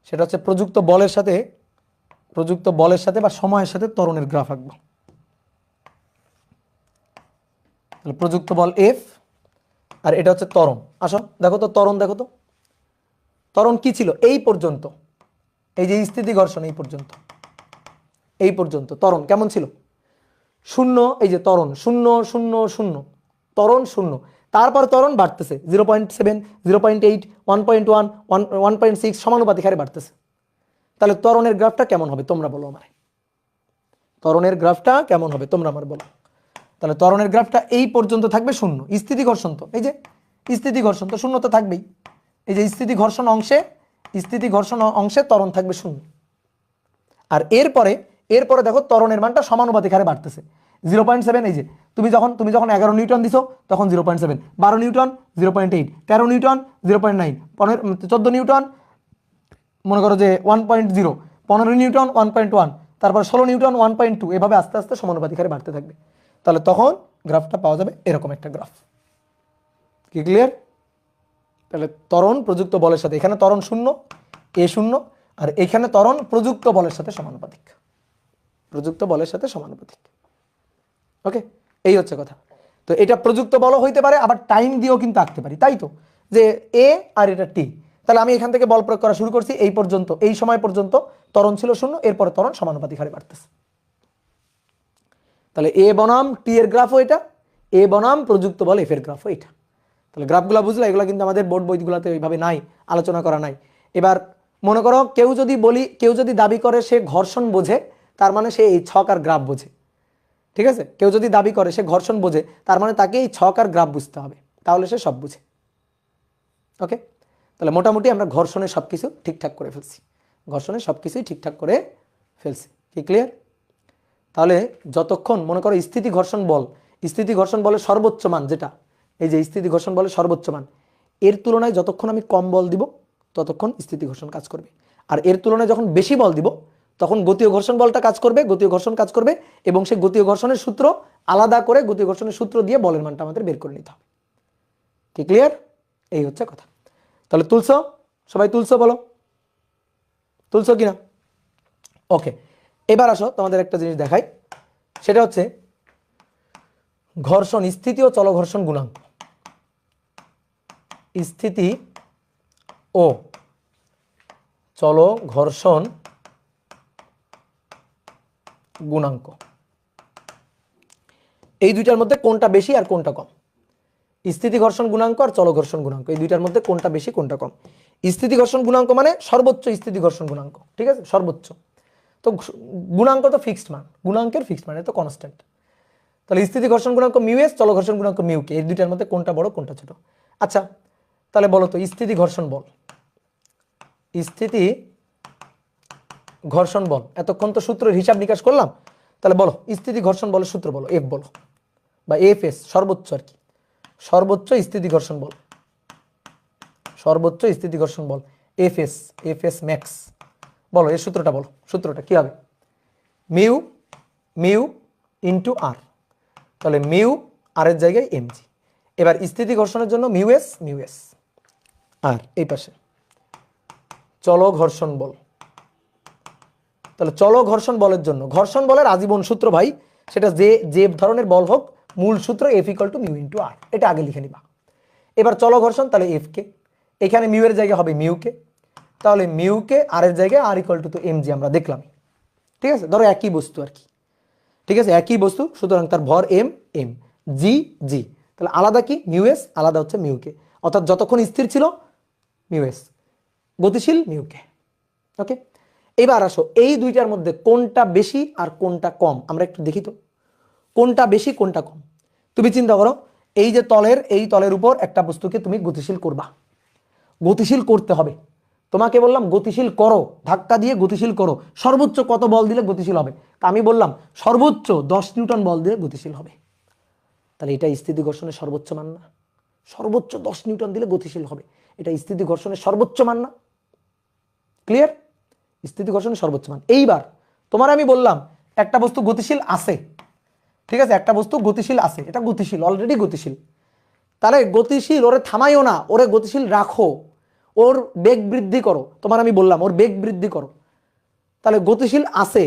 সেটা হচ্ছে প্রযুক্ত বলের সাথে বা সময়ের সাথে ত্বরণের গ্রাফ আঁকবো। তাহলে প্রযুক্ত বল এফ আর এটা হচ্ছে ত্বরণ। আসো দেখো তো ত্বরণ, দেখো তো ত্বরণ কি ছিল এই পর্যন্ত, এই যে স্থিতি ঘর্ষণ এই পর্যন্ত, এই পর্যন্ত ত্বরণ কেমন ছিল? শূন্য। এই যে ত্বরণ 0 0 0, ত্বরণ 0। তারপর ত্বরণ বাড়তেছে 0.7 0.8 1.1 1.6 সমানুপাতিক হারে বাড়তেছে। তাহলে ত্বরণের গ্রাফটা কেমন হবে তোমরা বলো আমারে, ত্বরণের গ্রাফটা কেমন হবে তোমরা আমার বলো। তাহলে ত্বরণের গ্রাফটা এই পর্যন্ত থাকবে 0, স্থিতি ঘর্ষণ তো এই যে স্থিতি ঘর্ষণ তো 0 তো থাকবেই। এই যে স্থিতি ঘর্ষণ অংশে ত্বরণ থাকবে 0। আর এরপরে দেখো ত্বরণের মানটা সমানুপাতিক হারে বাড়তেছে 0.7। এই যে তুমি যখন 11 নিউটন দিছো তখন 0.7, 12 নিউটন 0.8, 13 নিউটন 0.9, 14 নিউটন মনে করো যে 1.0, 15 নিউটন 1.1, তারপর 16 নিউটন 1.2, এভাবে আস্তে আস্তে সমানুপাতিক হারে বাড়তে থাকবে। তাহলে তখন গ্রাফটা পাওয়া যাবে এরকম একটা গ্রাফ। কি ক্লিয়ার? তাহলে ত্বরণ প্রযুক্ত বলের সাথে, এখানে ত্বরণ 0 এ 0, আর এখানে ত্বরণ প্রযুক্ত বলের সাথে সমানুপাতিক, প্রযুক্ত বলের সাথে সমানুপাতিক। ওকে, এই হচ্ছে কথা। তো এটা প্রযুক্ত বলও হইতে পারে, আবার টাইম দিয়েও কিন্তু আঁকতে পারি, তাই তো, যে এ আর এটা টি। তাহলে আমি এখান থেকে বল প্রয়োগ করা শুরু করছি, এই পর্যন্ত এই সময় পর্যন্ত ত্বরণ ছিল 0, এরপরে ত্বরণ সমানুপাতিক হারে বাড়তেছে। তাহলে এ বনাম টি এর গ্রাফও এটা, এ বনাম প্রযুক্ত বল এফ এর গ্রাফও এটা। তাহলে গ্রাফগুলো বুঝলে, এগুলো কিন্তু আমাদের বোর্ড বইগুলোতে ওইভাবে নাই, আলোচনা করা নাই। এবার মনে করো কেউ যদি দাবি করে সে ঘর্ষণ বোঝে, তার মানে সে এই ছক আর গ্রাফ বোঝে। ঠিক আছে, কেউ যদি দাবি করে সে ঘর্ষণ বোঝে, তার মানে তাকে এই ছক আর গ্রাফ বুঝতে হবে, তাহলে সে সব বুঝে। ওকে, তাহলে মোটামুটি আমরা ঘর্ষণে সব কিছু ঠিকঠাক করে ফেলছি, ঘর্ষণে সব কিছুই ঠিকঠাক করে ফেলছি। কি ক্লিয়ার? তাহলে যতক্ষণ মনে করো স্থিতি ঘর্ষণ বলের সর্বোচ্চ মান যেটা, এই যে স্থিতি ঘর্ষণ বলের সর্বোচ্চ মান, এর তুলনায় যতক্ষণ আমি কম বল দিব ততক্ষণ স্থিতি ঘর্ষণ কাজ করবে, আর এর তুলনায় যখন বেশি বল দিব তখন গতীয় ঘর্ষণ বলটা কাজ করবে, গতীয় ঘর্ষণ কাজ করবে, এবং সেই গতীয় ঘর্ষণের সূত্র আলাদা করে গতীয় ঘর্ষণের সূত্র দিয়ে বলের মানটা আমাদের বের করে নিতে হবে। কি ক্লিয়ার? এই হচ্ছে কথা। তাহলে তুলছো? সবাই তুলছো? বলো তুলছো কিনা? ওকে, এবার আসো তোমাদের একটা জিনিস দেখাই, সেটা হচ্ছে ঘর্ষণ স্থিতি ও চল ঘর্ষণ গুণাঙ্ক। স্থিতি ও চল ঘর্ষণ গুণাঙ্ক, এই দুইটার মধ্যে কোনটা বেশি আর কোনটা কম? স্থিতি ঘর্ষণ গুণাঙ্ক আর চল ঘর্ষণ গুণাঙ্ক, এই দুইটার মধ্যে কোনটা বেশি কোনটা কম? স্থিতি ঘর্ষণ গুণাঙ্ক মানে সর্বোচ্চ স্থিতি ঘর্ষণ গুণাঙ্ক, ঠিক আছে, সর্বোচ্চ। তো গুণাঙ্ক তো ফিক্সড মান, গুণাঙ্কের ফিক্সড মান, এটা তো কনস্ট্যান্ট। তাহলে স্থিতি ঘর্ষণ গুণাঙ্ক মিউ এস, চল ঘর্ষণ গুণাঙ্ক মিউ কে, এই দুইটার মধ্যে কোনটা বড় কোনটা ছোট? আচ্ছা, তাহলে বলো তো স্থিতি ঘর্ষণ বল, স্থিতি ঘর্ষণ বল, এতক্ষণ তো সূত্রের হিসাব নিকাশ করলাম, তাহলে বলো স্থিতি ঘর্ষণ বলের সূত্র বলো, এফ বলো, বা এফ এস, সর্বোচ্চ আর কি, সর্বোচ্চ স্থিতি ঘর্ষণ বল, সর্বোচ্চ স্থিতি ঘর্ষণ বল এফ এস ম্যাক্স, বলো এর সূত্রটা বলো, সূত্রটা কি হবে? মিউ ইন্টু আর, তাহলে মিউ আর এর জায়গায় এমজি। এবার স্থিতি ঘর্ষণের জন্য মিউ এস আর এই পাশে চল ঘর্ষণ বল, তাহলে চল ঘর্ষণ বলের জন্য, ঘর্ষণ বলের আজীবন সূত্র ভাই, সেটা যে ধরনের বল হোক, মূল সূত্র F equal to mu into R, এটা আগে লিখে নিবা। এবার চল ঘর্ষণ, তাহলে এফ কে, এখানে মিউ এর জায়গায় হবে মিউ কে, তাহলে মিউ কে আর এর জায়গায় আর ইকুয়াল টু এমজি আমরা দেখলাম। ঠিক আছে, ধরো একই বস্তু আর কি, ঠিক আছে, একই বস্তু, সুতরাং তার ভর এম জি, তাহলে আলাদা কি মিউ এস, আলাদা হচ্ছে মিউ কে, অর্থাৎ যতক্ষণ স্থির ছিল মিউ এস, গতিশীল মিউ কে। ওকে, এবার আসো এই দুইটার মধ্যে কোনটা বেশি আর কোনটা কম আমরা একটু দেখি তো, কোনটা বেশি কোনটা কম। তুমি চিন্তা করো, এই যে এই তলের উপর একটা বস্তুকে তুমি গতিশীল করবা, গতিশীল করতে হবে, তোমাকে বললাম গতিশীল করো, ধাক্কা দিয়ে গতিশীল করো, সর্বোচ্চ কত বল দিলে গতিশীল হবে? তা আমি বললাম সর্বোচ্চ 10 নিউটন বল দিয়ে গতিশীল হবে। তাহলে এটা স্থিতি ঘর্ষণের সর্বোচ্চ মান না? সর্বোচ্চ 10 নিউটন দিলে গতিশীল হবে, এটা স্থিতি ঘর্ষণের সর্বোচ্চ মান না? ক্লিয়ার? স্থিতি ঘর্ষণের সর্বোচ্চ মান। এইবার তোমার আমি বললাম একটা বস্তু গতিশীল আছে, ঠিক আছে, একটা বস্তু গতিশীল আছে, এটা গতিশীল, অলরেডি গতিশীল, তাহলে গতিশীল ওরে থামাইও না, ওরে গতিশীল রাখো, ওর বেগ বৃদ্ধি করো, তোমার আমি বললাম ওর বেগ বৃদ্ধি করো। তাহলে গতিশীল আছে,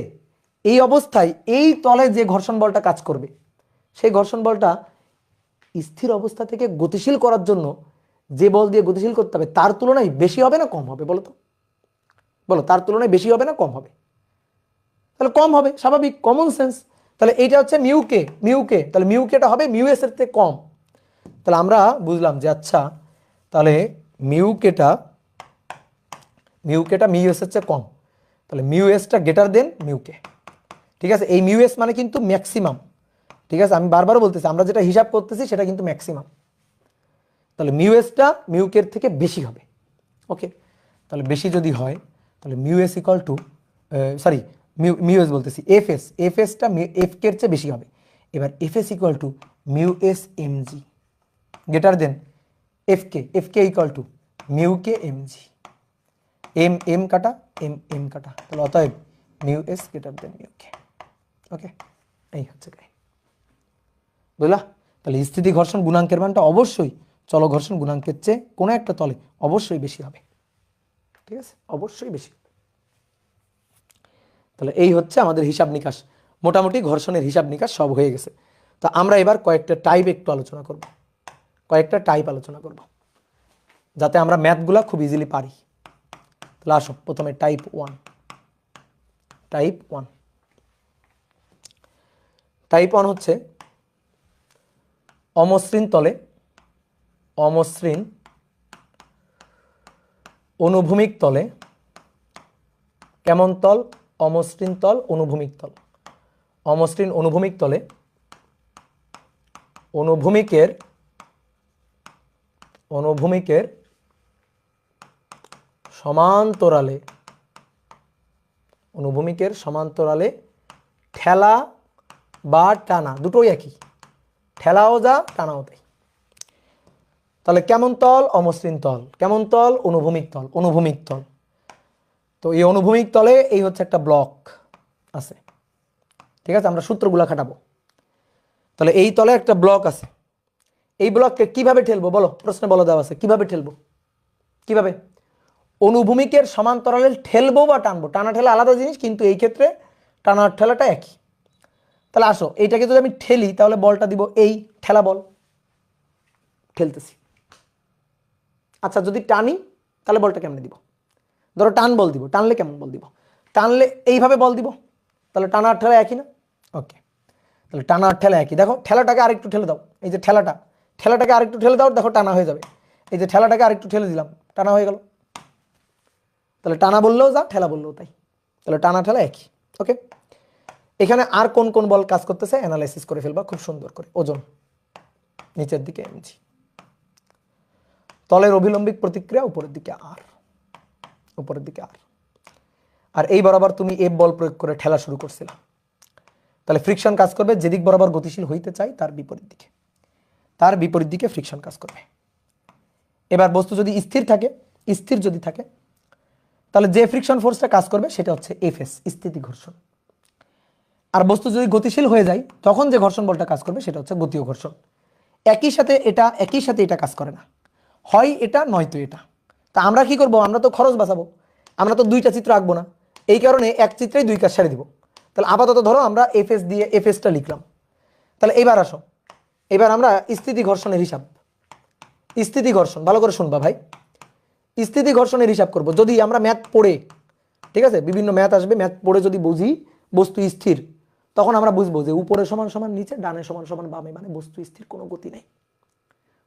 এই অবস্থায় এই তলে যে ঘর্ষণ বলটা কাজ করবে, সেই ঘর্ষণ বলটা স্থির অবস্থা থেকে গতিশীল করার জন্য যে বল দিয়ে গতিশীল করতে হবে তার তুলনায় বেশি হবে না কম হবে? বলো তো, বলো, তার তুলনায় বেশি হবে না কম হবে? তাহলে কম হবে, স্বাভাবিক, কমন সেন্স। তাহলে এইটা হচ্ছে মিউ কে, তাহলে মিউ কেটা হবে মিউ এস এর থেকে কম। তাহলে আমরা বুঝলাম যে আচ্ছা, তাহলে মিউ কেটা মিউ এস এর চেয়ে কম, তাহলে মিউ এসটা গ্রেটার দেন মিউ কে। ঠিক আছে, এই মিউ এস মানে কিন্তু ম্যাক্সিমাম, ঠিক আছে, আমি বারবারও বলতেছি আমরা যেটা হিসাব করতেছি সেটা কিন্তু ম্যাক্সিমাম, তাহলে মিউ এসটা মিউ কের থেকে বেশি হবে। ওকে, তাহলে বেশি যদি হয় তাহলে mu S equal to, sorry, mu S বলতেছি এফ এসটা এফ কের চেয়ে বেশি হবে। এবার F S equal to mu S M G greater than F K equal to mu K M G, M কাটা এম কাটা, তাহলে অতএব mu S greater than mu K. Okay, এই হচ্ছে কাহিনী, বুঝলা? তাহলে স্থিতি ঘর্ষণ গুণাঙ্কের মানটা অবশ্যই চল ঘর্ষণ গুণাঙ্কের চেয়ে কোনো একটা তলে অবশ্যই বেশি হবে, ঠিক আছে, অবশ্যই বেশি। তাহলে এই হচ্ছে আমাদের হিসাব নিকাশ, মোটামুটি ঘর্ষণের হিসাব নিকাশ সব হয়ে গেছে। তো আমরা এবার কয়েকটা টাইপ একটু আলোচনা করব, কয়েকটা টাইপ আলোচনা করব যাতে আমরা ম্যাথগুলা খুব ইজিলি পারি। তাহলে আসো প্রথমে টাইপ ওয়ান। টাইপ ওয়ান হচ্ছে অমসৃণ তলে অনুভূমিক তলে কেমন তল? অমসৃণ তল, অনুভূমিক তল। অমসৃণ অনুভূমিক তলে অনুভূমিকের সমান্তরালে ঠেলা বা টানা, দুটোই একই, ঠেলাও যা টানাও তাই। তাহলে কেমন তল? অমসৃণ তল। কেমন তল? অনুভূমিক তল। অনুভূমিক তল। তো এই অনুভূমিক তলে এই হচ্ছে একটা ব্লক আছে, ঠিক আছে? আমরা সূত্রগুলা খাটাবো। তাহলে এই তলে একটা ব্লক আছে, এই ব্লককে কিভাবে ঠেলবো বলো? প্রশ্নে বলা দেওয়া আছে কিভাবে ঠেলবো। কিভাবে? অনুভূমিকের সমান্তরালে ঠেলবো বা টানবো। টানা ঠেলা আলাদা জিনিস, কিন্তু এই ক্ষেত্রে টানা ঠেলাটা একই। তাহলে আসো, এইটাকে যদি আমি ঠেলি তাহলে বলটা দিব এই ঠেলা বল, ঠেলতেছি। আচ্ছা, যদি টানি তাহলে বলটা কেমনে দিব? ধরো টান বল দিব, টানলে কেমন বল দিব? টানলে এইভাবে বল দিব, তাহলে টানা আর ঠেলা একই না? ওকে, তাহলে টানা আর ঠেলা একই। দেখো ঠেলাটাকে আরেকটু ঠেলে দাও, এই যে ঠেলাটাকে আরেকটু ঠেলে দাও, দেখো টানা হয়ে যাবে। এই যে ঠেলাটাকে আরেকটু ঠেলে দিলাম, টানা হয়ে গেল। তাহলে টানা বললেও যা, ঠেলা বললেও তাই। তাহলে টানা ঠেলা একই। ওকে, এখানে আর কোন কোন বল কাজ করতেছে অ্যানালাইসিস করে ফেলবা খুব সুন্দর করে। ওজন নিচের দিকে এমজি, তলের অভিলম্বিক প্রতিক্রিয়া উপরের দিকে আর, উপরের দিকে আর। আর এই বরাবর তুমি এফ বল প্রয়োগ করে ঠেলা শুরু করছিলা, তাহলে ফ্রিকশন কাজ করবে যেদিক বরাবর গতিশীল হইতে চাই তার বিপরীত দিকে, তার বিপরীত দিকে ফ্রিকশন কাজ করবে। এবার বস্তু যদি স্থির যদি থাকে তাহলে যে ফ্রিকশন ফোর্সটা কাজ করবে সেটা হচ্ছে এফএস, স্থিতি ঘর্ষণ। আর বস্তু যদি গতিশীল হয়ে যায় তখন যে ঘর্ষণ বলটা কাজ করবে সেটা হচ্ছে গতীয় ঘর্ষণ। একই সাথে এটা কাজ করে না, হয় এটা নয়তো এটা। তা আমরা কি করব? আমরা তো খরচ বাঁচাবো, আমরা তো দুইটা চিত্র আঁকবো না, এই কারণে এক চিত্রেই দুই কাজ সারি দিব। তাহলে আপাতত ধরো আমরা এফএস দিয়ে এফএসটা লিখলাম। তাহলে এবার আসো, এবার আমরা স্থিতি ঘর্ষণের হিসাব, স্থিতি ঘর্ষণ ভালো করে শুনবা ভাই, স্থিতি ঘর্ষণের হিসাব করব। যদি আমরা ম্যাথ পড়ে, ঠিক আছে, বিভিন্ন ম্যাথ আসবে, ম্যাথ পড়ে যদি বুঝি বস্তু স্থির, তখন আমরা বুঝবো যে উপরে সমান সমান নিচে, ডানে সমান সমান বামে, মানে বস্তু স্থির কোনো গতি নেই,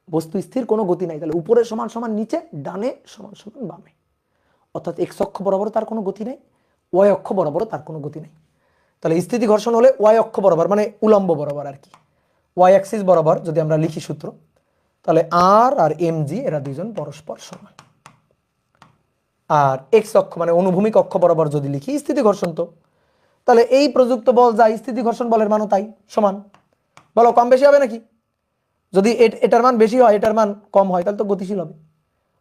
বস্তু স্থির কোনো গতি নাই। তাহলে উপরে সমান সমান নিচে, ডানে সমান সমান বামে, অর্থাৎ এক্স অক্ষ বরাবর তার কোনো গতি নেই, ওয়াই অক্ষ বরাবর তার কোনো গতি নেই। তাহলে স্থিতি ঘর্ষণ হলে ওয়াই অক্ষ বরাবর, মানে উলম্ব বরাবর আর কি, ওয়াই অ্যাক্সিস বরাবর যদি আমরা লিখি সূত্র, তাহলে আর আর এম জি এরা দুইজন পরস্পর সমান। আর এক্স অক্ষ মানে অনুভূমিক অক্ষ বরাবর যদি লিখি স্থিতি ঘর্ষণ, তো তাহলে এই প্রযুক্ত বল যা স্থিতি ঘর্ষণ বলের মানও তাই সমান। বলো কম বেশি হবে নাকি? যদি এটার মান বেশি হয় এটার মান কম হয় তাহলে তো গতিশীল হবে।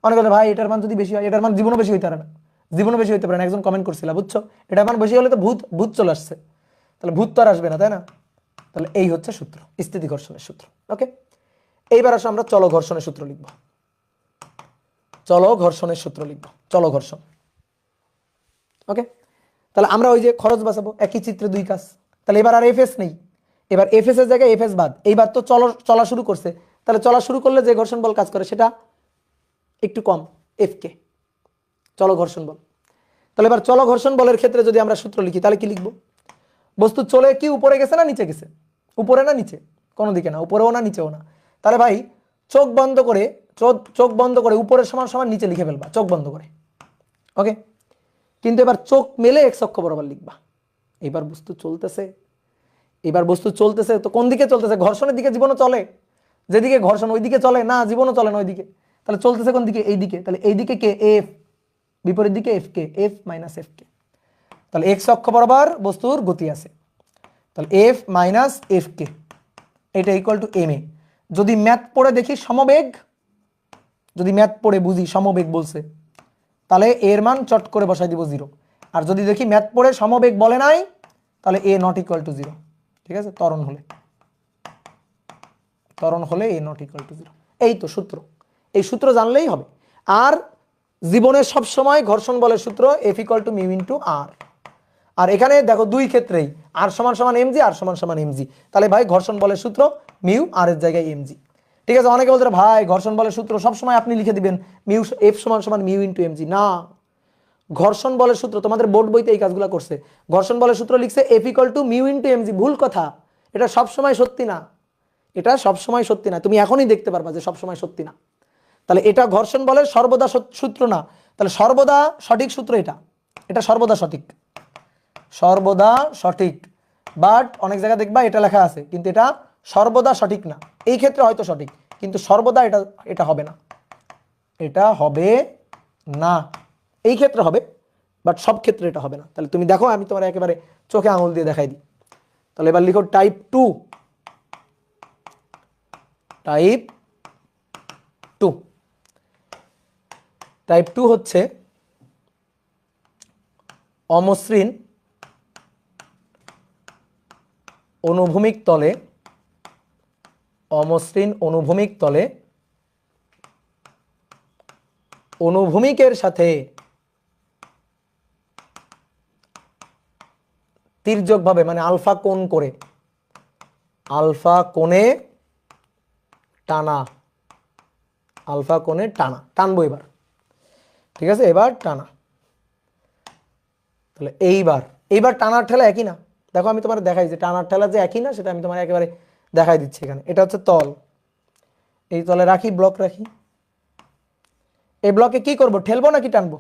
অনেক কথা ভাই এটার মান যদি বেশি হয় এটার মান জীবনও বেশি হইতে পারে না, জীবনও বেশি হইতে পারে না। একজন কমেন্ট করছিল, বুঝছো, এটার মান বেশি হলে তো ভূত চলে আসছে, তাহলে ভূত তো আর আসবে না, তাই না? তাহলে এই হচ্ছে সূত্র, স্থিতি ঘর্ষণের সূত্র। ওকে, এইবার আসো আমরা চল ঘর্ষণের সূত্র লিখব। চল ঘর্ষণের সূত্র লিখব, চল ঘর্ষণ। ওকে, তাহলে আমরা ওই যে খরচ বাঁচাবো, একই চিত্রে দুই কাজ। তাহলে এবার আর এফএস নেই, এবার এফএস এর জায়গায় এফএস বাদ। এইবার তো চলা শুরু করছে, তাহলে চলা শুরু করলে যে ঘর্ষণ বল কাজ করে সেটা একটু কম, এফ কে, চল ঘর্ষণ বল। তাহলে এবার চল ঘর্ষণ বলের ক্ষেত্রে যদি আমরা সূত্র লিখি তাহলে কি লিখবো? বস্তু চলে কি উপরে গেছে না নিচে গেছে? উপরে না নিচে? কোনো দিকে না, উপরেও না নিচেও না। তাহলে ভাই চোখ বন্ধ করে উপরের সমান সমান নিচে লিখে ফেলবা, চোখ বন্ধ করে। ওকে, কিন্তু এবার চোখ মেলে এক্স অক্ষ বরাবর লিখবা। এবার বস্তু চলতেছে, তো কোন দিকে চলতেছে? ঘর্ষণের দিকে জীবনও চলে, যেদিকে ঘর্ষণ ওই দিকে চলে না, জীবনও চলে না ওই দিকে। তাহলে চলতেছে কোন দিকে? এই দিকে। তাহলে এই দিকে কে? এফ, বিপরীত দিকে এফ কে, এফ মাইনাস এফ কে। তাহলে এক্স অক্ষ বরাবর বস্তুর গতি আছে, তাহলে এফ মাইনাস এফ কে, এটা ইকুয়াল টু এম এ। যদি ম্যাথ পড়ে দেখি সমবেগ, যদি ম্যাথ পড়ে বুঝি সমবেগ বলছে, তাহলে এর মান চট করে বসাই দিব 0। আর যদি দেখি ম্যাথ পড়ে সমবেগ বলে নাই, তাহলে এ নট ইকুয়াল টু 0। ঠিক আছে, ত্বরণ হলে এ নট ইকুয়াল টু 0। এই তো সূত্র, এই সূত্র জানলেই হবে। আর জীবনে সব সময় ঘর্ষণ বলের সূত্র F equal to mu into R. আর এখানে দেখো দুই ক্ষেত্রেই আর সমান সমান এমজি, আর সমান সমান এমজি। তাহলে ভাই ঘর্ষণ বলের সূত্র মিউ আর এর জায়গায় এমজি। ঠিক আছে, অনেকে বলতে ভাই ঘর্ষণ বলের সূত্র সবসময় আপনি লিখে দিবেন মিউ এফ সমান সমান মিউ ইনটু এমজি। না, ঘর্ষণ বলের সূত্র তোমাদের বোর্ড বইতে এই কাজগুলো করছে। ঘর্ষণ বলের সূত্র লিখছে F equal to mu into MG. ভুল কথা, এটা সবসময় সত্যি না, এটা সবসময় সত্যি না। তুমি এখনই দেখতে পারবা যে সবসময় সত্যি না। তাহলে এটা ঘর্ষণ বলের সর্বদা সূত্র না, তাহলে সর্বদা সঠিক সূত্র এটা, এটা সর্বদা সঠিক, সর্বদা সঠিক। বাট অনেক জায়গায় দেখবা এটা লেখা আছে, কিন্তু এটা সর্বদা সঠিক না। এই ক্ষেত্রে হয়তো সঠিক, কিন্তু সর্বদা এটা এটা হবে না, এটা হবে না। এই ক্ষেত্রে হবে, বাট সব ক্ষেত্রে এটা হবে না। তাহলে তুমি দেখো, আমি তোমার একেবারে চোখে আঙুল দিয়ে দেখাই দিই। তাহলে এবার লিখো টাইপ 2, টাইপ 2। টাইপ 2 হচ্ছে অমসৃণ অনুভূমিক তলে, অমসৃণ অনুভূমিক তলে অনুভূমিকের সাথে তির্যকভাবে মানে আলফা কোণ করে, আলফা কোণে টানা, আলফা কোণে টানা, টানবো এবার, ঠিক আছে, এবার টানা। তাহলে এইবার টানার ঠেলা একই না। দেখো আমি তোমার দেখাই যে টানার ঠেলা যে একই না, সেটা আমি তোমার একেবারে দেখাই দিচ্ছি এখানে। এটা হচ্ছে তল, এই তলে রাখি, ব্লক রাখি। এই ব্লকে কি করব, ঠেলবো নাকি টানবো?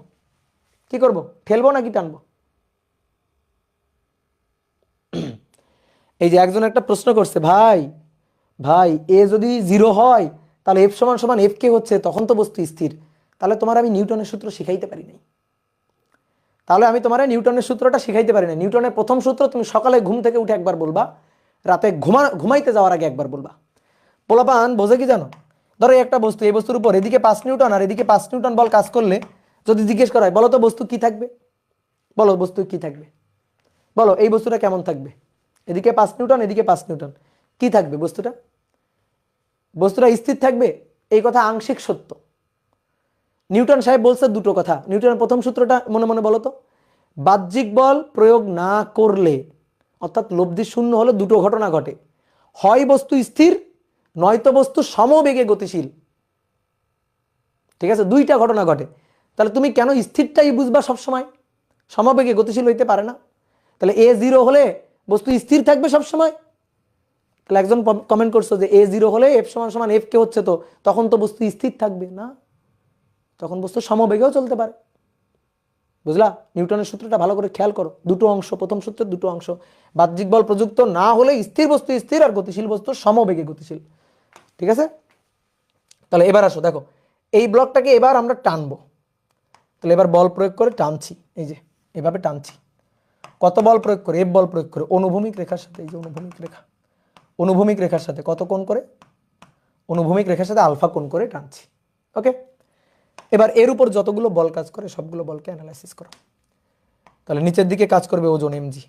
কি করব, ঠেলবো নাকি টানবো? এই যে একজন একটা প্রশ্ন করছে, ভাই ভাই এ যদি 0 হয় তাহলে এফ সমান সমান এফ কে হচ্ছে, তখন তো বস্তু স্থির। তাহলে তোমার আমি নিউটনের সূত্র শিখাইতে পারি নাই, তাহলে আমি তোমার নিউটনের সূত্রটা শিখাইতে পারি না। নিউটনের প্রথম সূত্র তুমি সকালে ঘুম থেকে উঠে একবার বলবা, রাতে ঘুমাইতে যাওয়ার আগে একবার বলবা। পোলাপান বোঝে কি জানো, ধরো একটা বস্তু, এই বস্তুর উপর এদিকে 5 নিউটন আর এদিকে 5 নিউটন বল কাজ করলে যদি জিজ্ঞেস করা হয়, বলো তো বস্তু কি থাকবে, বলো বস্তু কি থাকবে, বলো এই বস্তুটা কেমন থাকবে? এদিকে 5 নিউটন, এদিকে 5 নিউটন, কি থাকবে বস্তুটা? বস্তুটা স্থির থাকবে। এই কথা আংশিক সত্য। নিউটন সাহেব বলছে দুটো কথা। নিউটনের প্রথম সূত্রটা মনে মনে বলো তো, বাহ্যিক বল প্রয়োগ না করলে, অর্থাৎ লব্ধি শূন্য হলে দুটো ঘটনা ঘটে, হয় বস্তু স্থির, নয়তো বস্তু সমবেগে গতিশীল। ঠিক আছে, দুইটা ঘটনা ঘটে। তাহলে তুমি কেন স্থিরটাই বুঝবা সবসময়, সমবেগে গতিশীল হইতে পারে না? তাহলে A0 হলে বস্তু স্থির থাকবে সবসময়। তাহলে একজন কমেন্ট করছো যে A0 হলে এফ সমান সমান এফ কে হচ্ছে, তো তখন তো বস্তু স্থির থাকবে না, তখন বস্তু সমবেগেও চলতে পারে। বুঝলা? নিউটনের সূত্রটা ভালো করে খেয়াল করো, দুটো অংশ, প্রথম সূত্রের দুটো অংশ। বাহ্যিক বল প্রযুক্ত না হলে স্থির বস্তু স্থির আর গতিশীল বস্তু সমবেগে গতিশীল। ঠিক আছে, তাহলে এবার আসো দেখো, এই ব্লকটাকে এবার আমরা টানবো। তাহলে এবার বল প্রয়োগ করে টানছি, এই যে এভাবে টানছি। কত বল প্রয়োগ করে? এফ বল প্রয়োগ করে অনুভূমিক রেখার সাথে, এই যে অনুভূমিক রেখা, অনুভূমিক রেখার সাথে কত কোণ করে? অনুভূমিক রেখার সাথে আলফা কোণ করে টানছি। ওকে, এবার এর উপর যতগুলো বল কাজ করে সবগুলো বলকে অ্যানালাইসিস করো। তাহলে নিচের দিকে কাজ করবে ওজন এমজি।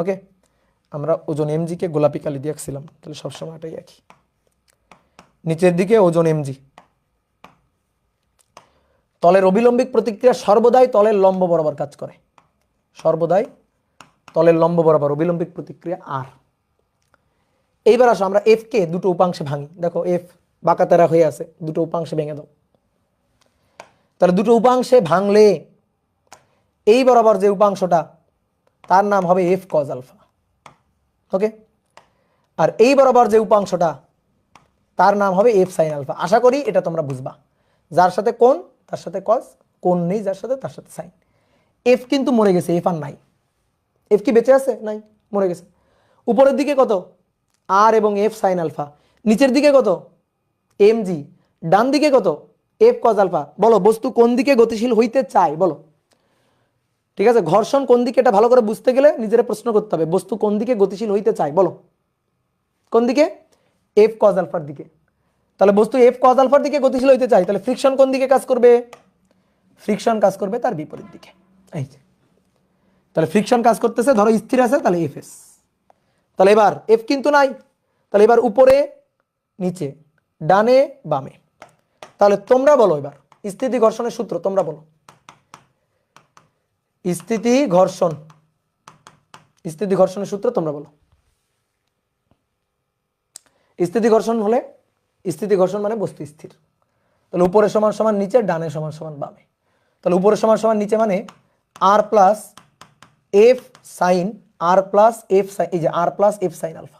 ওকে, আমরা ওজন এমজি কে গোলাপি কালি দিয়ে আঁকছিলাম, তাহলে সবসময় এটাই একই। নিচের দিকে ওজন এমজি। তলের অবিলম্বিক প্রতিক্রিয়া সর্বদাই তলের লম্ব বরাবর কাজ করে, সর্বদাই তলের লম্ব বরাবর অবিলম্বিক প্রতিক্রিয়া আর। এইবার আসো আমরা এফ কে দুটো উপাংশে ভাঙি। দেখো এফ বাঁকা তেরা হয়ে আছে, দুটো উপাংশে ভেঙে দাও। তাহলে দুটো উপাংশে ভাঙলে এই বরাবর যে উপাংশটা তার নাম হবে এফ কজ আলফা। ওকে, আর এই বরাবর যে উপাংশটা তার নাম হবে এফ সাইন আলফা। আশা করি এটা তোমরা বুঝবা। যার সাথে কোণ তার সাথে কজ, কোণ নেই যার সাথে তার সাথে সাইন। এফ কিন্তু মরে গেছে, এফ আর নাই। এফ কি বেঁচে আছে? নাই, মরে গেছে। উপরের দিকে কত? আর এবং এফ সাইন আলফা। নিচের দিকে কত? এম জি। ডান দিকে কত? F cos alpha. বলো বস্তু কোন দিকে গতিশীল হইতে চায়, বলো। ঠিক আছে, ঘর্ষণ কোন দিকে এটা ভালো করে বুঝতে গেলে নিজেরা প্রশ্ন করতে হবে, বস্তু কোন দিকে গতিশীল হইতে চায়, বলো কোন দিকে? এফ কজ আলফার দিকে। তাহলে বস্তু এফ কজ আলফার দিকে গতিশীল হইতে চায়, তাহলে ফ্রিকশন কোন দিকে কাজ করবে? ফ্রিকশন কাজ করবে তার বিপরীত দিকে। এই যে, তাহলে ফ্রিকশন কাজ করতেছে, ধরো স্থির আছে, তাহলে এফ এস। তাহলে এবার এফ কিন্তু নাই, তাহলে এবার উপরে নিচে ডানে বামে। তাহলে তোমরা বলো এবার স্থিতি ঘর্ষণের সূত্র, তোমরা বলো স্থিতি ঘর্ষণ, স্থিতি ঘর্ষণের সূত্র তোমরা বলো। স্থিতি ঘর্ষণ হলে, স্থিতি ঘর্ষণ মানে বস্তু স্থির। তাহলে উপরে সমান সমান নিচে, ডানে সমান সমান বামে। তাহলে উপরে সমান সমান নিচে মানে আর প্লাস এফ সাইন, আর প্লাস এফ সাইন, এই যে আর প্লাস এফ সাইন আলফা,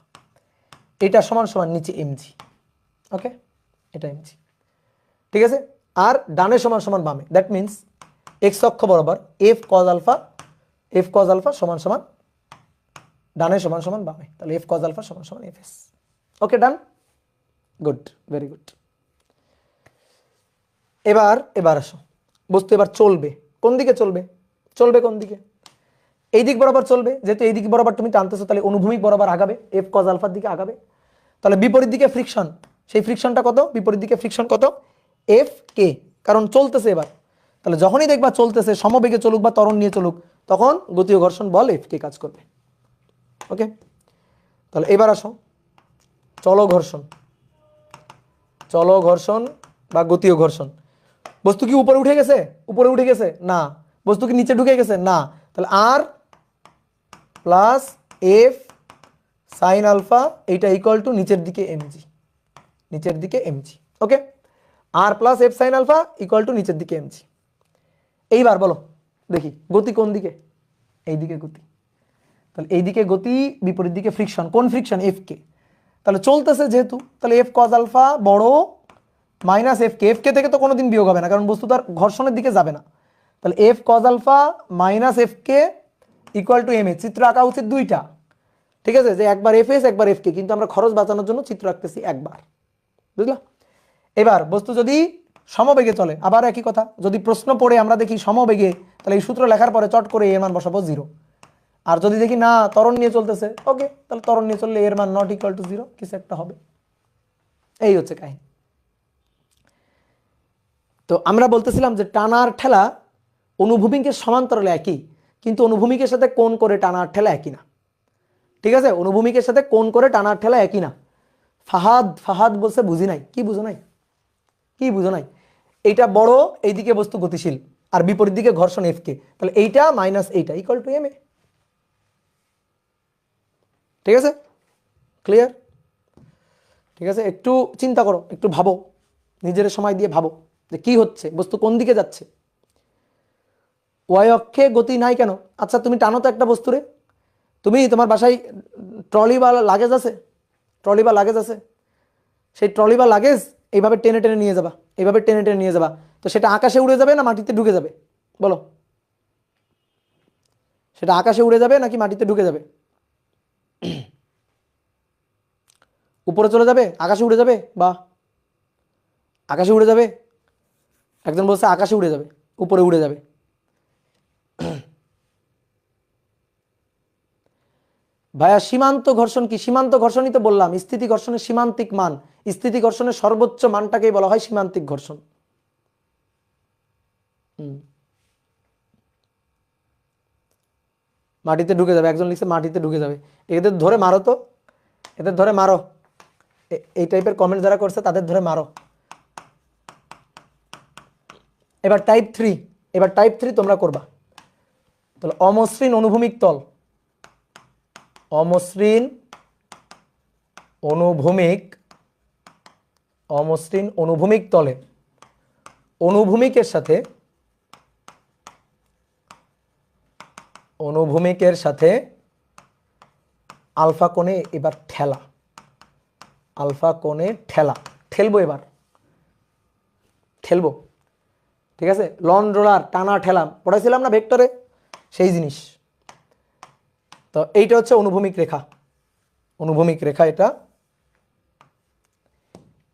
এটা সমান সমান নিচে এমজি। ওকে, এটা এমজি। ঠিক আছে, আর ডানে সমান সমান বামে, দ্যাট মিনস এক্স অক্ষ বরাবর এফ কজ আলফা সমান সমান ডানে সমান সমান বামে, তাহলে এফ কজ আলফা সমান সমান এফ এস। ওকে, ডান, গুড, ভেরি গুড। এবার আসো, বস্তু এবার চলবে কোন দিকে, চলবে কোন দিকে? এই দিক বরাবর চলবে, যেহেতু এই দিক বরাবর তুমি টানতেছো তাহলে অনুভূমিক বরাবর আগাবে, এফ কজ আলফার দিকে আগাবে। তাহলে বিপরীত দিকে ফ্রিকশন, সেই ফ্রিকশনটা কত? বিপরীত দিকে ফ্রিকশন কত? এফ কে, কারণ চলতেছে এবার। তাহলে যখনই দেখবা চলতেছে, সমবেগে চলুক বা ত্বরণ নিয়ে চলুক, তখন গতি ও ঘর্ষণ বল এফ কে কাজ করবে। ওকে, তাহলে এবার আসো চলো ঘর্ষণ বা গতি ও ঘর্ষণ। বস্তু কি উপরে উঠে গেছে? না। বস্তু কি নিচে ঢুকে গেছে? না। তাহলে R plus F sine alpha এইটা ইকুয়াল টু নিচের দিকে M G. Okay, R plus F sine alpha equal to নিচের দিকে এমজি। এইবার বলো দেখি গতি কোন দিকে? এই দিকে গতি। তাহলে এই দিকে গতি, বিপরীত দিকে ফ্রিকশন। কোন ফ্রিকশন? এফ কে। তাহলে চলতেছে যেহেতু, তাহলে এফ কজ আলফা বড় মাইনাস এফ কে থেকে তো কোনোদিন বিয়োগ হবে না, কারণ বস্তু তার ঘর্ষণের দিকে যাবে না। তাহলে F cos alpha minus F K equal to M A. চিত্র আঁকা উচিত দুইটা, ঠিক আছে, যে একবার এফ এস একবার এফ কে, কিন্তু আমরা খরচ বাঁচানোর জন্য চিত্র আঁকতেছি একবার, বুঝলা? এবার বস্তু যদি সমবেগে চলে, আবার একই কথা, যদি প্রশ্ন পড়ে আমরা দেখি সমবেগে, তাহলে এই সূত্র লেখার পরে চট করে এর মান বসাবো 0। আর যদি দেখি না ত্বরণ নিয়ে চলতেছে, ওকে, তাহলে ত্বরণ নিয়ে চললে এর মান নট ইকুয়াল টু 0, কিছু একটা হবে। এই হচ্ছে কাহিনী। তো আমরা বলতেছিলাম যে টানার ঠেলা অনুভূমিকের সমান্তরালে একই, কিন্তু অনুভূমিকের সাথে কোণ করে টানার ঠেলা একই না। ঠিক আছে, অনুভূমিকের সাথে কোণ করে টানার ঠেলা একই না। ফাহাদ বলছে বুঝি নাই। কি বুঝো নাই? এইটা বড়, এইদিকে বস্তু গতিশীল, আর বিপরীত দিকে ঘর্ষণ এফ কে, তাহলে এইটা মাইনাস এইটা ইকুয়াল টু এম এ। ঠিক আছে, ক্লিয়ার? ঠিক আছে, একটু চিন্তা করো, একটু ভাবো, নিজের সময় দিয়ে ভাবো যে কি হচ্ছে, বস্তু কোন দিকে যাচ্ছে। ওয়াই অক্ষে গতি নাই কেন? আচ্ছা তুমি টানো তো একটা বস্তুরে, তুমি তোমার বাসায় ট্রলি বা লাগেজ আছে, সেই ট্রলি বা লাগেজ এইভাবে টেনে টেনে নিয়ে যাবা, তো সেটা আকাশে উড়ে যাবে না মাটিতে ঢুকে যাবে? বলো, সেটা আকাশে উড়ে যাবে নাকি মাটিতে ঢুকে যাবে? উপরে চলে যাবে, আকাশে উড়ে যাবে, বা আকাশে উড়ে যাবে? একজন বলছে আকাশে উড়ে যাবে, উপরে উড়ে যাবে। ভাইয়া সীমান্ত ঘর্ষণ কি? সীমান্ত ঘর্ষণই তো বললাম, স্থিতি ঘর্ষণের সীমান্তিক মান, স্থিতি ঘর্ষণের সর্বোচ্চ মানটাকেই বলা হয় সীমান্তিক ঘর্ষণ। মাটিতে ঢুকে যাবে, একজন লিখছে মাটিতে ঢুকে যাবে। এদের ধরে মারো তো, এদের ধরে মারো, এই টাইপের কমেন্ট যারা করছে তাদের ধরে মারো। এবার টাইপ 3 তোমরা করবা। তাহলে অমসৃণ অনুভূমিক তল, অমসৃণ অনুভূমিক তলে অনুভূমিকের সাথে আলফা কোণে এবার ঠেলবো। ঠিক আছে, লন রোলার, টানা ঠেলা পড়াইছিলাম না ভেক্টরে, সেই জিনিস। তো এইটা হচ্ছে অনুভূমিক রেখা এটা।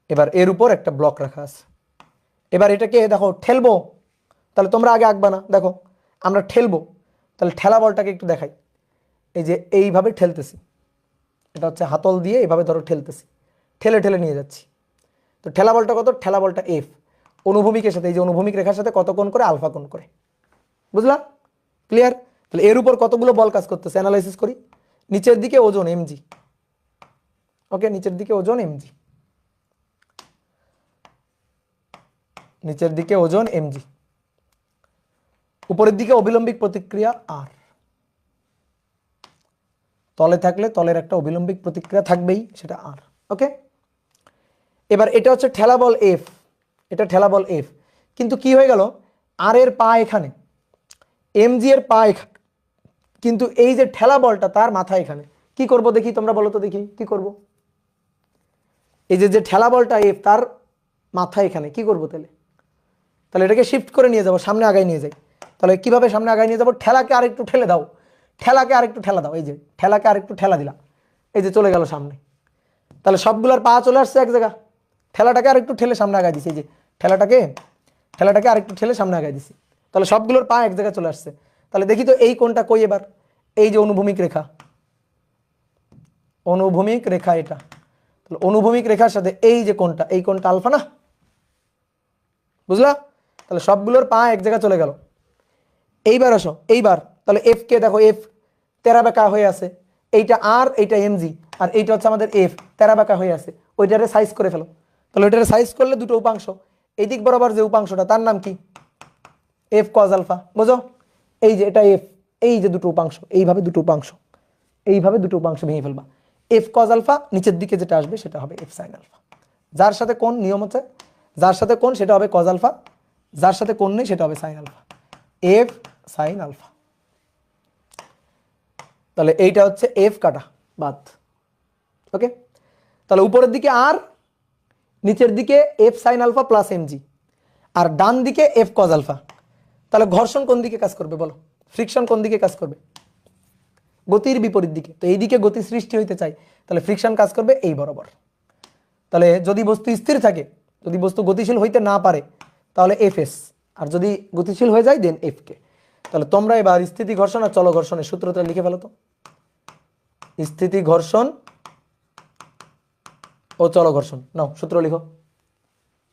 এবার এর উপর একটা ব্লক রাখা আছে। এবার এটাকে দেখো ঠেলবো, তাহলে তোমরা আগে আঁকবা না, দেখো আমরা ঠেলবো, তাহলে ঠেলা বলটাকে একটু দেখাই। এই যে এইভাবে ঠেলতেছি, এটা হচ্ছে হাতল দিয়ে এইভাবে ধরো ঠেলতেছি, ঠেলে নিয়ে যাচ্ছি। তো ঠেলা বলটা কত? ঠেলা বলটা এফ, অনুভূমিকের সাথে, এই যে অনুভূমিক রেখার সাথে কত কোণ করে? আলফা কোণ করে। বুঝলা? ক্লিয়ার? তাহলে এর উপর কতগুলো বল কাজ করতেছে অ্যানালাইসিস করি। নিচের দিকে ওজন এমজি, ওকে, নিচের দিকে ওজন এমজি, উপরের দিকে অবিলম্বিক প্রতিক্রিয়া আর। তলে থাকলে তলের একটা অবিলম্বিক প্রতিক্রিয়া থাকবেই, সেটা আর। ওকে, এবার এটা হচ্ছে ঠেলা বল এফ, কিন্তু কি হয়ে গেল? আর এর পা এখানে, এমজি এর পা এখানে, কিন্তু এই যে ঠেলা বলটা তার মাথা এখানে। কি করব দেখি, তোমরা বলো তো দেখি কি করব? এই যে ঠেলা বলটা এফ, তার মাথা এখানে, কি করব তাহলে? তাহলে এটাকে শিফট করে নিয়ে যাব, সামনে আগায় নিয়ে যাই। তাহলে কিভাবে সামনে আগায় নিয়ে যাব? ঠেলাকে আরেকটু ঠেলে দাও, ঠেলাকে আরেকটু ঠেলা দাও, এই যে ঠেলাকে আরেকটু ঠেলা দিলা, এই যে চলে গেল সামনে। তাহলে সবগুলোর পা চলে আসছে এক জায়গা, ঠেলাটাকে আরেকটু ঠেলে সামনে আগায় দিছি, এই যে ঠেলাটাকে আরেকটু ঠেলে সামনে আগায় দিছি। তাহলে সবগুলোর পা এক জায়গায় চলে আসছে। তাহলে দেখি তো এই কোণটা কই এবার? এই যে অনুভূমিক রেখা, অনুভূমিক রেখা এটা। তাহলে অনুভূমিক রেখার সাথে এই যে কোণটা, এই কোণটা আলফা না, বুঝলা? তাহলে সবগুলোর পা এক জায়গায় চলে গেল। এইবার আসো, এইবার তাহলে এফ কে দেখো, এফ তেরা বেঁকা হয়ে আছে, এইটা আর এইটা এমজি, আর এইটা হচ্ছে আমাদের এফ তেরা বেঁকা হয়ে আছে, ওইটারে সাইজ করে ফেলো। তাহলে ওইটারে সাইজ করলে দুটো উপাংশ, এই দিক বরাবর যে উপাংশটা তার নাম কি? এফ কজ আলফা, বুঝো? এই যে এটা এফ, এই যে দুটো উপাংশ, এইভাবে দুটো উপাংশ, এইভাবে দুটো উপাংশ ভেঙে ফেলবা। এফ কজ আলফা, নিচের দিকে যেটা আসবে সেটা হবে এফ সাইন আলফা। যার সাথে কোন নিয়ম হচ্ছে, যার সাথে কোন সেটা হবে কজ আলফা, যার সাথে কোন নেই সেটা হবে sine alpha, F sine alpha. তাহলে এইটা হচ্ছে এফ কাটা বাদ। ওকে, তাহলে উপরের দিকে আর, নিচের দিকে F sine alpha plus M G, আর ডান দিকে এফ কজ আলফা। তাহলে ঘর্ষণ কোন দিকে কাজ করবে বলো? ফ্রিকশন কোন দিকে কাজ করবে? গতির বিপরীত দিকে। তো এই দিকে গতি সৃষ্টি হইতে চাই, তাহলে ফ্রিকশন কাজ করবে এই বরাবর। তাহলে যদি বস্তু স্থির থাকে, যদি বস্তু গতিশীল হইতে না পারে, তাহলে এফ এস, আর যদি গতিশীল হয়ে যায় দেন এফ কে। তাহলে তোমরা এবার স্থিতি ঘর্ষণ আর চল ঘর্ষণের সূত্রটা লিখে ফেলো তো। স্থিতি ঘর্ষণ ও চল ঘর্ষণ, নাও সূত্র লিখো।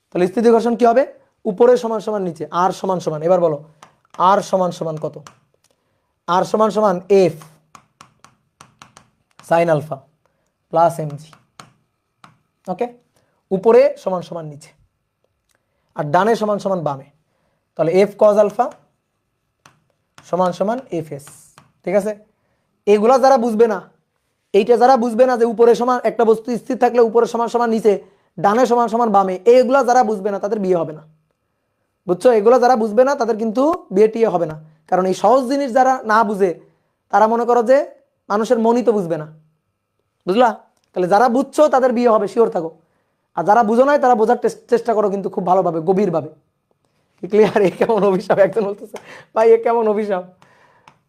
তাহলে স্থিতি ঘর্ষণ কি হবে? উপরে সমান সমান নিচে, আর সমান সমান, এবার বলো আর সমান সমান কত? আর সমান সমান F sine alpha plus M G. Okay, উপরে সমান সমান নিচে, আর ডানে সমান সমান বামে। তাহলে এফ কজ আলফা সমান সমান এফ এস। ঠিক আছে, এগুলা যারা বুঝবে না, এইটা যারা বুঝবে না যে উপরে সমান একটা বস্তু স্থির থাকলে উপরে সমান সমান নিচে, ডানে সমান সমান বামে, এইগুলা যারা বুঝবে না তাদের বিয়ে হবে না, বুঝছো? এগুলো যারা বুঝবে না তাদের কিন্তু বিয়ে টিয়ে হবে না। কারণ এই সহজ জিনিস যারা না বুঝে তারা মনে করো যে মানুষের মনই তো বুঝবে না, বুঝলা? তাহলে যারা বুঝছো তাদের বিয়ে হবে, শিওর থাকো। আর যারা বুঝো নাই তারা বোঝার চেষ্টা করো, কিন্তু খুব ভালোভাবে, গভীরভাবে। কি ক্লিয়ার? এ কেমন অভিশাপ? একজন বলতেছে ভাই এ কেমন অভিশাপ।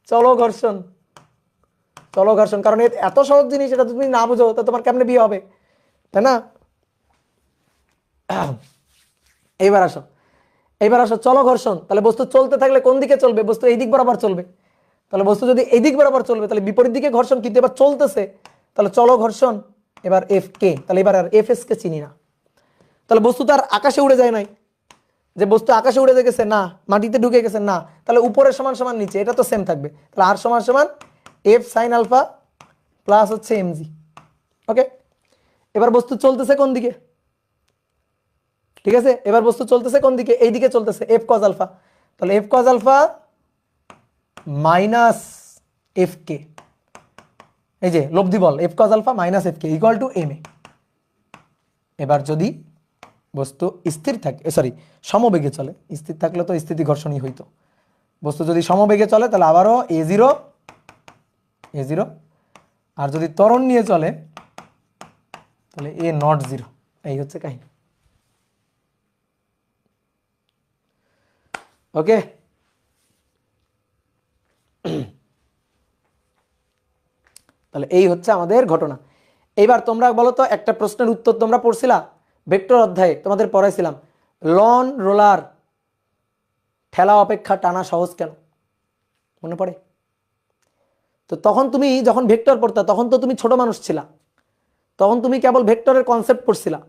চলো ঘর্ষণ, চলো ঘর্ষণ, কারণ এত সহজ জিনিস, এটা তুমি না বুঝো তা তোমার কেমনে বিয়ে হবে, তাই না? এইবার আসো, এইবার আসো চলো ঘর্ষণ। তাহলে বস্তু চলতে থাকলে কোন দিকে চলবে? বস্তু এই দিক বরাবর চলবে। তাহলে বস্তু যদি এই দিক বরাবর চলবে তাহলে বিপরীত দিকে ঘর্ষণ, কিন্তু এবার চলতেছে, তাহলে চলো ঘর্ষণ। এবার এফ কে, তাহলে এবার আর এফ এস কে চিনি না। তাহলে বস্তু তার আকাশে উড়ে যায় নাই, যে বস্তু আকাশে উড়ে গেছে না, মাটিতে ঢুকে গেছে না, তাহলে উপরে সমান সমান নিচে, এটা তো সেম থাকবে। তাহলে আর সমান সমান এফ সাইন আলফা প্লাস হচ্ছে এমজি। ওকে, এবার বস্তু চলতেছে কোন দিকে? ঠিক আছে, এবার বস্তু চলতেছে কোন দিকে? এই দিকে চলতেছে, এফ কজ আলফা। তাহলে F cos alpha minus F K, এই যে লব্ধি বল, F cos alpha minus F K equal to M A. এবার যদি বস্তু স্থির থাকে, সরি সমবেগে চলে, স্থির থাকলে তো স্থিতি ঘর্ষণই হইতো। বস্তু যদি সমবেগে চলে তাহলে আবারও এ জিরো এ জিরো, আর যদি ত্বরণ নিয়ে চলে তাহলে এ নট জিরো। এই হচ্ছে কাহিনী। ওকে, তাহলে এই হচ্ছে আমাদের ঘটনা। এইবার তোমরা বলো তো, একটা প্রশ্নের উত্তর তোমরা পড়ছিলা ভেক্টর অধ্যায়ে, তোমাদের পড়াইছিলাম লন রোলার ঠেলা অপেক্ষা টানা সহজ কেন? মনে পড়ে? তো তখন তুমি যখন ভেক্টর পড়তা তখন তো তুমি ছোট মানুষ ছিলা, তখন তুমি কেবল ভেক্টরের কনসেপ্ট পড়ছিলা।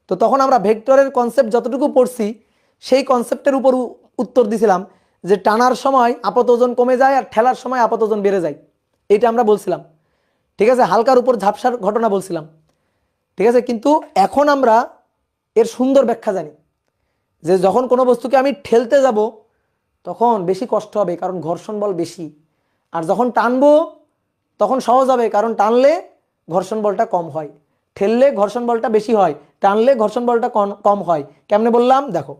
তো তখন আমরা ভেক্টরের কনসেপ্ট যতটুকু পড়ছি সেই কনসেপ্টের উপর উত্তর দিছিলাম যে টানার সময় আপাত ওজন কমে যায় আর ঠেলার সময় আপাত ওজন বেড়ে যায়, এটা আমরা বলছিলাম। ঠিক আছে, হালকার উপর ঝাপসার ঘটনা বলছিলাম। ঠিক আছে, কিন্তু এখন আমরা এর সুন্দর ব্যাখ্যা জানি যে যখন কোনো বস্তুকে আমি ঠেলতে যাব তখন বেশি কষ্ট হবে, কারণ ঘর্ষণ বল বেশি। আর যখন টানবো তখন সহজ হবে, কারণ টানলে ঘর্ষণ বলটা কম হয়, ঠেললে ঘর্ষণ বলটা বেশি হয়, টানলে ঘর্ষণ বলটা কম হয়। কেমনে বললাম দেখো,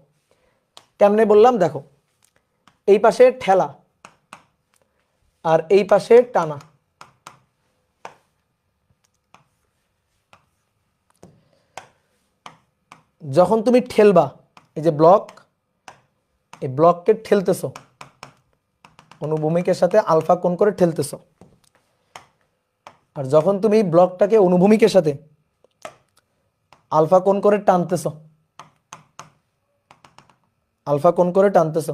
কেমনে বললাম দেখো, এই পাশে ঠেলা আর এই পাশে টানা। যখন তুমি ঠেলবা, এই যে ব্লক, এই ব্লককে ঠেলতেছো, অনুভূমিকের সাথে আলফা কোণ করে ঠেলতেছো। আর যখন তুমি ব্লকটাকে অনুভূমিকের সাথে আলফা কোণ করে টানতেছো, আলফা কোণ করে টানতেছো,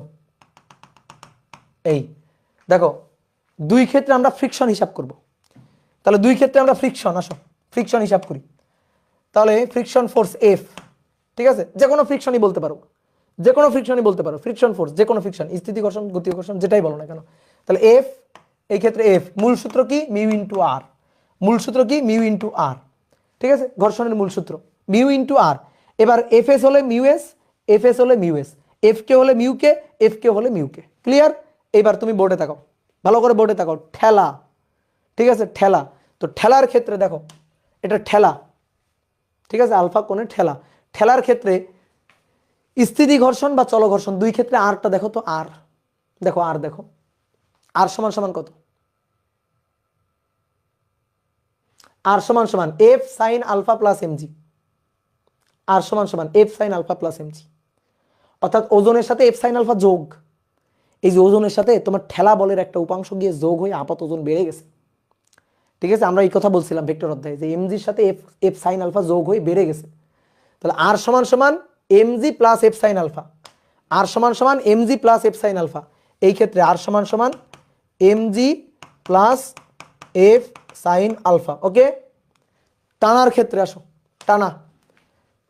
এই দেখো দুই ক্ষেত্রে আমরা ফ্রিকশন হিসাব করব। তাহলে দুই ক্ষেত্রে আমরা ফ্রিকশন, আসো ফ্রিকশন হিসাব করি। তাহলে ফ্রিকশন ফোর্স এফ, ঠিক আছে, যে কোনো ফ্রিকশনই বলতে পারো, যে কোনো ফ্রিকশনই বলতে পারো, ফ্রিকশন ফোর্স যে কোনো ফ্রিকশন, স্থিতি ঘর্ষণ, গতি ঘর্ষণ, যেটাই বলো না কেন। তাহলে এফ, এই ক্ষেত্রে এফ মূল সূত্র কি, মিউ ইন্টু আর। মূল সূত্র কি, মিউ ইন্টু আর, ঠিক আছে, ঘর্ষণের মূল সূত্র মিউ ইন্টু আর। এবার এফ এস হলে মিউ এস, এফ এস হলে মিউ এস, এফ কে হলে মিউ কে, এফ কে হলে মিউ কে। ক্লিয়ার? এবার তুমি বোর্ডে তাকাও, ভালো করে বোর্ডে তাকাও। ঠেলা, ঠিক আছে, ঠেলা। তো ঠেলার ক্ষেত্রে দেখো, এটা ঠেলা, ঠিক আছে, আলফা কোণে ঠেলা। ঠেলার ক্ষেত্রে স্থিতি ঘর্ষণ বা চল ঘর্ষণ, দুই ক্ষেত্রে আরটা দেখো তো, আর দেখো, আর দেখো, আর সমান সমান কত? আর সমান সমান F sine alpha plus M G. R সমান সমান F sine alpha plus M G, অর্থাৎ ওজনের সাথে এফ সাইন আলফা যোগ। এই যে ওজনের সাথে তোমার ঠেলা বলের একটা উপাংশ গিয়ে যোগ হয়ে আপাত ওজন বেড়ে গেছে, ঠিক আছে। আমরা এই কথা বলছিলাম ভেক্টর অধ্যায়ে, যে এমজির সাথে এফ এফ সাইন আলফা যোগ হয়ে বেড়ে গেছে। তাহলে আর সমান সমান M G plus F sine alpha, R সমান সমান M G plus F sine alpha. এই ক্ষেত্রে আর সমান সমান M G plus F sine alpha. Okay, টানার ক্ষেত্রে আসো, টানা।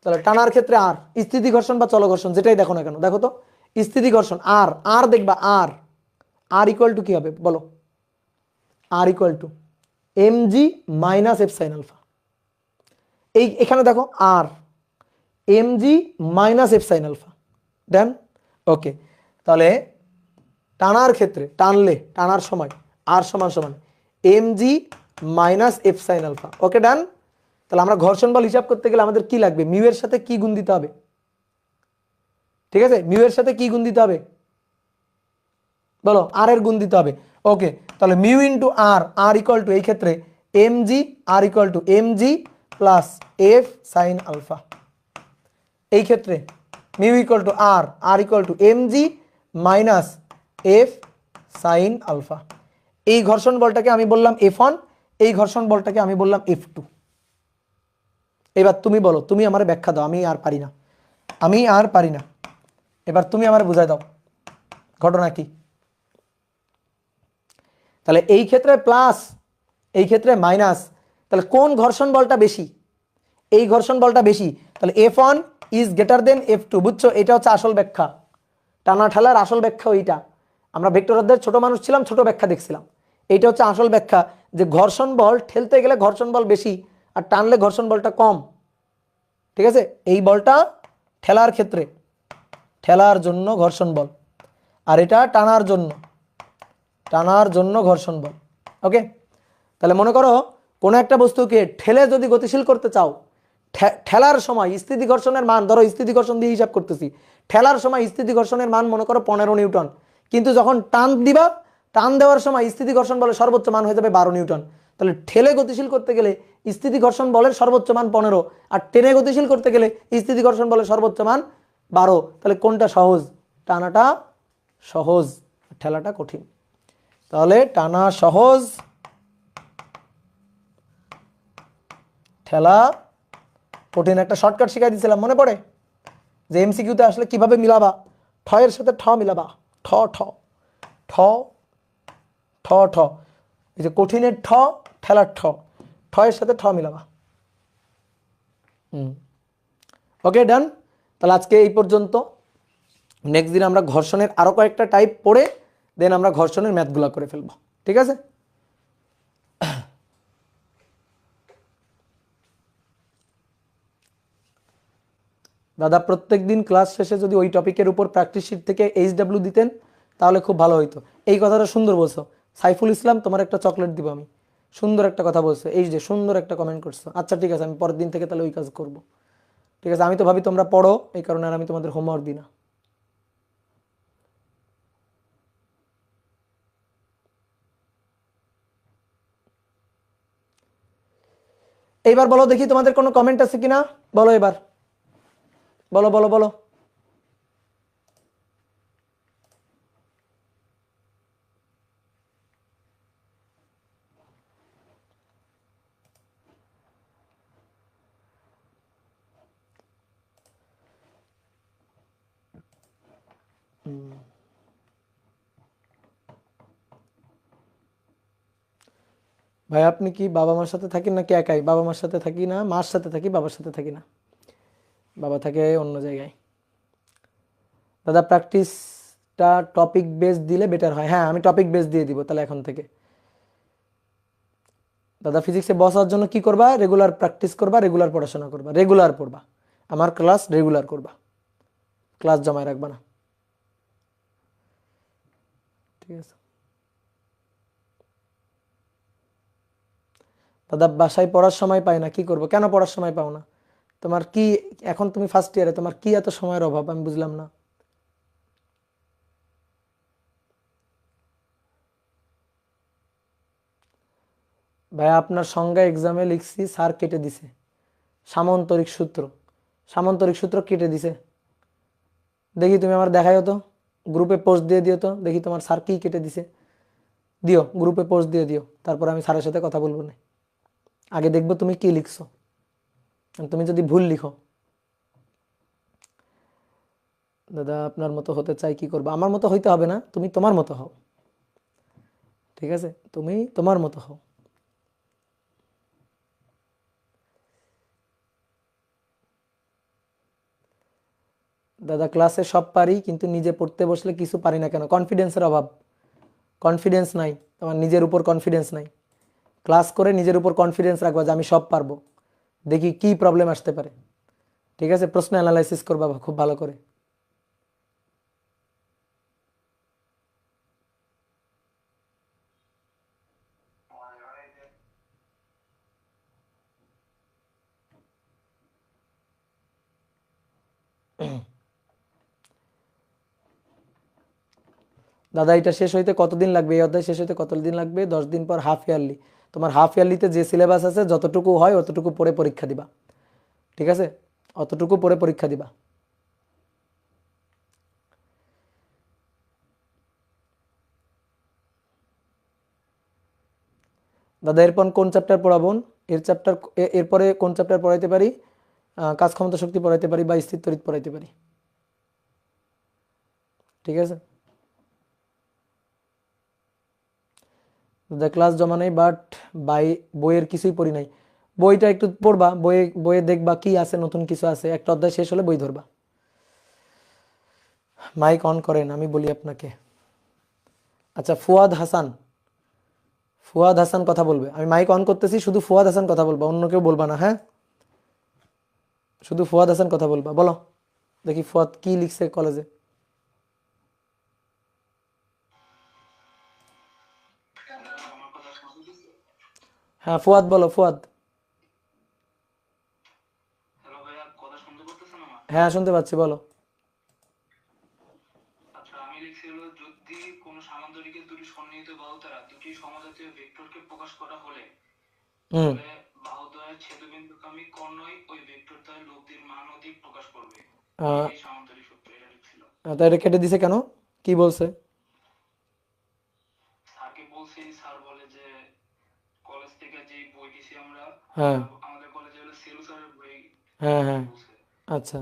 তাহলে টানার ক্ষেত্রে আর স্থিতি ঘর্ষণ বা চল ঘর্ষণ, যেটাই দেখো না কেন, দেখো তো স্থিতি ঘর্ষণ আর, আর দেখবা আর, আর ইকুয়াল টু কি হবে বলো? R equal to M G minus F sine alpha. এই এখানে দেখো R M G minus F sine alpha, then okay. তাহলে টানার ক্ষেত্রে, টানলে, টানার সময় আর সমান সমান M G minus F sine alpha. Okay, done. তাহলে আমরা ঘর্ষণ বল হিসাব করতে গেলে আমাদের কি লাগবে? মিউ এর সাথে কি গুণ দিতে হবে? ঠিক আছে, মিউ এর সাথে কি গুণ দিতে হবে বলো? আর এর গুণ দিতে হবে। ওকে, তাহলে mu into R, R equal to এই ক্ষেত্রে M G, R equal to M G plus F sine alpha. এই ক্ষেত্রে mu equal to R, R equal to M G minus F sine alpha. এই ঘর্ষণ বলটাকে আমি বললাম F1, এই ঘর্ষণ বলটাকে আমি বললাম F2। এবার তুমি বলো, তুমি আমার ব্যাখ্যা দাও, আমি আর পারি না, আমি আর পারি না। এবার তুমি আমার বুঝাই দাও ঘটনা কি। তাহলে এই ক্ষেত্রে প্লাস, এই ক্ষেত্রে মাইনাস, তাহলে কোন ঘর্ষণ বলটা বেশি? এই ঘর্ষণ বলটা বেশি। তাহলে F1 is greater than F2, বুঝছো? এটা হচ্ছে আসল ব্যাখ্যা, টানা ঠেলার আসল ব্যাখ্যা ওইটা। আমরা ভেক্টর অধ্যায়ের ছোট মানুষ ছিলাম, ছোট ব্যাখ্যা দেখছিলাম। এইটা হচ্ছে আসল ব্যাখ্যা, যে ঘর্ষণ বল ঠেলতে গেলে ঘর্ষণ বল বেশি, আর টানলে ঘর্ষণ বলটা কম, ঠিক আছে। এই বলটা ঠেলার ক্ষেত্রে, ঠেলার জন্য ঘর্ষণ বল, আর এটা টানার জন্য, টানার জন্য ঘর্ষণ বল। ওকে, তাহলে মনে করো কোনো একটা বস্তুকে ঠেলে যদি গতিশীল করতে চাও, ঠেলার সময় স্থিতি ঘর্ষণের মান, ধরো স্থিতি ঘর্ষণ দিয়ে হিসাব করতেছি, ঠেলার সময় স্থিতি ঘর্ষণের মান মনে করো 15 নিউটন, কিন্তু যখন টান দিবা, টান দেওয়ার সময় স্থিতি ঘর্ষণ বলের সর্বোচ্চ মান হয়ে যাবে 12 নিউটন। তাহলে ঠেলে গতিশীল করতে গেলে স্থিতি ঘর্ষণ বলের সর্বোচ্চ মান 15, আর টেনে গতিশীল করতে গেলে স্থিতি ঘর্ষণ বলের সর্বোচ্চ মান 12। তাহলে কোনটা সহজ? টানাটা সহজ, ঠেলাটা কঠিন। তাহলে টানা সহজ, ঠেলা কঠিন। একটা শর্টকাট শিখাই দিয়েছিলাম, মনে পড়ে? যে এমসিকিউতে আসলে কিভাবে মিলাবা, ঠ এর সাথে ঠ মিলাবা, ঠ ঠ ঠ ঠ ঠ, এই যে কঠিনের ঠ, ঠেলার ঠ, ঠ এর সাথে ঠ মিলাবা। ওকে, ডান। তাহলে আজকে এই পর্যন্ত। নেক্সট দিন আমরা ঘর্ষণের আরো কয়েকটা টাইপ পড়ে দেন আমরা ঘর্ষণের ম্যাথগুলো করে ফেলবো, ঠিক আছে। দাদা প্রত্যেক দিন ক্লাস শেষে যদি ওই টপিকের উপর প্র্যাকটিস শিট থেকে HW দিতেন তাহলে খুব ভালো হইতো। এই কথাটা সুন্দর বলছো সাইফুল ইসলাম, তোমার একটা চকলেট দিব আমি। সুন্দর একটা কথা বলছো, এই যে সুন্দর একটা কমেন্ট করছো। আচ্ছা ঠিক আছে, আমি পরের দিন থেকে তাহলে ওই কাজ করব। ঠিক আছে, আমি তো ভাবি তোমরা পড়ো, এই কারণে আর আমি তোমাদের হোমওয়ার্ক দিই না। এইবার বলো দেখি তোমাদের কোনো কমেন্ট আছে কিনা, বলো এবার, বলো বলো বলো। ভাই আপনি কি বাবা মার সাথে থাকেন নাকি একাই? বাবা মার সাথে থাকি না, মার সাথে থাকি, বাবার সাথে থাকি না। বাবা থাকে অন্য জায়গায়। দাদা প্র্যাকটিসটা টপিক বেস দিলে বেটার হয়। হ্যাঁ আমি টপিক বেস দিয়ে দিব তাহলে এখন থেকে। দাদা ফিজিক্সে বসার জন্য কি করবা? রেগুলার প্র্যাকটিস করবা, রেগুলার পড়াশোনা করবা, রেগুলার পড়বা। আমার ক্লাস রেগুলার করবা, ক্লাস জমায় রাখবা না। ঠিক আছে দাদা, বাসায় পড়ার সময় পাই না, কি করবো? কেন পড়ার সময় পাও না? তোমার কি, এখন তুমি ফার্স্ট ইয়ারে, তোমার কি এত সময়ের অভাব? আমি বুঝলাম না। ভাই আপনার সংজ্ঞা এক্সামে লিখছি, স্যার কেটে দিছে। সামান্তরিক সূত্র, সামান্তরিক সূত্র কেটে দিছে। দেখি তুমি আমার দেখাইও তো, গ্রুপে পোস্ট দিয়ে দিও তো, দেখি তোমার স্যার কি কেটে দিছে। দিও, গ্রুপে পোস্ট দিয়ে দিও, তারপর আমি স্যারের সাথে কথা বলবো না। আগে দেখবো তুমি কি লিখছো। তুমি যদি ভুল লিখো, দাদা আপনার মতো হতে চাই, কি করবো? আমার মতো হইতে হবে না, তুমি তোমার মতো হও। ঠিক আছে, তুমি তোমার মতো হও। দাদা ক্লাসে সব পারি, কিন্তু নিজে পড়তে বসলে কিছু পারি না কেন? কনফিডেন্সের অভাব। কনফিডেন্স নাই তোমার, নিজের উপর কনফিডেন্স নাই। ক্লাস করে নিজের উপর কনফিডেন্স রাখবা যে আমি সব পারবো। দেখি কি প্রবলেম আসতে পারে। ঠিক আছে, প্রশ্ন অ্যানালাইসিস করবা খুব ভালো করে। দাদা এটা শেষ হইতে কতদিন লাগবে? এই অধ্যায় শেষ হইতে কতদিন লাগবে? 10 দিন পর হাফ ইয়ারলি। তোমার হাফ ইয়ারলিতে যে সিলেবাস আছে যতটুকু হয় অতটুকু পড়ে পরীক্ষা দিবা। ঠিক আছে, অতটুকু পড়ে পরীক্ষা দিবা। দাদা এরপর কোন চ্যাপ্টার পড়াবো? এরপরে কোন চ্যাপ্টার পড়াইতে পারি? কাজ ক্ষমতা শক্তি পড়াইতে পারি বা স্থির তড়িৎ পড়াইতে পারি। ঠিক আছে দাদা, ক্লাস জমা নেই, বাট বইয়ের কিছুই পড়ি নাই। বইটা একটু পড়বা, বইয়ে বইয়ে দেখবা কি আছে, নতুন কিছু আছে। একটা অধ্যায় শেষ হলে বই ধরবা। মাইক অন করেন, আমি বলি আপনাকে। আচ্ছা ফুয়াদ হাসান, ফুয়াদ হাসান কথা বলবে। আমি মাইক অন করতেছি, শুধু ফুয়াদ হাসান কথা বলবা, অন্য কেউ বলবা না। হ্যাঁ, শুধু ফুয়াদ হাসান কথা বলবা। বলো দেখি ফুয়াদ কি লিখছে কলেজে। হ্যাঁ ফুয়াদ বলো, ফুয়াদ। হ্যাঁ শুনতে পাচ্ছি, বলো। হুম। তা এটা কেটে দিছে কেন? কি বলছে? হ্যাঁ হ্যাঁ হ্যাঁ, আচ্ছা।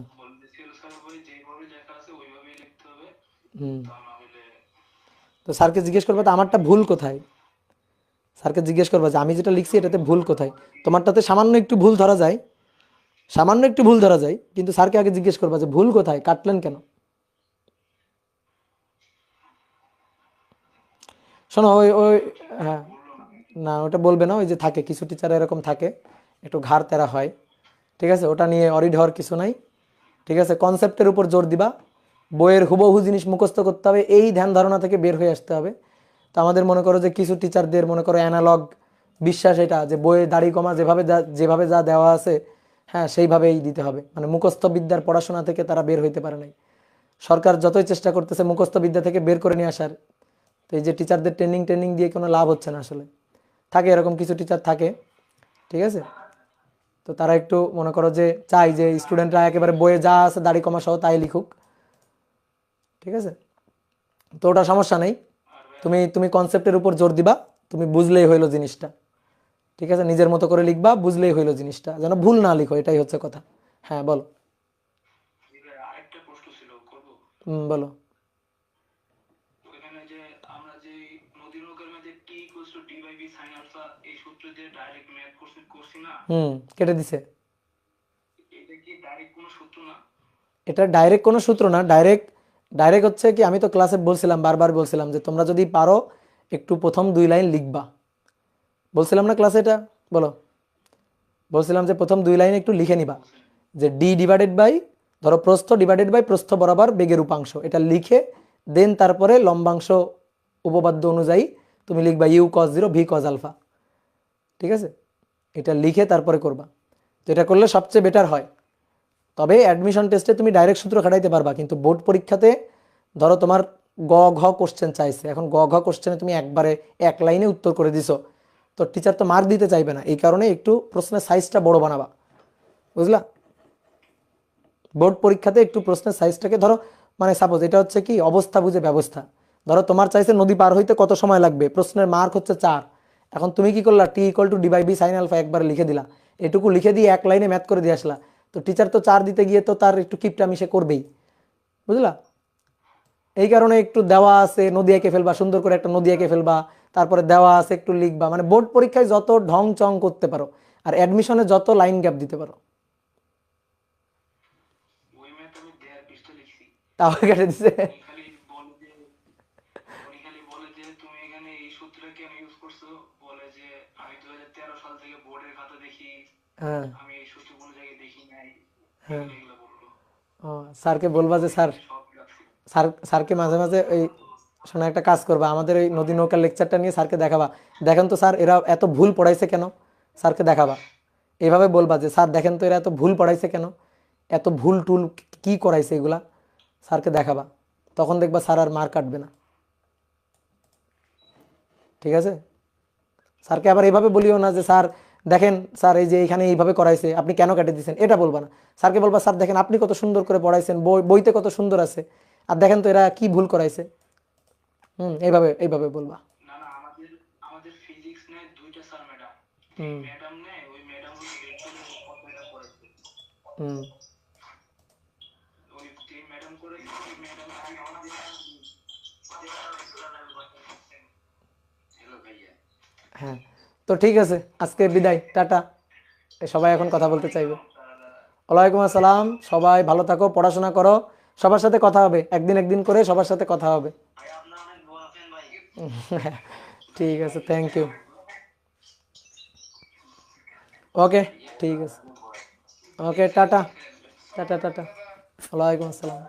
হুম, তো স্যারকে জিজ্ঞেস করবে তো আমারটা ভুল কোথায়। স্যারকে জিজ্ঞেস করবা যে আমি যেটা লিখছি এটাতে ভুল কোথায়। তোমারটাতে সামান্য একটু ভুল ধরা যায়, সামান্য একটু ভুল ধরা যায়, কিন্তু স্যারকে আগে জিজ্ঞেস করবা যে ভুল কোথায়, কাটলেন কেন। শোনো ওই ওই হ্যাঁ, না ওটা বলবে না। ওই যে থাকে কিছু টিচার এরকম থাকে, একটু ঘাড় তেরা হয়। ঠিক আছে, ওটা নিয়ে অরিড হওয়ার কিছু নাই। ঠিক আছে, কনসেপ্টের উপর জোর দিবা। বইয়ের হুবহু জিনিস মুখস্থ করতে হবে, এই ধ্যান ধারণা থেকে বের হয়ে আসতে হবে। তো আমাদের মনে করো যে কিছু টিচারদের মনে করো অ্যানালগ বিশ্বাস, এটা যে বইয়ে দাড়ি কমা যেভাবে যা দেওয়া আছে, হ্যাঁ সেইভাবেই দিতে হবে। মানে মুখস্থ বিদ্যার পড়াশোনা থেকে তারা বের হইতে পারে নাই। সরকার যতই চেষ্টা করতেছে মুখস্থ বিদ্যা থেকে বের করে নিয়ে আসার, তো এই যে টিচারদের ট্রেনিং ট্রেনিং দিয়ে কোনো লাভ হচ্ছে না আসলে। থাকে এরকম কিছু টিচার থাকে। ঠিক আছে, তো তারা একটু মনে করো যে চাই যে স্টুডেন্টরা একেবারে বইয়ে যা আছে দাড়ি কমা সহ তাই লিখুক। ঠিক আছে, তো ওটা সমস্যা নেই। তুমি তুমি কনসেপ্টের উপর জোর দিবা, তুমি বুঝলেই হইলো জিনিসটা। ঠিক আছে, নিজের মতো করে লিখবা, বুঝলেই হইলো জিনিসটা, যেন ভুল না লিখো, এটাই হচ্ছে কথা। হ্যাঁ বলো। বলো। যে ডাইরেক্ট ম্যাথ করছি না, কেটে দিছে। এটা কি ডাইরেক্ট কোনো সূত্র না? এটা ডাইরেক্ট কোনো সূত্র না, ডাইরেক্ট ডাইরেক্ট হচ্ছে কি, আমি তো ক্লাসে বলছিলাম, বারবার বলছিলাম যে তোমরা যদি পারো একটু প্রথম 2 লাইন লিখবা, বলছিলাম না ক্লাসে এটা? বলো, বলছিলাম যে প্রথম 2 লাইন একটু লিখে নিবা, বলছিলেন। যে ডি ডিভাইডেড বাই, ধরো প্রস্থ ডিভাইডেড বাই প্রস্থ বরাবর বেগের উপাংশ, এটা লিখে দেন তারপরে লম্বাংশ উপপাদ্য অনুযায়ী তুমি লিখবা U cos 0 V cos alpha. ঠিক আছে, এটা লিখে তারপরে করবা, তো এটা করলে সবচেয়ে বেটার হয়। তবে অ্যাডমিশন টেস্টে তুমি ডাইরেক্ট সূত্র খাটাইতে পারবা, কিন্তু বোর্ড পরীক্ষাতে ধরো তোমার গ ঘ কোশ্চেন চাইছে, এখন গ ঘ কোশ্চেনে তুমি একবারে 1 লাইনে উত্তর করে দিছো, তো টিচার তো মার্ক দিতে চাইবে না, এই কারণে একটু প্রশ্নের সাইজটা বড় বানাবা, বুঝলা? বোর্ড পরীক্ষাতে একটু প্রশ্নের সাইজটাকে ধরো, মানে সাপোজ এটা হচ্ছে কি অবস্থা বুঝে ব্যবস্থা, ধরো তোমার চাইছে নদী পার হইতে কত সময় লাগবে, প্রশ্নের মার্ক হচ্ছে 4, এখন তুমি কি করলা, T equal to D by B sine alpha একবার লিখে দিলা, এটুকু লিখে দিয়ে 1 লাইনে ম্যাথ করে দিয়ে আসলা, তো টিচার তো 4 দিতে গিয়ে তো তার একটু কিপটামি সে করবেই, বুঝলা? এই কারণে একটু দেওয়া আছে নদী এঁকে ফেলবা, সুন্দর করে একটা নদী এঁকে ফেলবা, তারপরে দেওয়া আছে একটু লিখবা, মানে বোর্ড পরীক্ষায় যত ঢং চং করতে পারো আর অ্যাডমিশনে যত লাইন গ্যাপ দিতে পারো। ওই ম্যাথ আমি 1.5 পৃষ্ঠা লিখছি। তাও কেটে দিছে। উনি খালি বলে যে উনি খালি বলে যে তুমি এখানে এই সূত্রটা কেন ইউজ করছো, বলে যে আমি 2013 সাল থেকে বোর্ডের খাতা দেখি, হ্যাঁ আমি এই সূত্র কোনো জায়গায় দেখি নাই, হ্যাঁ। এগুলো এগুলো বললো। ও, স্যারকে বলবা যে আমি স্যার, খালি সব রাখছি। স্যারকে মাঝে মাঝে ওই, শোনা একটা কাজ করবা, আমাদের ওই নদী নৌকার লেকচারটা নিয়ে স্যারকে দেখাবা, দেখেন তো স্যার এরা এত ভুল পড়াইছে কেন, স্যারকে দেখাবা, এইভাবে বলবা যে স্যার দেখেন তো এরা এত ভুল পড়াইছে কেন, এত ভুল টুল কি করাইছে এগুলা, স্যারকে দেখাবা, তখন দেখবা স্যার আর মার কাটবে না। ঠিক আছে, স্যারকে আবার এইভাবে বলিও না যে স্যার দেখেন স্যার এই যে এখানে এইভাবে করাইছে আপনি কেন কেটে দিয়েছেন, এটা বলবা না, স্যারকে বলবা স্যার দেখেন আপনি কত সুন্দর করে পড়াইছেন, বইতে কত সুন্দর আছে, আর দেখেন তো এরা কি ভুল করাইছে। এইভাবে এইভাবে বলবা। না না, আমাদের আমাদের ফিজিক্স নেয় 2টা স্যার ম্যাডাম। এই হুম ম্যাডাম নেয়, ওই ম্যাডাম হলো রেগুলার কতটা করেছে। হুম। ওই যে ম্যাডাম করেছে, ওই ম্যাডাম আমি আমাদের হ্যালো ভাইয়া। হ্যাঁ, তো ঠিক আছে, আজকে বিদায়, টাটা। সবাই এখন কথা বলতে আসসালামু চাইবে। আলাইকুম স্যার। ওয়ালাইকুম আসসালাম, সবাই ভালো থাকো, পড়াশোনা করো, সবার সাথে কথা হবে, একদিন একদিন করে সবার সাথে কথা হবে। ভাই আপনার অনেক দোয়া আছেন ভাই। ঠিক আছে, থ্যাংক ইউ। ওকে, ঠিক আছে, ওকে, টাটা, টাটা টাটা। ওয়ালাইকুম আসসালাম।